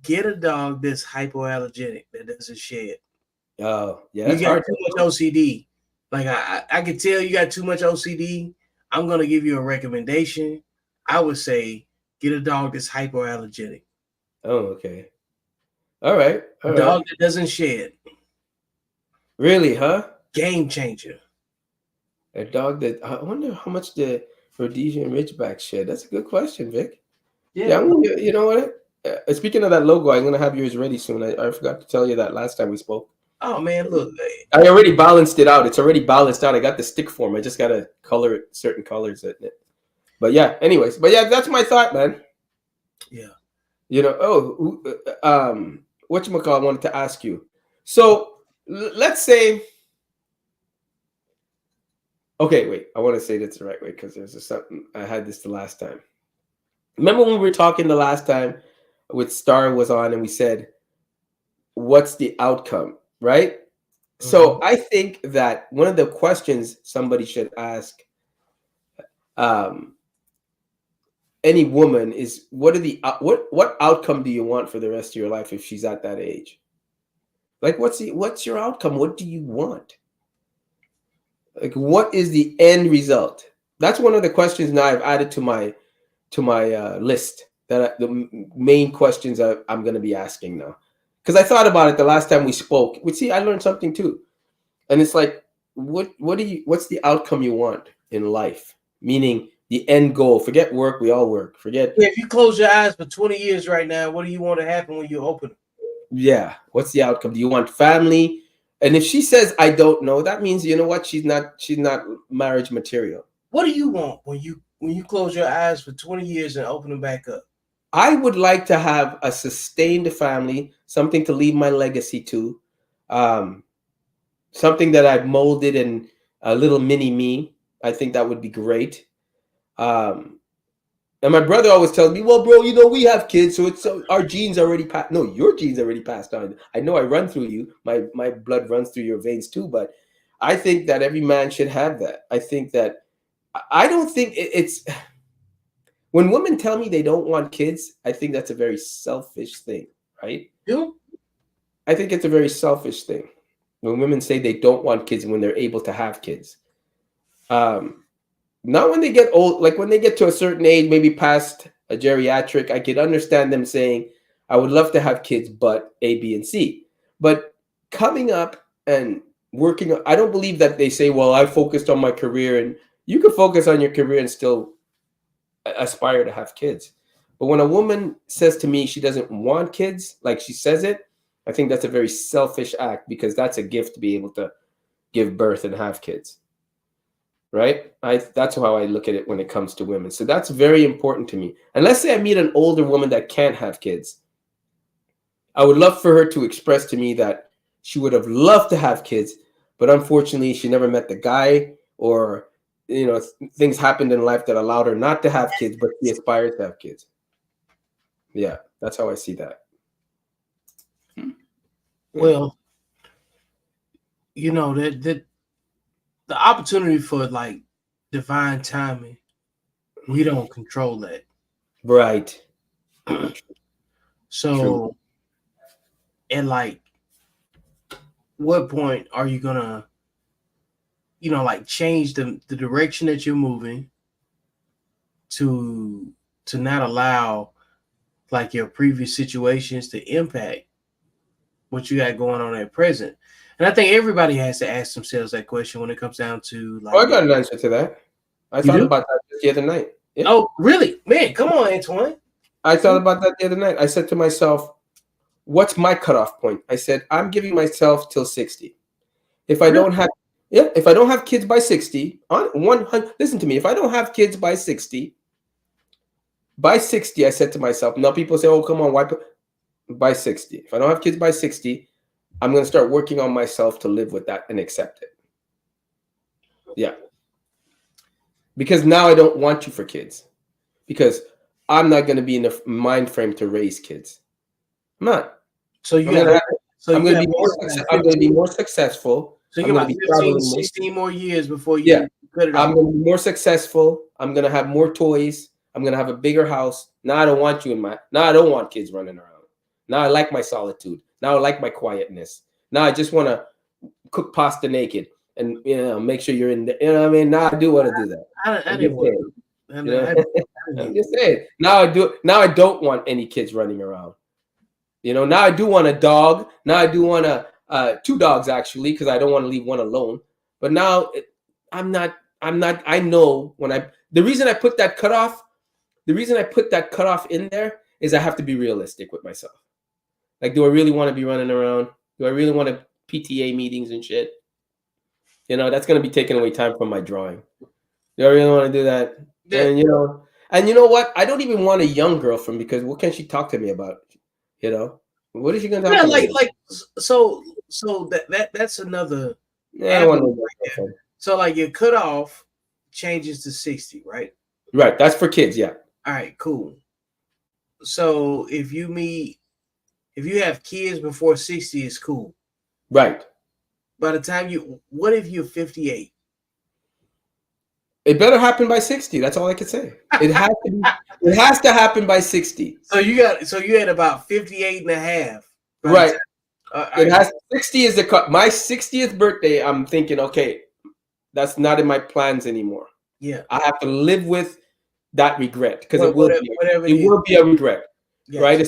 Get a dog that's hypoallergenic, that doesn't shed. Oh, yeah. You got too much OCD. Like, I can tell you got too much OCD. I'm going to give you a recommendation. I would say get a dog that's hypoallergenic. Oh, okay. All right. A dog that doesn't shed. Really, huh? Game changer. A dog that... I wonder how much the Rhodesian Ridgeback shed. That's a good question, Vic. Yeah, you know what? Speaking of that logo, I'm going to have yours ready soon. I forgot to tell you that last time we spoke. Oh, man, look. I already balanced it out. It's already balanced out. I got the stick form. I just got to color it certain colors in it. But yeah, anyways. But yeah, that's my thought, man. Yeah. You know, whatchamacallit, I wanted to ask you. So let's say, okay, wait, I want to say this the right way because there's something I had this the last time. Remember when we were talking the last time with Star was on and we said, what's the outcome, right? So I think that one of the questions somebody should ask any woman is, what outcome do you want for the rest of your life if she's at that age? Like, what's your outcome? What do you want? Like, what is the end result? That's one of the questions now I've added to my list. The main questions I'm going to be asking now, because I thought about it the last time we spoke. See, I learned something too, and it's like, what's the outcome you want in life? Meaning the end goal. Forget work. We all work. Forget. If you close your eyes for 20 years right now, what do you want to happen when you open them? Yeah. What's the outcome? Do you want family? And if she says I don't know, that means, you know what? She's not marriage material. What do you want when you close your eyes for 20 years and open them back up? I would like to have a sustained family, something to leave my legacy to, something that I've molded in a little mini me. I think that would be great. And my brother always tells me, well, bro, you know, we have kids, so our genes already passed. No, your genes already passed on. I know I run through you. My blood runs through your veins too, but I think that every man should have that. I think that I don't think it's when women tell me they don't want kids, I think that's a very selfish thing, right? Yeah. I think it's a very selfish thing when women say they don't want kids when they're able to have kids. Not when they get old, like when they get to a certain age, maybe past a geriatric, I could understand them saying, I would love to have kids, but A, B, and C. But coming up and working, I don't believe that they say, well, I focused on my career, and you can focus on your career and still aspire to have kids. But when a woman says to me she doesn't want kids, like she says it, I think that's a very selfish act, because that's a gift to be able to give birth and have kids. Right? That's how I look at it when it comes to women. So that's very important to me. And let's say I meet an older woman that can't have kids. I would love for her to express to me that she would have loved to have kids, but unfortunately she never met the guy, or, you know, things happened in life that allowed her not to have kids, but she aspires to have kids. Yeah, that's how I see that. Well, you know, that the opportunity for like divine timing, we don't control that. Right. So True. at like what point are you gonna, you know, like change the direction that you're moving to not allow like your previous situations to impact what you got going on at present? And I think everybody has to ask themselves that question when it comes down to like. Oh, I got an answer to that. I thought about that just the other night. Yeah. Oh, really? Man, come on, Antoine. I thought about that the other night. I said to myself, what's my cutoff point? I said, I'm giving myself till 60. If I don't have, if I don't have kids by 60, on 100, listen to me. If I don't have kids by 60, I said to myself, now people say, oh, come on, why? By 60. If I don't have kids by 60, I'm going to start working on myself to live with that and accept it. Yeah. Because now I don't want you for kids. Because I'm not going to be in a mind frame to raise kids. I'm not. So I'm going to be more successful. So you're about 15, 16 more years before you cut it off. I'm going to be more successful. I'm going to have more toys. I'm going to have a bigger house. Now I don't want you now I don't want kids running around. Now I like my solitude. Now I like my quietness. Now I just want to cook pasta naked and, you know, make sure you're in the, you know what I mean? Now I do want to do that. I'm just saying. Now I don't want any kids running around. You know, now I do want a dog. Now I do want two dogs, actually, because I don't want to leave one alone. But now I know the reason I put that cutoff in there is I have to be realistic with myself. Like, do I really want to be running around? Do I really want to PTA meetings and shit? You know, that's going to be taking away time from my drawing. Do I really want to do that? Yeah. And, you know, And you know what? I don't even want a young girlfriend because what can she talk to me about? You know, what is she gonna talk Yeah, to me about? so that's another Yeah, I don't want avenue no right there. girlfriend. So like your cutoff changes to 60, right? Right, that's for kids. Yeah, All right, cool. So if you have kids before 60, it's cool. right. By the time what if you're 58? It better happen by 60. That's all I can say. It has to be. It has to happen by 60. So you had about 58 and a half. By the Right. time- It has 60 is the cut. My 60th birthday, I'm thinking, okay, that's not in my plans anymore. Yeah. I have to live with that regret because Well, it will whatever be, it will be a regret. Yes. Right?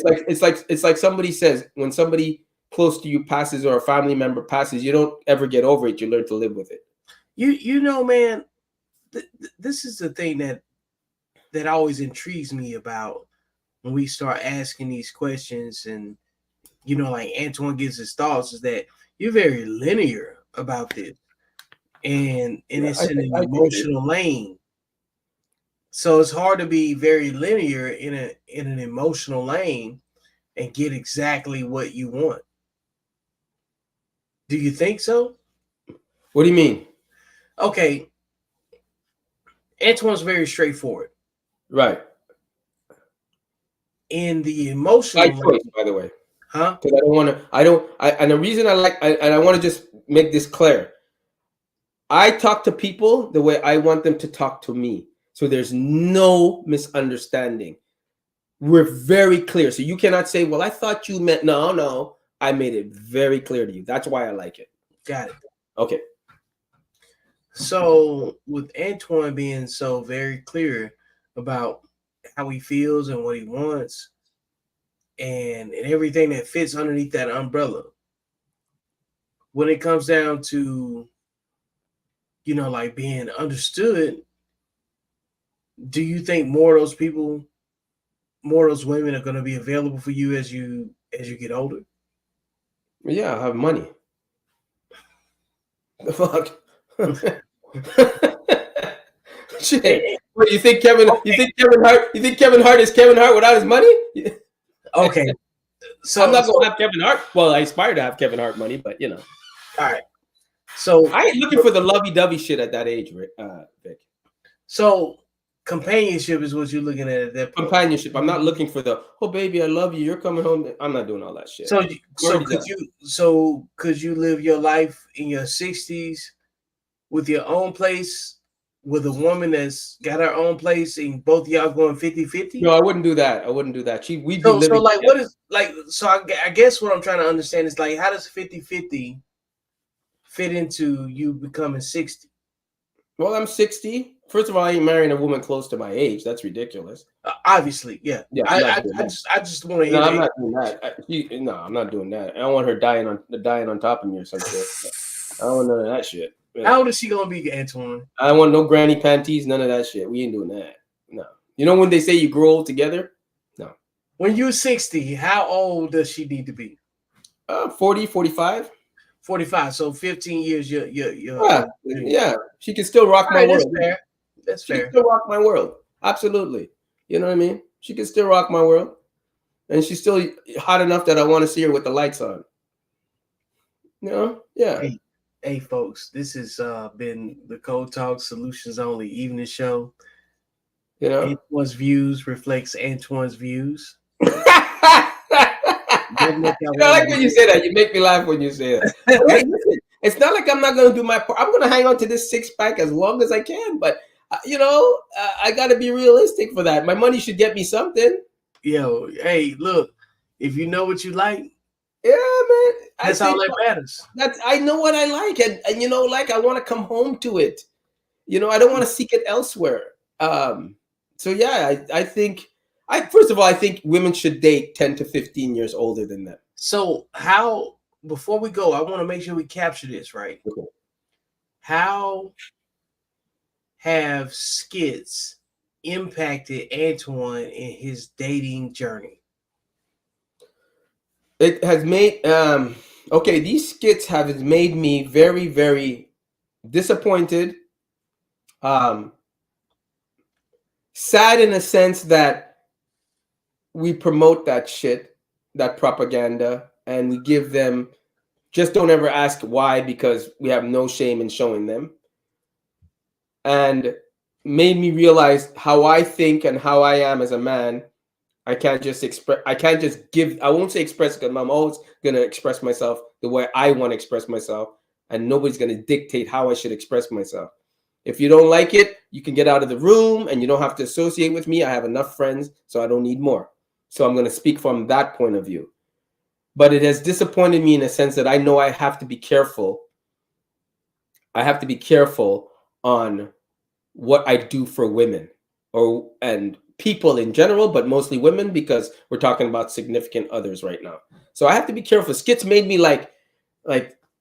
It's like somebody says when somebody close to you passes or a family member passes, you don't ever get over it. You learn to live with it. You know, man, this is the thing that always intrigues me about when we start asking these questions, and like Antoine gives his thoughts, is that you're very linear about this, and it's in an emotional lane. So it's hard to be very linear in an emotional lane and get exactly what you want. Do you think so? What do you mean? Okay, Antoine's very straightforward. Right. In the emotional My choice, lane, by the way. huh? Because I don't want to. And the reason I want to just make this clear. I talk to people the way I want them to talk to me. So there's no misunderstanding. We're very clear. So you cannot say, well, I thought you meant no. I made it very clear to you. That's why I like it. Got it. Okay. So with Antoine being so very clear about how he feels and what he wants and everything that fits underneath that umbrella, when it comes down to like being understood, do you think more of those people, more of those women are going to be available for you as you get older? Yeah, I have money. The fuck? Shit. What, you think Kevin Hart is Kevin Hart without his money? Okay. So I'm not gonna have Kevin Hart. Well, I aspire to have Kevin Hart money, but all right. So I ain't looking for the lovey-dovey shit at that age, Vic. So companionship is what you're looking at that point. Companionship. I'm not looking for the baby, I love you. You're coming home. I'm not doing all that shit. Could you live your life in your 60s with your own place with a woman that's got her own place and both of y'all going 50-50? No, I wouldn't do that. We'd be living. So like, what is like? So I guess what I'm trying to understand is like, how does 50-50 fit into you becoming 60? Well, I'm 60. First of all, I ain't marrying a woman close to my age. That's ridiculous. Obviously, yeah. I just want to hear. No, I'm not doing that. No, I'm not doing that. I don't want her dying on top of me or some shit. I don't want none of that shit. How old is she gonna be, Antoine? I don't want no granny panties, none of that shit. We ain't doing that. No. You know when they say you grow old together? No. When you're 60, how old does she need to be? 40, 45. 45. So 15 years. Yeah. She can still rock my world. That's fair. She can still rock my world. Absolutely. You know what I mean? She can still rock my world. And she's still hot enough that I want to see her with the lights on. You know? Yeah. Hey folks, this has been the Code Talk Solutions Only Evening Show. You know? Antoine's views reflects Antoine's views. I like when you say that. You make me laugh when you say that. Hey, listen, it's not like I'm not going to do my part. I'm going to hang on to this six-pack as long as I can. But, I got to be realistic for that. My money should get me something. Yo, hey, look, if you know what you like, yeah, man. That's all that matters. I know what I like. And I want to come home to it. I don't want to seek it elsewhere. So, yeah, I think... first of all, I think women should date 10 to 15 years older than them. So before we go, I want to make sure we capture this, right? Okay. How have skits impacted Antoine in his dating journey? It has made, these skits have made me very, very disappointed, sad in a sense that we promote that shit, that propaganda, and we give them, just don't ever ask why, because we have no shame in showing them. And made me realize how I think and how I am as a man. I can't just express, I can't just give, I won't say express, because I'm always going to express myself the way I want to express myself, and nobody's going to dictate how I should express myself. If you don't like it, you can get out of the room and you don't have to associate with me. I have enough friends, so I don't need more. So I'm going to speak from that point of view. But it has disappointed me in a sense that I know I have to be careful. I have to be careful on what I do for women and people in general, but mostly women, because we're talking about significant others right now. So I have to be careful. Skits made me like,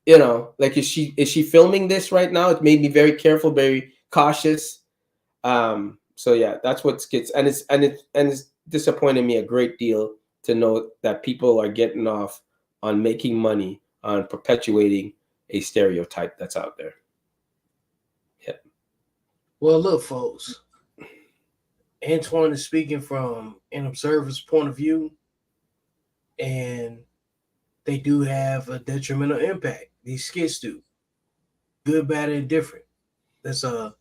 you know, like, is she filming this right now? It made me very careful, very cautious. So yeah, that's what Skits, and it's disappointed me a great deal to know that people are getting off on making money on perpetuating a stereotype that's out there. Yeah. Well, look, folks, Antoine is speaking from an observer's point of view, and they do have a detrimental impact. These skits do. Good, bad, and different. There's a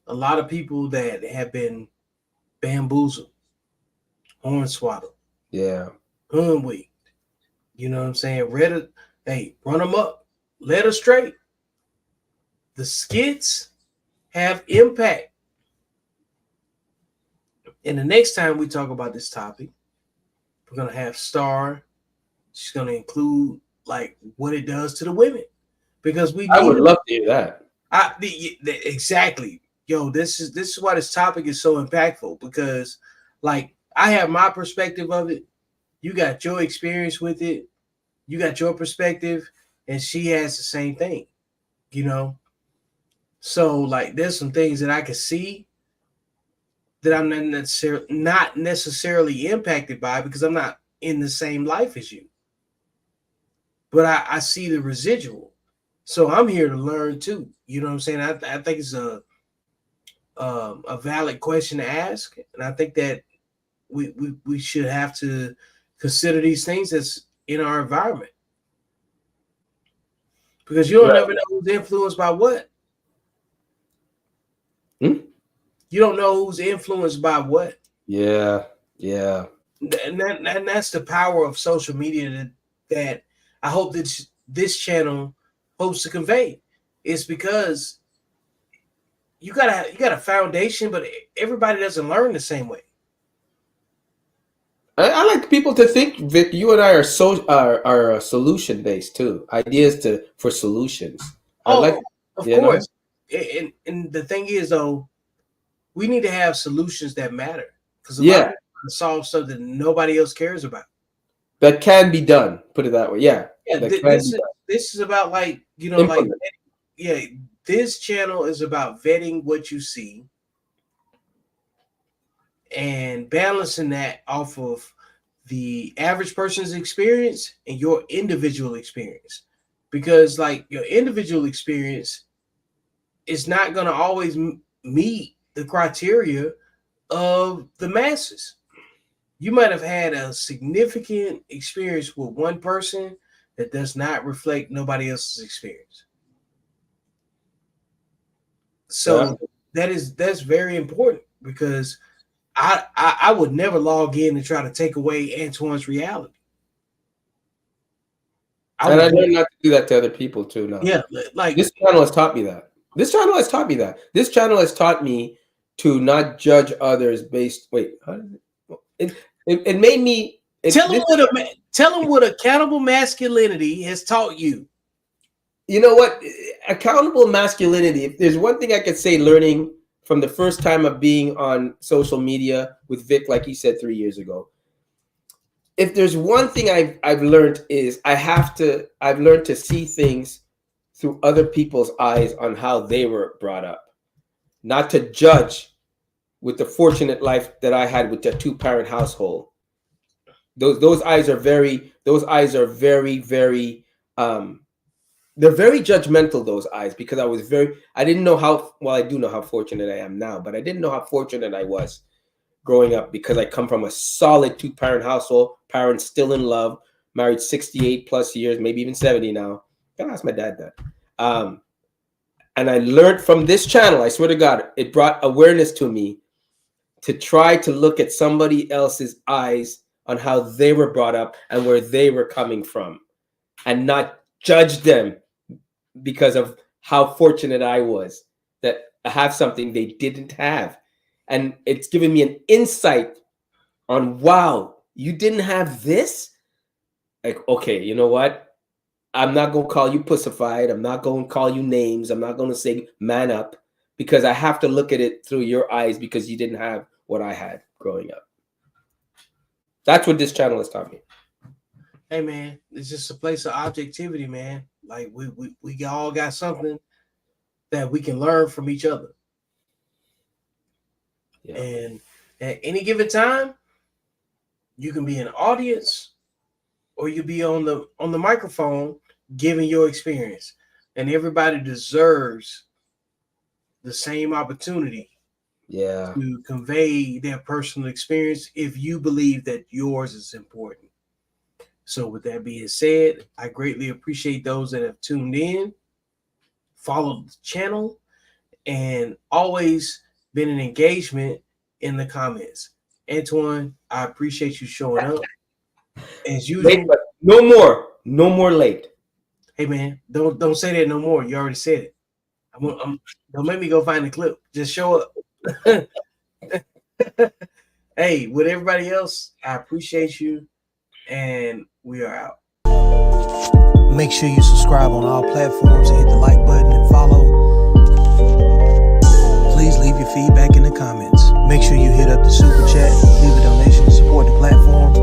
lot of people that have been bamboozled, hornswoggled, Yeah. hoodwinked. You know what I'm saying? Run them up, let her straight. The skits have impact. And the next time we talk about this topic, we're gonna have Star. She's gonna include like what it does to the women, because I would love to hear that. Exactly. Yo, this is why this topic is so impactful, because like I have my perspective of it, you got your experience with it, you got your perspective, and she has the same thing, you know. So like there's some things that I can see that I'm not necessarily impacted by, because I'm not in the same life as you. But I see the residual. So I'm here to learn too. You know what I'm saying? I think it's a valid question to ask. And I think that we should have to consider these things that's in our environment. Because you don't ever know who's influenced by what. You don't know who's influenced by what. Yeah, yeah. And that's the power of social media that I hope that this channel hopes to convey. It's because you got a foundation, but everybody doesn't learn the same way. I like people to think, Vic, you and I are solution based too. Ideas for solutions. Of course. And the thing is, though, we need to have solutions that matter, because a lot of people solve something nobody else cares about. That can be done. Put it that way. Yeah. This is about, like, you know, like, yeah. This channel is about vetting what you see and balancing that off of the average person's experience and your individual experience, because like your individual experience is not going to always meet the criteria of the masses. You might have had a significant experience with one person that does not reflect nobody else's experience. So that's very important, because I would never log in and try to take away Antoine's reality. I learned not to do that to other people too now. Yeah, like this channel has taught me that. This channel has taught me to not judge others based. Wait, how does it made me tell them what accountable masculinity has taught you. You know what? Accountable masculinity. If there's one thing I could say, learning from the first time of being on social media with Vic, like he said 3 years ago, if there's one thing I've learned is I've learned to see things through other people's eyes on how they were brought up, not to judge with the fortunate life that I had with the 2-parent household. Those eyes are very, very they're very judgmental, those eyes, because I didn't know how, well, I do know how fortunate I am now, but I didn't know how fortunate I was growing up because I come from a solid 2-parent household, parents still in love, married 68 plus years, maybe even 70 now. I gotta ask my dad that. And I learned from this channel, I swear to God, it brought awareness to me to try to look at somebody else's eyes on how they were brought up and where they were coming from, and not judge them because of how fortunate I was that I have something they didn't have. And it's given me an insight on, wow, you didn't have this? Like, okay, you know what? I'm not going to call you pussified. I'm not going to call you names. I'm not going to say man up, because I have to look at it through your eyes because you didn't have what I had growing up. That's what this channel has taught me. Hey, man, it's just a place of objectivity, man. Like we all got something that we can learn from each other. Yeah. And at any given time, you can be an audience or you be on the microphone giving your experience. And everybody deserves the same opportunity to convey their personal experience if you believe that yours is important. So with that being said, I greatly appreciate those that have tuned in, followed the channel, and always been an engagement in the comments. Antoine, I appreciate you showing up. As usual. Late, but no more late. Hey man, don't say that no more. You already said it. Don't make me go find the clip. Just show up. Hey, with everybody else, I appreciate you, and we are out. Make sure you subscribe on all platforms and hit the like button and follow. Please leave your feedback in the comments. Make sure you hit up the super chat, leave a donation to support the platform.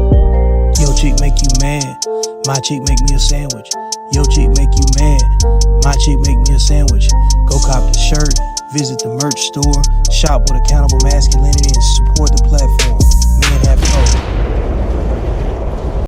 Your chick make you mad, my chick make me a sandwich. Your chick make you mad, my chick make me a sandwich. Go cop the shirt, visit the merch store, shop with Accountable Masculinity, and support the platform.